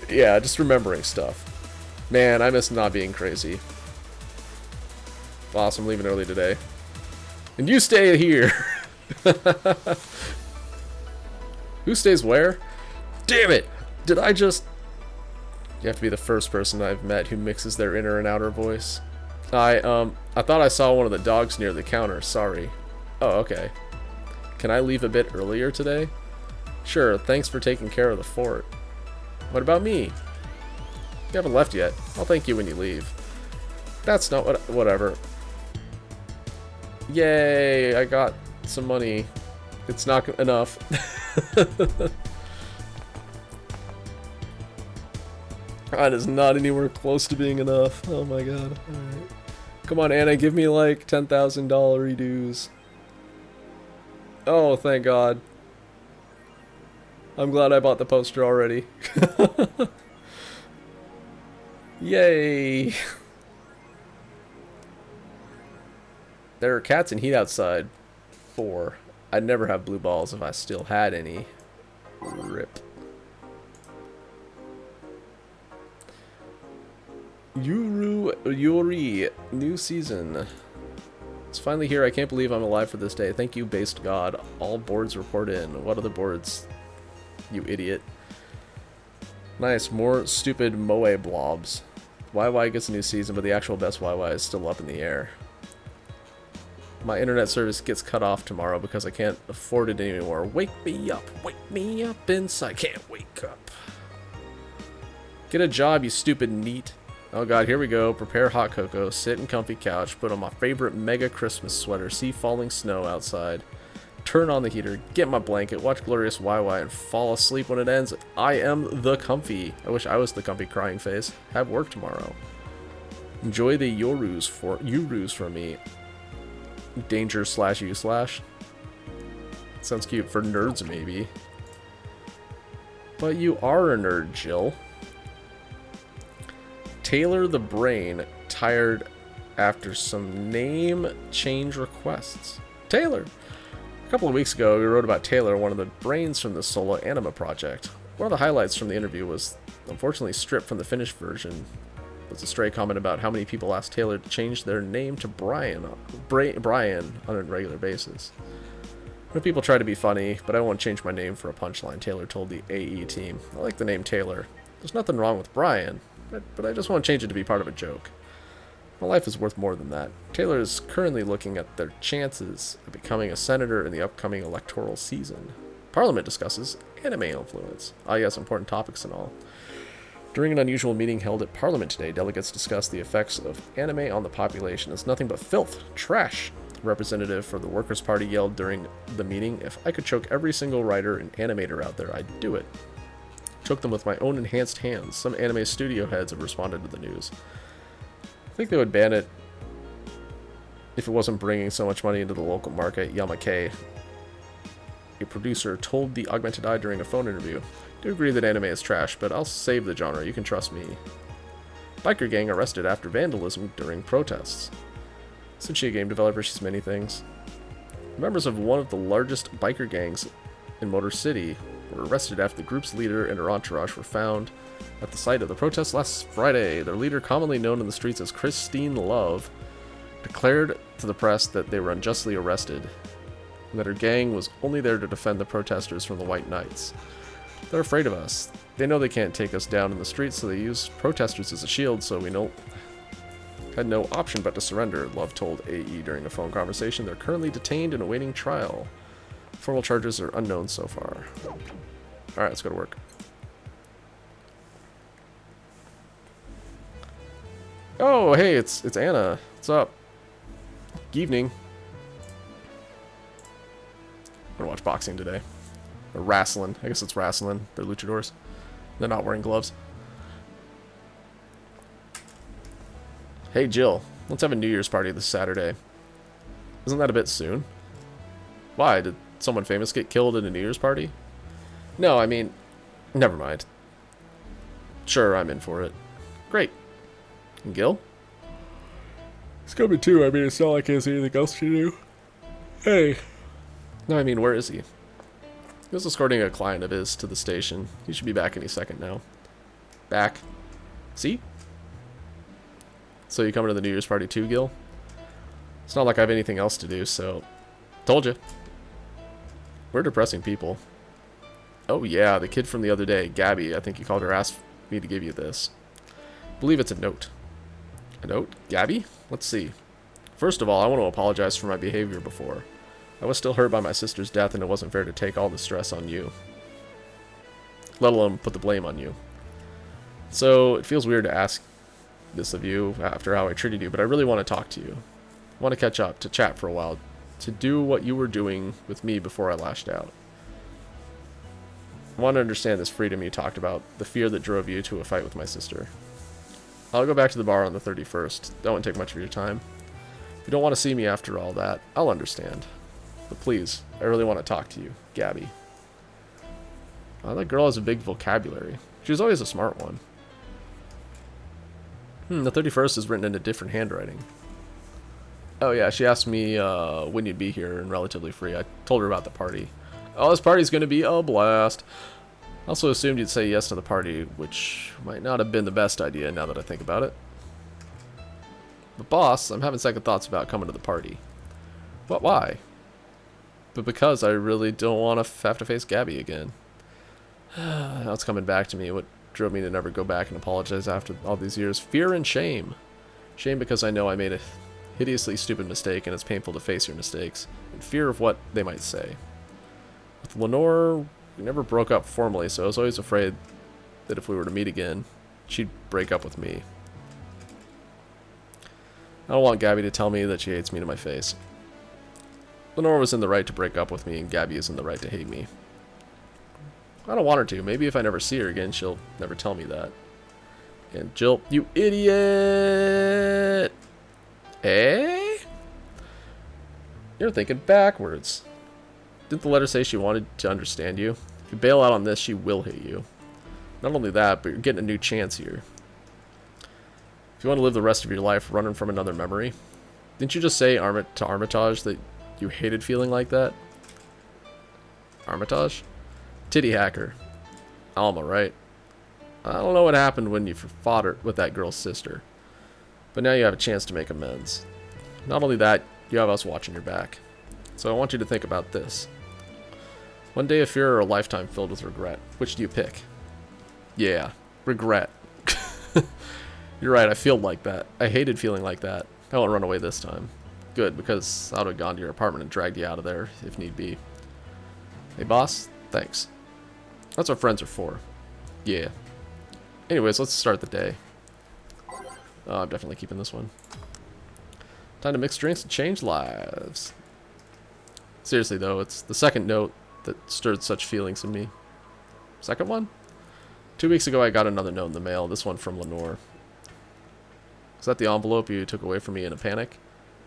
Yeah, just remembering stuff. Man, I miss not being crazy. Boss, I'm leaving early today. And you stay here! Who stays where? Damn it! Did I just... You have to be the first person I've met who mixes their inner and outer voice. I thought I saw one of the dogs near the counter. Sorry. Oh, okay. Can I leave a bit earlier today? Sure, thanks for taking care of the fort. What about me? You haven't left yet. I'll thank you when you leave. That's not what... Whatever. Yay, I got some money. It's not enough. That is not anywhere close to being enough. Oh my god. Alright. Come on, Anna, give me like $10,000 dues. Oh, thank god. I'm glad I bought the poster already. Yay! There are cats in heat outside. 4. I'd never have blue balls if I still had any. Rip. Yuri, new season. It's finally here. I can't believe I'm alive for this day. Thank you, based god. All boards report in. What other boards? You idiot. Nice, more stupid moe blobs. YY gets a new season, but the actual best YY is still up in the air. My internet service gets cut off tomorrow because I can't afford it anymore. Wake me up inside. Can't wake up. Get a job, you stupid neat. Oh god, here we go. Prepare hot cocoa, sit in comfy couch, put on my favorite mega Christmas sweater, see falling snow outside, turn on the heater, get my blanket, watch Glorious YY, and fall asleep when it ends. I am the comfy. I wish I was the comfy crying face. Have work tomorrow. Enjoy the Yorus for me. Danger slash you slash. Sounds cute for nerds, maybe. But you are a nerd, Jill. Taylor the Brain tired after some name change requests. Taylor! A couple of weeks ago, we wrote about Taylor, one of the brains from the solo anima project. One of the highlights from the interview was unfortunately stripped from the finished version. It's a stray comment about how many people asked Taylor to change their name to Brian on a regular basis. When people try to be funny, but I won't change my name for a punchline, Taylor told the AE team. I like the name Taylor. There's nothing wrong with Brian, but I just want to change it to be part of a joke. My life is worth more than that. Taylor is currently looking at their chances of becoming a senator in the upcoming electoral season. Parliament discusses anime influence. Ah yes, important topics and all. During an unusual meeting held at Parliament today, delegates discussed the effects of anime on the population as nothing but filth, trash. A representative for the Workers' Party yelled during the meeting, if I could choke every single writer and animator out there, I'd do it. Choke them with my own enhanced hands. Some anime studio heads have responded to the news. I think they would ban it if it wasn't bringing so much money into the local market. Yamake, a producer, told the Augmented Eye during a phone interview. I do agree that anime is trash, but I'll save the genre, you can trust me. Biker gang arrested after vandalism during protests. Isn't she a game developer? She's many things. Members of one of the largest biker gangs in Motor City were arrested after the group's leader and her entourage were found at the site of the protest last Friday. Their leader, commonly known in the streets as Christine Love, declared to the press that they were unjustly arrested and that her gang was only there to defend the protesters from the White Knights. They're afraid of us. They know they can't take us down in the streets, so they use protesters as a shield, so we had no option but to surrender, Love told AE during a phone conversation. They're currently detained and awaiting trial. Formal charges are unknown so far. Alright, let's go to work. Oh, hey, it's Anna. What's up? Evening. I'm gonna watch boxing today. Or wrestling. I guess it's wrestling. They're luchadors. They're not wearing gloves. Hey, Jill. Let's have a New Year's party this Saturday. Isn't that a bit soon? Why? Did someone famous get killed at a New Year's party? No, I mean... Never mind. Sure, I'm in for it. Great. And Gil? He's coming too. I mean, it's not like he has anything else to do. Hey. No, I mean, where is he? He was escorting a client of his to the station. He should be back any second now. Back. See? So you coming to the New Year's party too, Gil? It's not like I have anything else to do, so... Told you. We're depressing people. Oh yeah, the kid from the other day, Gabby, I think you called her, asked me to give you this. I believe it's a note. A note? Gabby? Let's see. First of all, I want to apologize for my behavior before. I was still hurt by my sister's death, and it wasn't fair to take all the stress on you. Let alone put the blame on you. So, it feels weird to ask this of you after how I treated you, but I really want to talk to you. I want to catch up, to chat for a while, to do what you were doing with me before I lashed out. I want to understand this freedom you talked about, the fear that drove you to a fight with my sister. I'll go back to the bar on the 31st. That won't take much of your time. If you don't want to see me after all that, I'll understand. But please, I really want to talk to you, Gabby. Oh, that girl has a big vocabulary. She was always a smart one. The 31st is written in a different handwriting. Oh yeah, she asked me when you'd be here and relatively free. I told her about the party. Oh, this party's going to be a blast. I also assumed you'd say yes to the party, which might not have been the best idea now that I think about it. But boss, I'm having second thoughts about coming to the party. What? Why? But because I really don't want to have to face Gabby again. Now it's coming back to me. What drove me to never go back and apologize after all these years? Fear and shame. Shame because I know I made a hideously stupid mistake and it's painful to face your mistakes. And fear of what they might say. With Lenore, we never broke up formally, so I was always afraid that if we were to meet again, she'd break up with me. I don't want Gabby to tell me that she hates me to my face. Lenore was in the right to break up with me, and Gabby is in the right to hate me. I don't want her to. Maybe if I never see her again, she'll never tell me that. And Jill, you idiot! Eh? You're thinking backwards. Didn't the letter say she wanted to understand you? If you bail out on this, she will hate you. Not only that, but you're getting a new chance here. If you want to live the rest of your life running from another memory, didn't you just say to Armitage that you hated feeling like that? Armitage? Titty hacker. Alma, right? I don't know what happened when you fought her with that girl's sister. But now you have a chance to make amends. Not only that, you have us watching your back. So I want you to think about this. One day of fear or a lifetime filled with regret. Which do you pick? Yeah, regret. You're right, I feel like that. I hated feeling like that. I won't run away this time. Good, because I would have gone to your apartment and dragged you out of there if need be. Hey boss, thanks. That's what friends are for. Yeah. Anyways, let's start the day. Oh, I'm definitely keeping this one. Time to mix drinks and change lives. Seriously though, it's the second note that stirred such feelings in me. Second one? 2 weeks ago I got another note in the mail, this one from Lenore. Is that the envelope you took away from me in a panic?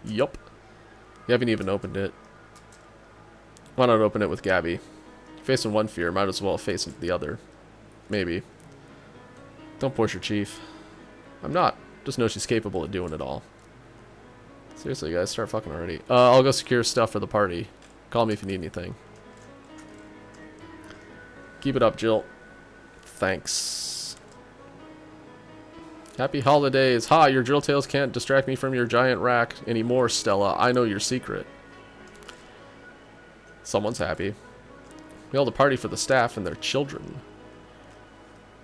Yup. You haven't even opened it. Why not open it with Gabby? Facing one fear, might as well face the other. Maybe. Don't push her, Chief. I'm not. Just know she's capable of doing it all. Seriously, guys, start fucking already. I'll go secure stuff for the party. Call me if you need anything. Keep it up, Jill. Thanks. Happy holidays. Ha, your drill tails can't distract me from your giant rack anymore, Stella. I know your secret. Someone's happy. We held a party for the staff and their children.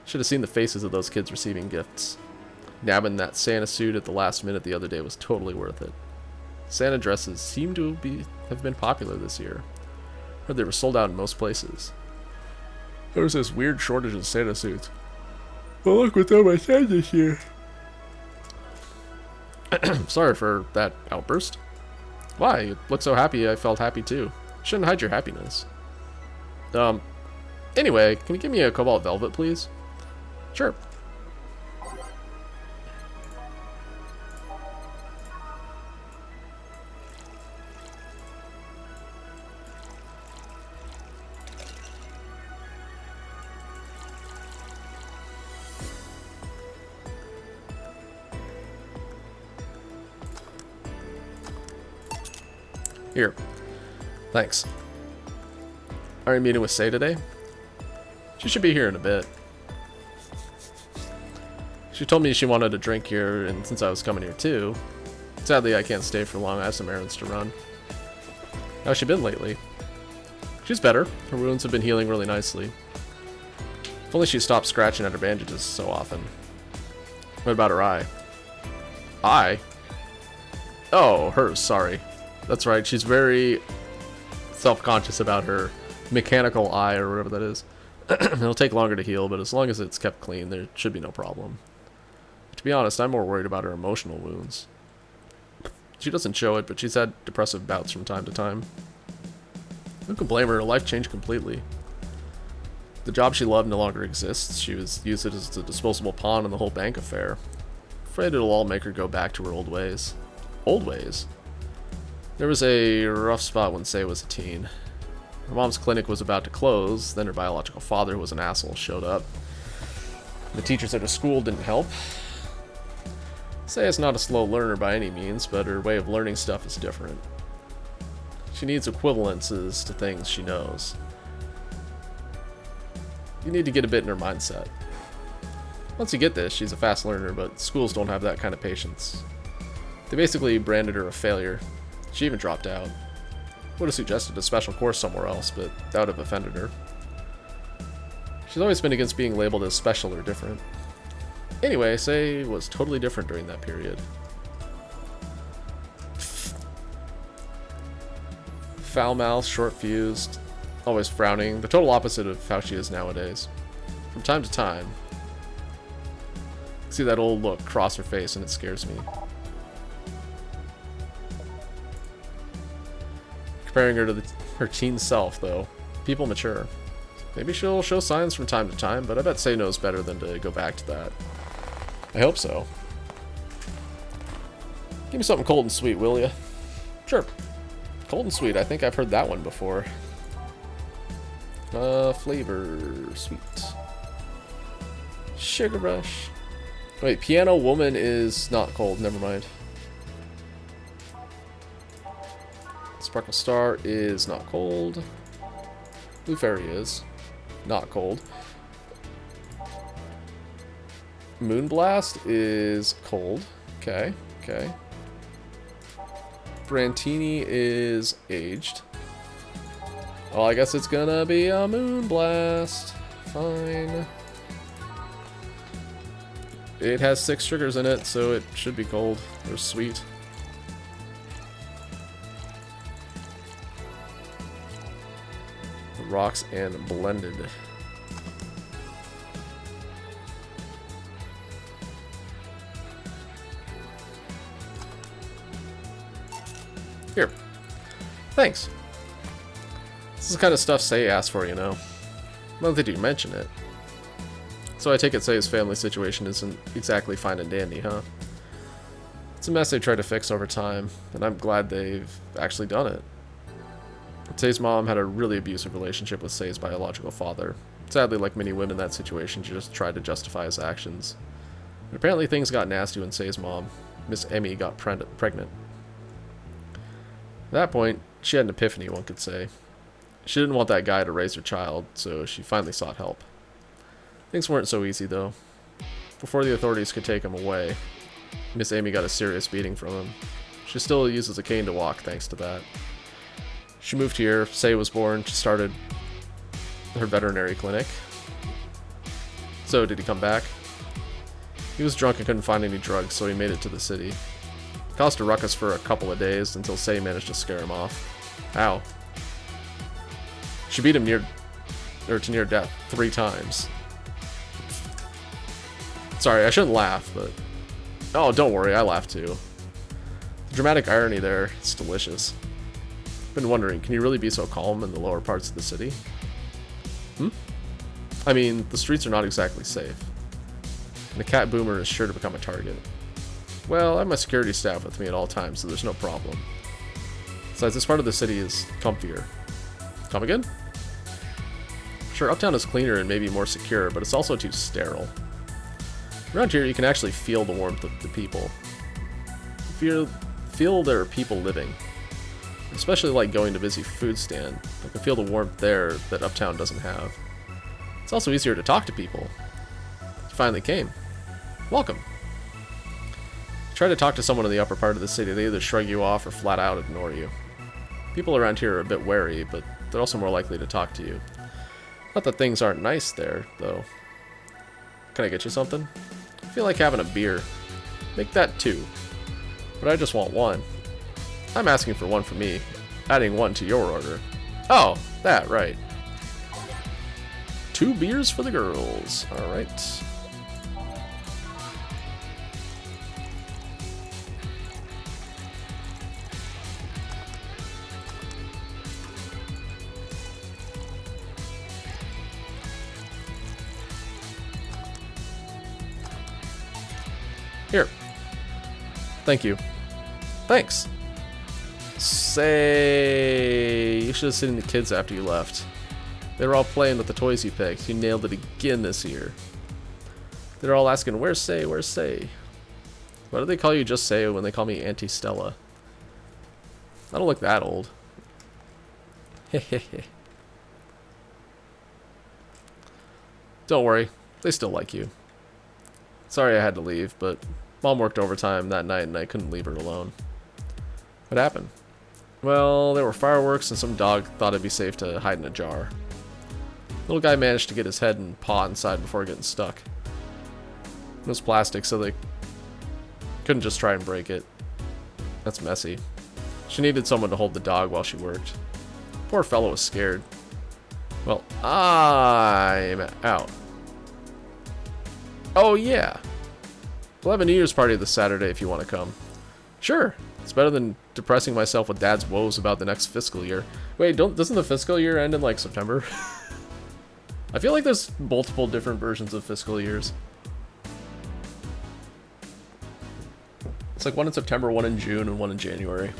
Should have seen the faces of those kids receiving gifts. Nabbing that Santa suit at the last minute the other day was totally worth it. Santa dresses seem to have been popular this year. Heard they were sold out in most places. There was this weird shortage of Santa suits. Well, look what's on my side this year. Sorry for that outburst. Why? You look so happy, I felt happy too. You shouldn't hide your happiness. Anyway, can you give me a cobalt velvet, please? Sure. Here. Thanks. Are you meeting with Say today? She should be here in a bit. She told me she wanted a drink here, and since I was coming here too. Sadly, I can't stay for long. I have some errands to run. How's she been lately? She's better. Her wounds have been healing really nicely. If only she stopped scratching at her bandages so often. What about her eye? Eye? Oh, hers, sorry. That's right, she's very self-conscious about her mechanical eye or whatever that is. It'll take longer to heal, but as long as it's kept clean, there should be no problem. To be honest, I'm more worried about her emotional wounds. She doesn't show it, but she's had depressive bouts from time to time. Who can blame her? Her life changed completely. The job she loved no longer exists. She was used as a disposable pawn in the whole bank affair. Afraid it'll all make her go back to her old ways. Old ways? There was a rough spot when Say was a teen. Her mom's clinic was about to close, then her biological father, who was an asshole, showed up. The teachers at her school didn't help. Say is not a slow learner by any means, but her way of learning stuff is different. She needs equivalences to things she knows. You need to get a bit in her mindset. Once you get this, she's a fast learner, but schools don't have that kind of patience. They basically branded her a failure. She even dropped out. Would have suggested a special course somewhere else, but that would have offended her. She's always been against being labeled as special or different. Anyway, Say was totally different during that period. Foul-mouthed, short-fused, always frowning, the total opposite of how she is nowadays. From time to time, I see that old look cross her face and it scares me. Comparing her to her teen self, though. People mature. Maybe she'll show signs from time to time, but I bet Say knows better than to go back to that. I hope so. Give me something cold and sweet, will ya? Sure. Cold and sweet. I think I've heard that one before. Flavor. Sweet. Sugar Rush. Wait, Piano Woman is not cold. Never mind. Sparkle Star is not cold. Blue Fairy is not cold. Moonblast is cold. Okay, okay. Brantini is aged. Well, I guess it's gonna be a Moonblast. Fine. It has 6 sugars in it, so it should be cold or sweet. Rocks and blended. Here. Thanks. This is the kind of stuff Say asked for, you know. Now that you mention it. So I take it Say's family situation isn't exactly fine and dandy, huh? It's a mess they tried to fix over time, and I'm glad they've actually done it. Say's mom had a really abusive relationship with Say's biological father. Sadly, like many women in that situation, she just tried to justify his actions. But apparently things got nasty when Say's mom, Miss Emmy, got pregnant. At that point, she had an epiphany, one could say. She didn't want that guy to raise her child, so she finally sought help. Things weren't so easy, though. Before the authorities could take him away, Miss Amy got a serious beating from him. She still uses a cane to walk thanks to that. She moved here, Say was born, she started her veterinary clinic. So, did he come back? He was drunk and couldn't find any drugs, so he made it to the city. Caused a ruckus for a couple of days until Say managed to scare him off. How? She beat him to near death 3 times. Sorry, I shouldn't laugh, but... Oh, don't worry, I laugh too. Dramatic irony there. It's delicious. Been wondering, can you really be so calm in the lower parts of the city? I mean, the streets are not exactly safe. And the cat boomer is sure to become a target. Well, I have my security staff with me at all times, so there's no problem. Besides, this part of the city is comfier. Come again? Sure, Uptown is cleaner and maybe more secure, but it's also too sterile. Around here, you can actually feel the warmth of the people. Feel there are people living. Especially like going to busy food stand. I can feel the warmth there that Uptown doesn't have. It's also easier to talk to people. You finally came. Welcome. Try to talk to someone in the upper part of the city, they either shrug you off or flat out ignore you. People around here are a bit wary, but they're also more likely to talk to you. Not that things aren't nice there, though. Can I get you something? I feel like having a beer. Make that 2. But I just want 1. I'm asking for 1 for me, adding 1 to your order. Oh, that, right. 2 beers for the girls. Alright. Here. Thank you. Thanks. Say, you should have seen the kids after you left. They were all playing with the toys you picked. You nailed it again this year. They're all asking, where's Say, where's Say? Why do they call you just Say when they call me Auntie Stella? I don't look that old. Hehehe. Don't worry, they still like you. Sorry I had to leave, but Mom worked overtime that night and I couldn't leave her alone. What happened? Well, there were fireworks and some dog thought it'd be safe to hide in a jar. Little guy managed to get his head and paw inside before getting stuck. It was plastic, so they couldn't just try and break it. That's messy. She needed someone to hold the dog while she worked. Poor fellow was scared. Well, I'm out. Oh yeah. We'll have a New Year's party this Saturday if you want to come. Sure. It's better than depressing myself with Dad's woes about the next fiscal year. Wait, doesn't the fiscal year end in like September? I feel like there's multiple different versions of fiscal years. It's like one in September, one in June, and one in January.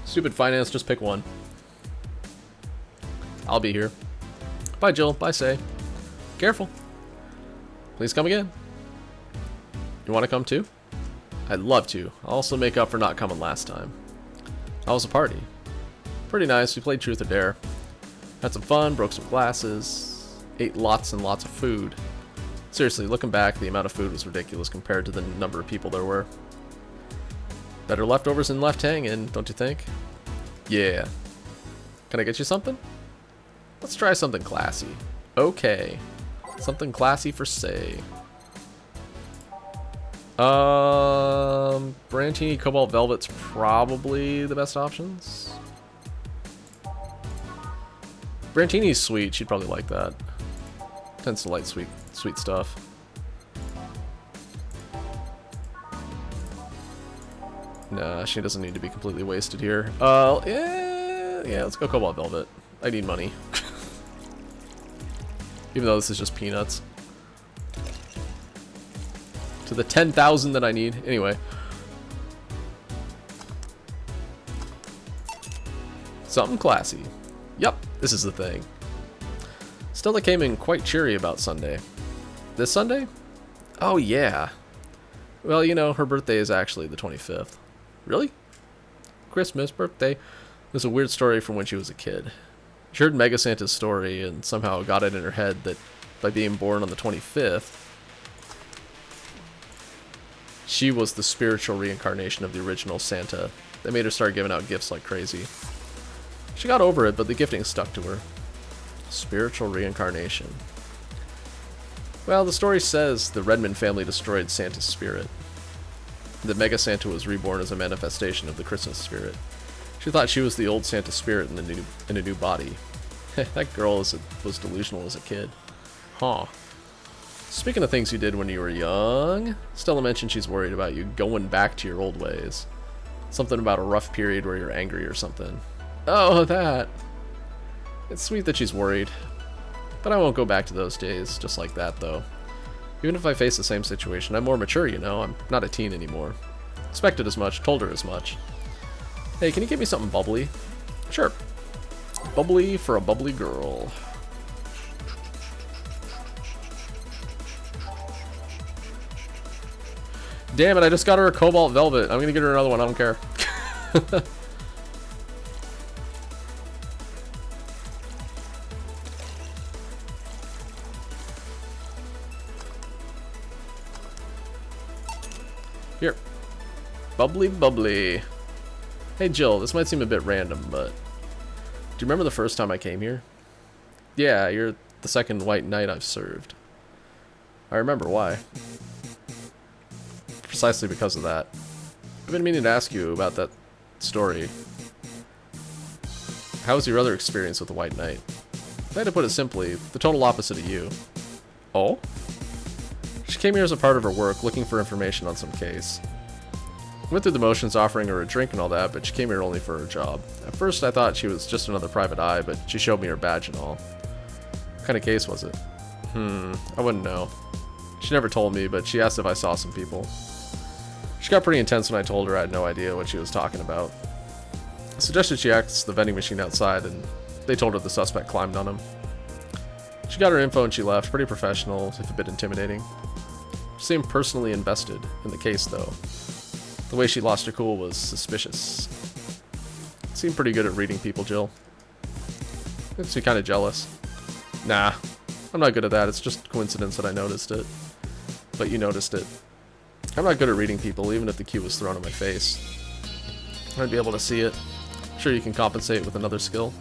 Stupid finance, just pick one. I'll be here. Bye, Jill. Bye, Say. Careful. Please come again. You want to come too? I'd love to. I'll also make up for not coming last time. How was the party? Pretty nice. We played Truth or Dare. Had some fun, broke some glasses, ate lots and lots of food. Seriously, looking back, the amount of food was ridiculous compared to the number of people there were. Better leftovers than left hanging, don't you think? Yeah. Can I get you something? Let's try something classy. Okay. Something classy for Say. Brantini Cobalt Velvet's probably the best options. Brantini's sweet, she'd probably like that. Tends to like sweet stuff. Nah, she doesn't need to be completely wasted here. Yeah, let's go Cobalt Velvet. I need money. Even though this is just peanuts. To the 10,000 that I need. Anyway. Something classy. Yup, this is the thing. Stella came in quite cheery about Sunday. This Sunday? Oh yeah. Well, you know, her birthday is actually the 25th. Really? Christmas, birthday. There's a weird story from when she was a kid. She heard Mega Santa's story and somehow got it in her head that by being born on the 25th, she was the spiritual reincarnation of the original Santa. That made her start giving out gifts like crazy. She got over it, but the gifting stuck to her. Spiritual reincarnation. Well, the story says the Redmond family destroyed Santa's spirit. That Mega Santa was reborn as a manifestation of the Christmas spirit. She thought she was the old Santa spirit in a new body. That girl was delusional as a kid. Huh. Speaking of things you did when you were young, Stella mentioned she's worried about you going back to your old ways. Something about a rough period where you're angry or something. Oh, that. It's sweet that she's worried. But I won't go back to those days just like that, though. Even if I face the same situation, I'm more mature, you know? I'm not a teen anymore. Expected as much, told her as much. Hey, can you give me something bubbly? Sure. Bubbly for a bubbly girl. Damn it, I just got her a Cobalt Velvet. I'm gonna get her another one, I don't care. Here. Bubbly, bubbly. Hey Jill, this might seem a bit random, but... do you remember the first time I came here? Yeah, you're the second white knight I've served. I remember why. Precisely because of that. I've been meaning to ask you about that story. How was your other experience with the White Knight? If I had to put it simply, the total opposite of you. Oh? She came here as a part of her work, looking for information on some case. Went through the motions offering her a drink and all that, but she came here only for her job. At first I thought she was just another private eye, but she showed me her badge and all. What kind of case was it? I wouldn't know. She never told me, but she asked if I saw some people. She got pretty intense when I told her I had no idea what she was talking about. I suggested she access the vending machine outside, and they told her the suspect climbed on him. She got her info and she left, pretty professional, if a bit intimidating. She seemed personally invested in the case, though. The way she lost her cool was suspicious. Seemed pretty good at reading people, Jill. Makes me kind of jealous. Nah, I'm not good at that. It's just coincidence that I noticed it. But you noticed it. I'm not good at reading people, even if the cue was thrown in my face. I'd be able to see it. Sure, you can compensate with another skill.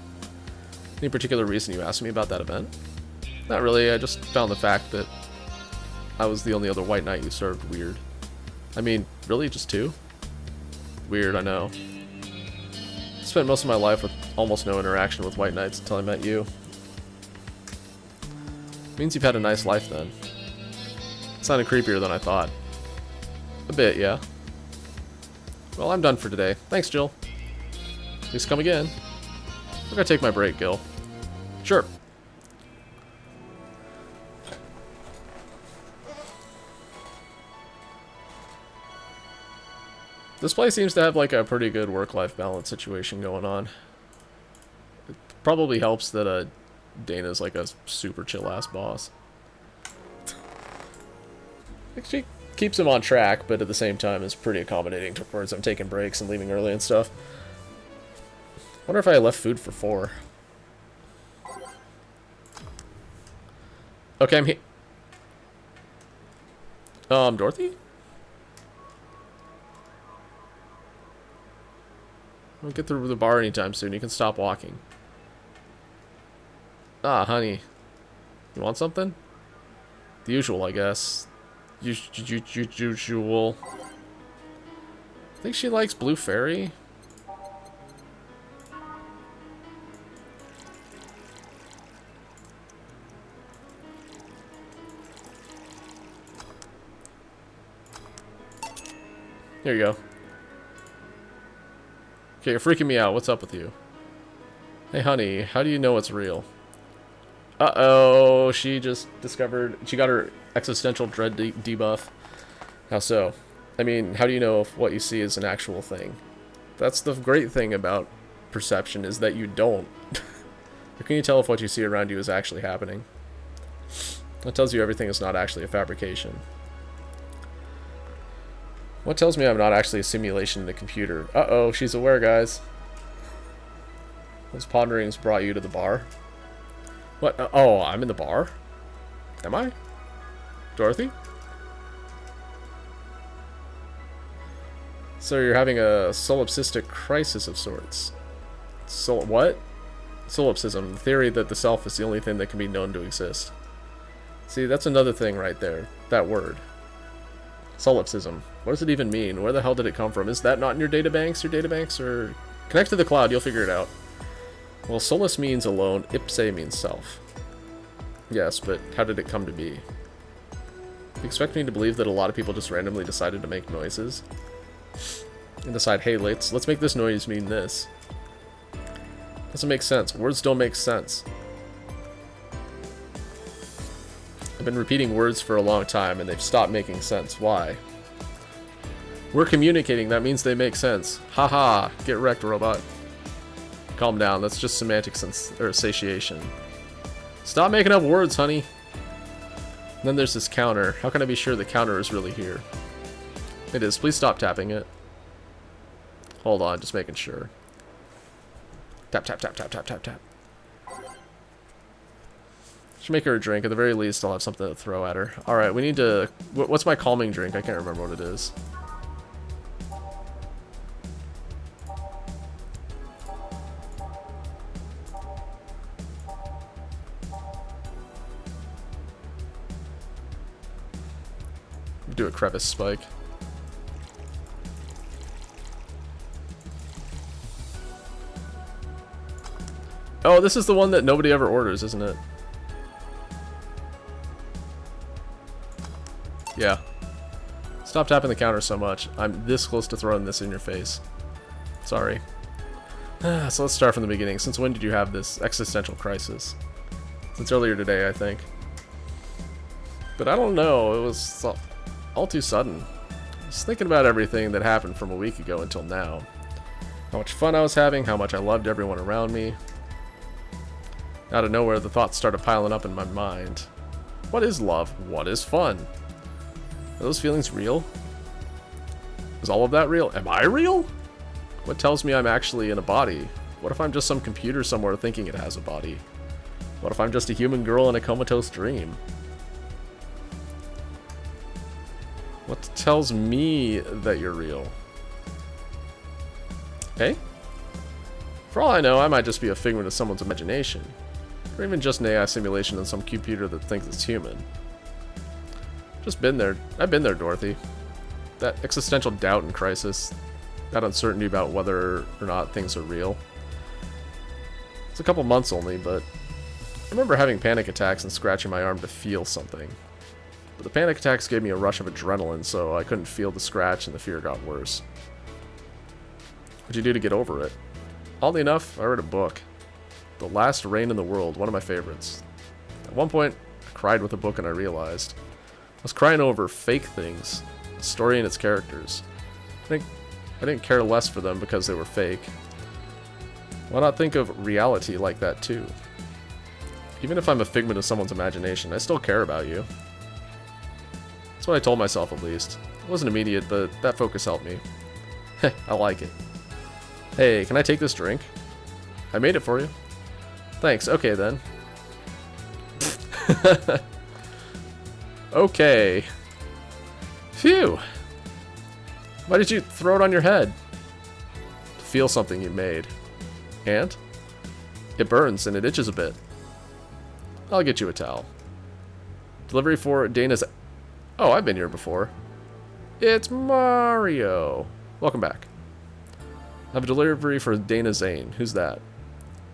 Any particular reason you asked me about that event? Not really, I just found the fact that I was the only other white knight you served weird. I mean, really, just two? Weird, I know. Spent most of my life with almost no interaction with white knights until I met you. Means you've had a nice life then. It sounded creepier than I thought. A bit, yeah. Well, I'm done for today. Thanks, Jill. Please come again. I'm gonna take my break, Gil. Sure. This place seems to have like a pretty good work-life balance situation going on. It probably helps that Dana's like a super chill-ass boss. She keeps him on track, but at the same time is pretty accommodating towards him taking breaks and leaving early and stuff. Wonder if I left food for 4. Okay, I'm here. Dorothy? Don't get through the bar anytime soon. You can stop walking. Ah, honey. You want something? The usual, I guess. Usual. I think she likes Blue Fairy. Here you go. Okay, you're freaking me out. What's up with you? Hey, honey, how do you know it's real? Uh-oh, she just discovered... she got her existential dread debuff. How so? I mean, how do you know if what you see is an actual thing? That's the great thing about perception, is that you don't. How can you tell if what you see around you is actually happening? That tells you everything is not actually a fabrication. What tells me I'm not actually a simulation in the computer? Uh-oh, she's aware, guys. Those ponderings brought you to the bar? What? Oh, I'm in the bar? Am I? Dorothy? So you're having a solipsistic crisis of sorts. What? Solipsism, the theory that the self is the only thing that can be known to exist. See, that's another thing right there. That word. Solipsism. What does it even mean? Where the hell did it come from? Is that not in your databanks? Your databanks are... Connect to the cloud, you'll figure it out. Well, solus means alone, ipse means self. Yes, but how did it come to be? You expect me to believe that a lot of people just randomly decided to make noises? And decide, hey, let's make this noise mean this. Doesn't make sense. Words don't make sense. I've been repeating words for a long time and they've stopped making sense. Why? We're communicating. That means they make sense. Haha. Get wrecked, robot. Calm down. That's just semantic satiation. Stop making up words, honey. And then there's this counter. How can I be sure the counter is really here? It is. Please stop tapping it. Hold on. Just making sure. Tap, tap, tap, tap, tap, tap, tap. Should make her a drink. At the very least, I'll have something to throw at her. Alright, we need to... What's my calming drink? I can't remember what it is. Do a crevice spike. Oh, this is the one that nobody ever orders, isn't it? Yeah. Stop tapping the counter so much. I'm this close to throwing this in your face. Sorry. So let's start from the beginning. Since when did you have this existential crisis? Since earlier today, I think. But I don't know. It was all too sudden. I was thinking about everything that happened from a week ago until now. How much fun I was having, how much I loved everyone around me. Out of nowhere, the thoughts started piling up in my mind. What is love? What is fun? Are those feelings real? Is all of that real? Am I real? What tells me I'm actually in a body? What if I'm just some computer somewhere thinking it has a body? What if I'm just a human girl in a comatose dream? What tells me that you're real? Hey? For all I know, I might just be a figment of someone's imagination. Or even just an AI simulation in some computer that thinks it's human. Just been there. I've been there, Dorothy. That existential doubt and crisis. That uncertainty about whether or not things are real. It's a couple months only, but I remember having panic attacks and scratching my arm to feel something. But the panic attacks gave me a rush of adrenaline, so I couldn't feel the scratch and the fear got worse. What'd you do to get over it? Oddly enough, I read a book. The Last Reign in the World, one of my favorites. At one point, I cried with the book and I realized I was crying over fake things, the story and its characters. I didn't care less for them because they were fake. Why not think of reality like that too? Even if I'm a figment of someone's imagination, I still care about you. That's what I told myself, at least. It wasn't immediate, but that focus helped me. Heh, I like it. Hey, can I take this drink? I made it for you. Thanks, okay then. Okay. Phew. Why did you throw it on your head? To feel something you made. And? It burns and it itches a bit. I'll get you a towel. Delivery for Dana's... Oh, I've been here before. It's Mario. Welcome back. I have a delivery for Dana Zane. Who's that?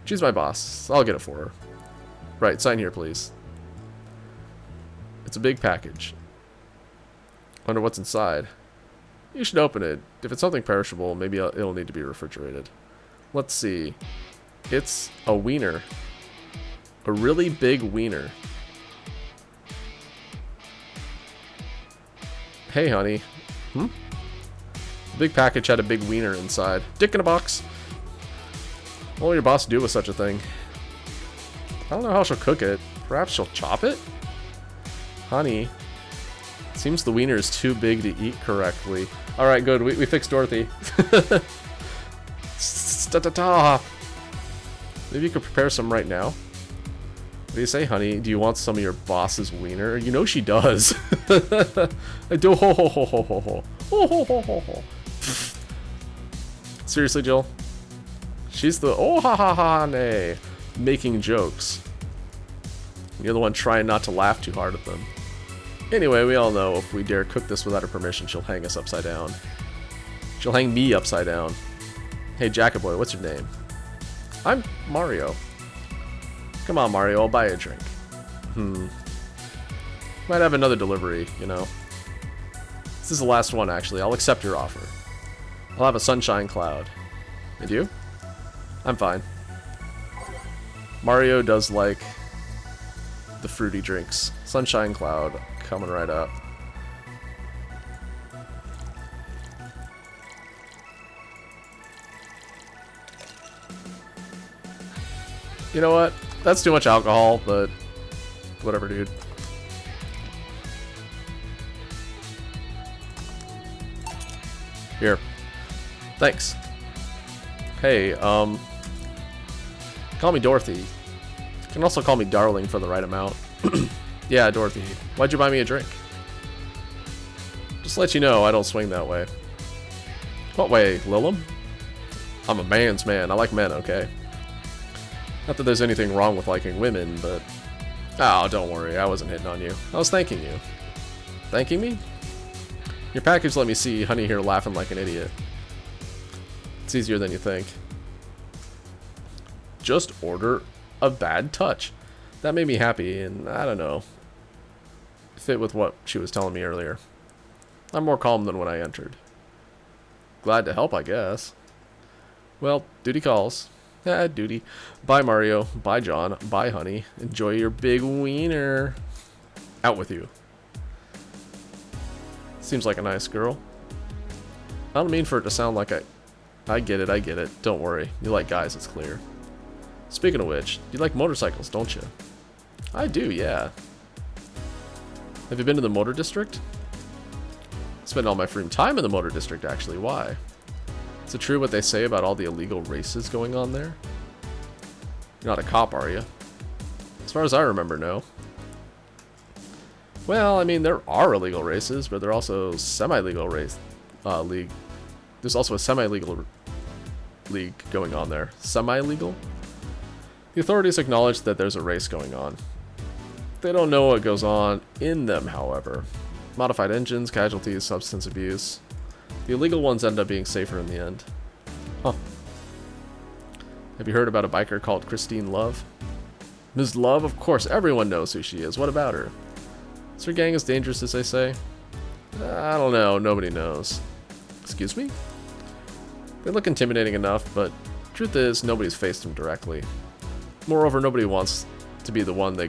She's my boss. I'll get it for her. Right, sign here, please. It's a big package. Wonder what's inside. You should open it. If it's something perishable, maybe it'll need to be refrigerated. Let's see. It's a wiener. A really big wiener. Hey, honey. The big package had a big wiener inside. Dick in a box. What will your boss do with such a thing? I don't know how she'll cook it. Perhaps she'll chop it? Honey. Seems the wiener is too big to eat correctly. Alright, good. We fixed Dorothy. Maybe you could prepare some right now. What do you say, honey? Do you want some of your boss's wiener? You know she does. I do. Ho ho ho ho ho ho. Ho ho ho ho ho. Seriously, Jill? She's the oh ha ha ha nay making jokes. You're the one trying not to laugh too hard at them. Anyway, we all know if we dare cook this without her permission, she'll hang us upside down. She'll hang me upside down. Hey, Jacket Boy, what's your name? I'm Mario. Come on, Mario, I'll buy you a drink. What Might have another delivery, you know. This is the last one, actually. I'll accept your offer. I'll have a sunshine cloud. And you? I'm fine. Mario does like the fruity drinks. Sunshine cloud coming right up. You know what? That's too much alcohol, but whatever, dude. Here. Thanks. Hey, call me Dorothy. You can also call me Darling for the right amount. Yeah, Dorothy. Why'd you buy me a drink? Just to let you know, I don't swing that way. What way, Lilum? I'm a man's man. I like men, okay? Not that there's anything wrong with liking women, but... Oh, don't worry. I wasn't hitting on you. I was thanking you. Thanking me? Your package let me see Honey here laughing like an idiot. It's easier than you think. Just order a bad touch. That made me happy, and I don't know. Fit with what she was telling me earlier. I'm more calm than when I entered. Glad to help, I guess. Well, duty calls. Yeah, duty. Bye, Mario. Bye, John. Bye, honey. Enjoy your big wiener. Out with you. Seems like a nice girl. I don't mean for it to sound like I get it, I get it. Don't worry. You like guys, it's clear. Speaking of which, you like motorcycles, don't you? I do, yeah. Have you been to the motor district? I spend all my free time in the motor district, actually. Why? Is it true what they say about all the illegal races going on there? You're not a cop, are you? As far as I remember, no. Well, I mean, there are illegal races, but there are also semi-legal league. There's also a semi-legal league going on there. Semi-legal? The authorities acknowledge that there's a race going on. They don't know what goes on in them, however. Modified engines, casualties, substance abuse. The illegal ones end up being safer in the end. Huh. Have you heard about a biker called Christine Love? Ms. Love? Of course, everyone knows who she is. What about her? Is her gang as dangerous as they say? I don't know. Nobody knows. Excuse me? They look intimidating enough, but truth is, nobody's faced them directly. Moreover, nobody wants to be the one that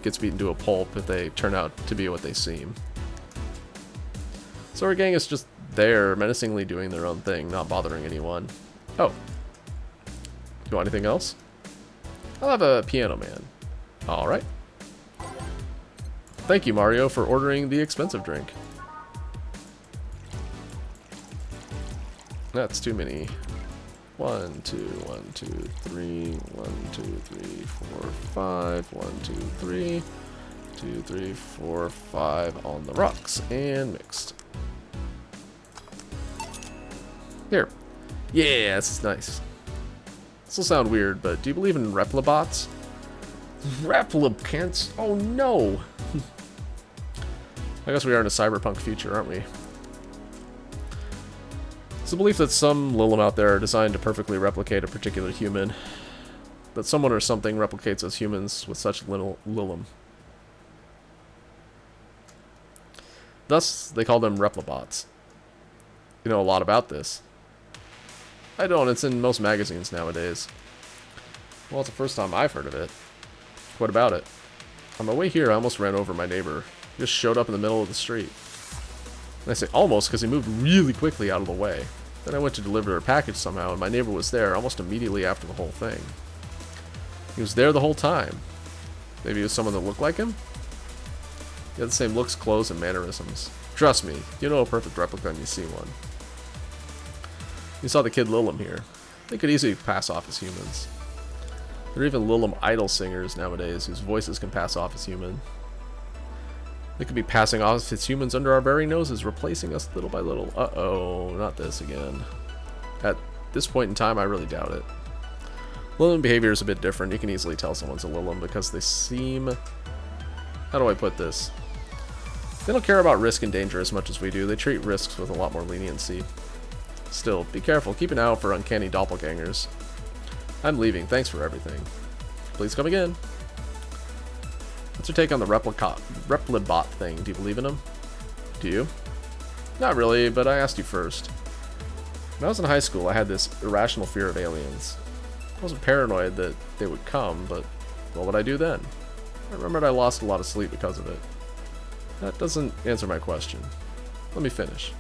gets beaten to a pulp if they turn out to be what they seem. So our gang is just there, menacingly doing their own thing, not bothering anyone. Oh. You want anything else? I'll have a piano man. Alright. Thank you, Mario, for ordering the expensive drink. That's too many. 1, 2, 1, 2, 3, 1, 2, 3, 4, 5, 1, 2, 3, 2, 3, 4, 5 on the rocks and mixed. Here. Yeah, this is nice. This will sound weird, but do you believe in replibots? Replicants? Oh no! I guess we are in a cyberpunk future, aren't we? It's a belief that some Lilum out there are designed to perfectly replicate a particular human. That someone or something replicates as humans with such little Lilum. Thus, they call them replibots. You know a lot about this. I don't, it's in most magazines nowadays. Well, it's the first time I've heard of it. What about it? On my way here, I almost ran over my neighbor. He just showed up in the middle of the street. And I say almost because he moved really quickly out of the way. Then I went to deliver a package somehow, and my neighbor was there almost immediately after the whole thing. He was there the whole time. Maybe it was someone that looked like him? He had the same looks, clothes, and mannerisms. Trust me, you know a perfect replica when you see one. You saw the kid Lilum here. They could easily pass off as humans. There are even Lilum idol singers nowadays whose voices can pass off as human. They could be passing off as humans under our very noses, replacing us little by little. Uh-oh, not this again. At this point in time, I really doubt it. Lilum behavior is a bit different. You can easily tell someone's a Lilum because they seem... How do I put this? They don't care about risk and danger as much as we do. They treat risks with a lot more leniency. Still, be careful. Keep an eye out for uncanny doppelgangers. I'm leaving. Thanks for everything. Please come again. What's your take on the Replibot thing? Do you believe in them? Do you? Not really, but I asked you first. When I was in high school, I had this irrational fear of aliens. I wasn't paranoid that they would come, but what would I do then? I remembered I lost a lot of sleep because of it. That doesn't answer my question. Let me finish.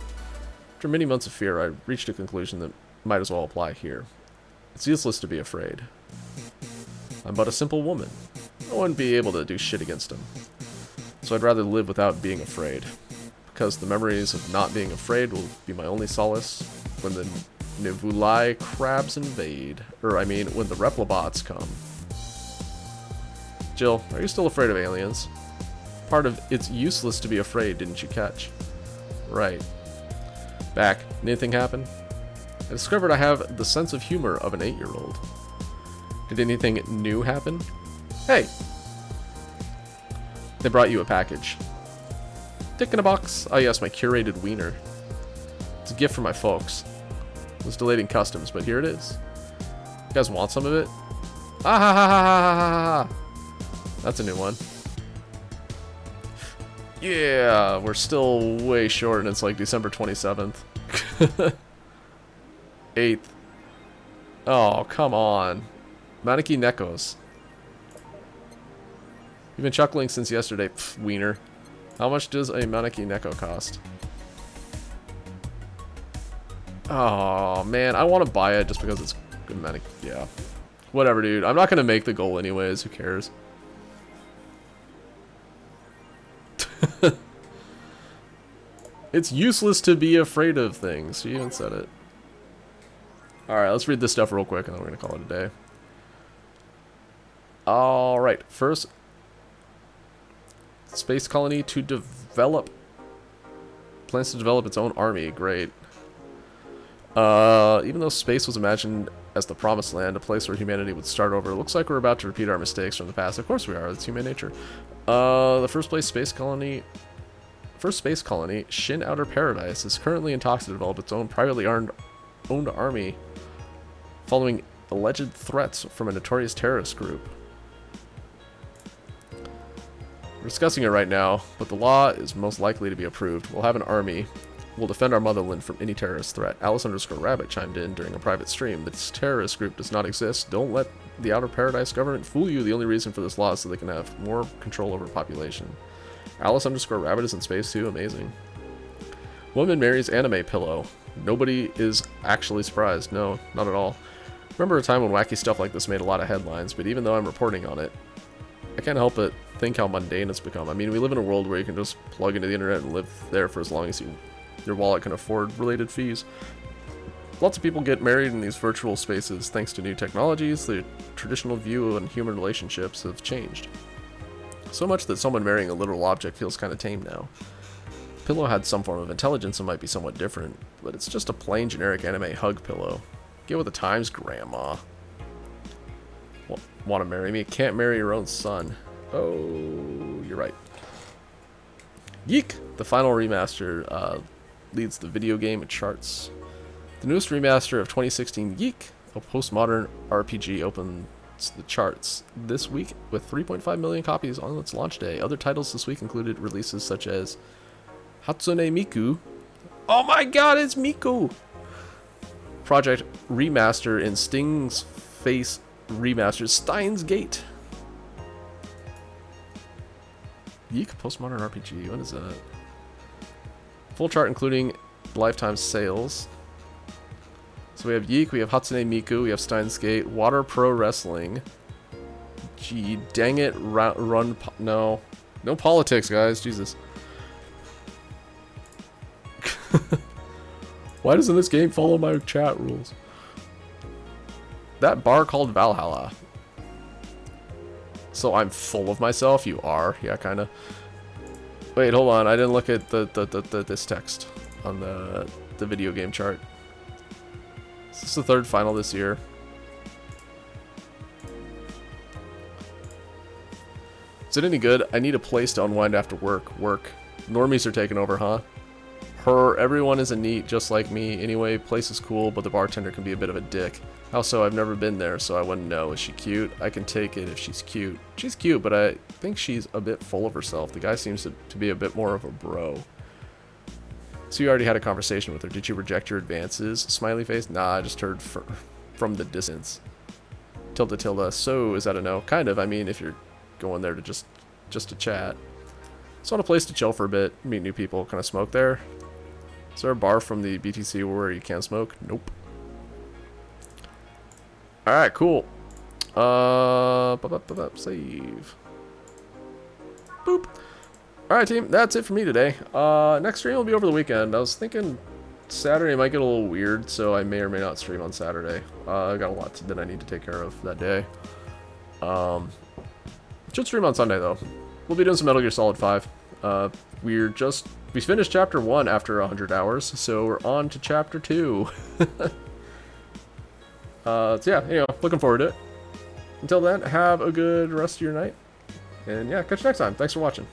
After many months of fear, I reached a conclusion that might as well apply here. It's useless to be afraid. I'm but a simple woman. I wouldn't be able to do shit against them. So I'd rather live without being afraid. Because the memories of not being afraid will be my only solace when the Nivulai crabs invade. Or, I mean, when the Replibots come. Jill, are you still afraid of aliens? Part of it's useless to be afraid, didn't you catch? Right. Back. Anything happen? I discovered I have the sense of humor of an 8-year-old. Did anything new happen? Hey! They brought you a package. Dick in a box. Oh yes, my curated wiener. It's a gift from my folks. It was delayed in customs, but here it is. You guys want some of it? Ah ha ha ha ha ha ha! That's a new one. Yeah, we're still way short and it's like December 27th. 8th. Oh, come on. Maneki Nekos. You've been chuckling since yesterday, pff, wiener. How much does a Maneki Neko cost? Oh, man, I want to buy it just because it's good Maneki. Yeah. Whatever, dude. I'm not going to make the goal anyways. Who cares? It's useless to be afraid of things. She even said it. Alright, let's read this stuff real quick and then we're going to call it a day. Alright, first, space colony to develop. Plans to develop its own army. Great. Even though space was imagined as the promised land, a place where humanity would start over, it looks like we're about to repeat our mistakes from the past. Of course we are. It's human nature. The first space colony, Shin Outer Paradise, is currently in talks to develop its own privately owned army following alleged threats from a notorious terrorist group. We're discussing it right now, but the law is most likely to be approved. We'll have an army. We'll defend our motherland from any terrorist threat. Alice_Rabbit chimed in during a private stream. This terrorist group does not exist. Don't let the Outer Paradise government fool you. The only reason for this law is so they can have more control over population. Alice_Rabbit is in space too. Amazing. Woman marries anime pillow. Nobody is actually surprised. No, not at all. Remember a time when wacky stuff like this made a lot of headlines, but even though I'm reporting on it, I can't help but think how mundane it's become. I mean, we live in a world where you can just plug into the internet and live there for as long as your wallet can afford related fees. Lots of people get married in these virtual spaces thanks to new technologies. The traditional view on human relationships have changed. So much that someone marrying a literal object feels kind of tame now. Pillow had some form of intelligence and might be somewhat different, but it's just a plain generic anime hug pillow. Get with the times, Grandma. Want to marry me? Can't marry your own son. Oh, you're right. Yeek! The final remaster leads the video game charts. The newest remaster of 2016, Yeek, a postmodern RPG, opens the charts this week with 3.5 million copies on its launch day. Other titles this week included releases such as Hatsune Miku. Oh my god, it's Miku! Project Remaster in Sting's Face Remastered Steins Gate. Yeek, postmodern RPG. What is that? Full chart including lifetime sales. So we have Yeek, we have Hatsune Miku, we have Steins Gate, Water Pro Wrestling. Gee, dang it, no. No politics, guys, Jesus. Why doesn't this game follow my chat rules? That bar called Valhalla. So I'm full of myself? You are? Yeah, kinda. Wait, hold on, I didn't look at this text on the video game chart. This is the third final this year. Is it any good? I need a place to unwind after work. Normies are taking over, huh? Everyone is a neat, just like me. Anyway, place is cool, but the bartender can be a bit of a dick. Also, I've never been there, so I wouldn't know. Is she cute? I can take it if she's cute. She's cute, but I think she's a bit full of herself. The guy seems to be a bit more of a bro. So you already had a conversation with her. Did she reject your advances? Smiley face? Nah, I just heard from the distance. Tilda tilde. So, is that a no? Kind of. I mean, if you're going there to just to chat. Just want a place to chill for a bit, meet new people, kind of smoke there. Is there a bar from the BTC where you can smoke? Nope. Alright, cool. Save. Boop. Alright, team, that's it for me today. Next stream will be over the weekend. I was thinking Saturday might get a little weird, so I may or may not stream on Saturday. I got a lot that I need to take care of that day. Should stream on Sunday, though. We'll be doing some Metal Gear Solid 5. We finished Chapter 1 after 100 hours, so we're on to Chapter 2. So yeah, anyway, looking forward to it. Until then, have a good rest of your night. And yeah, catch you next time. Thanks for watching.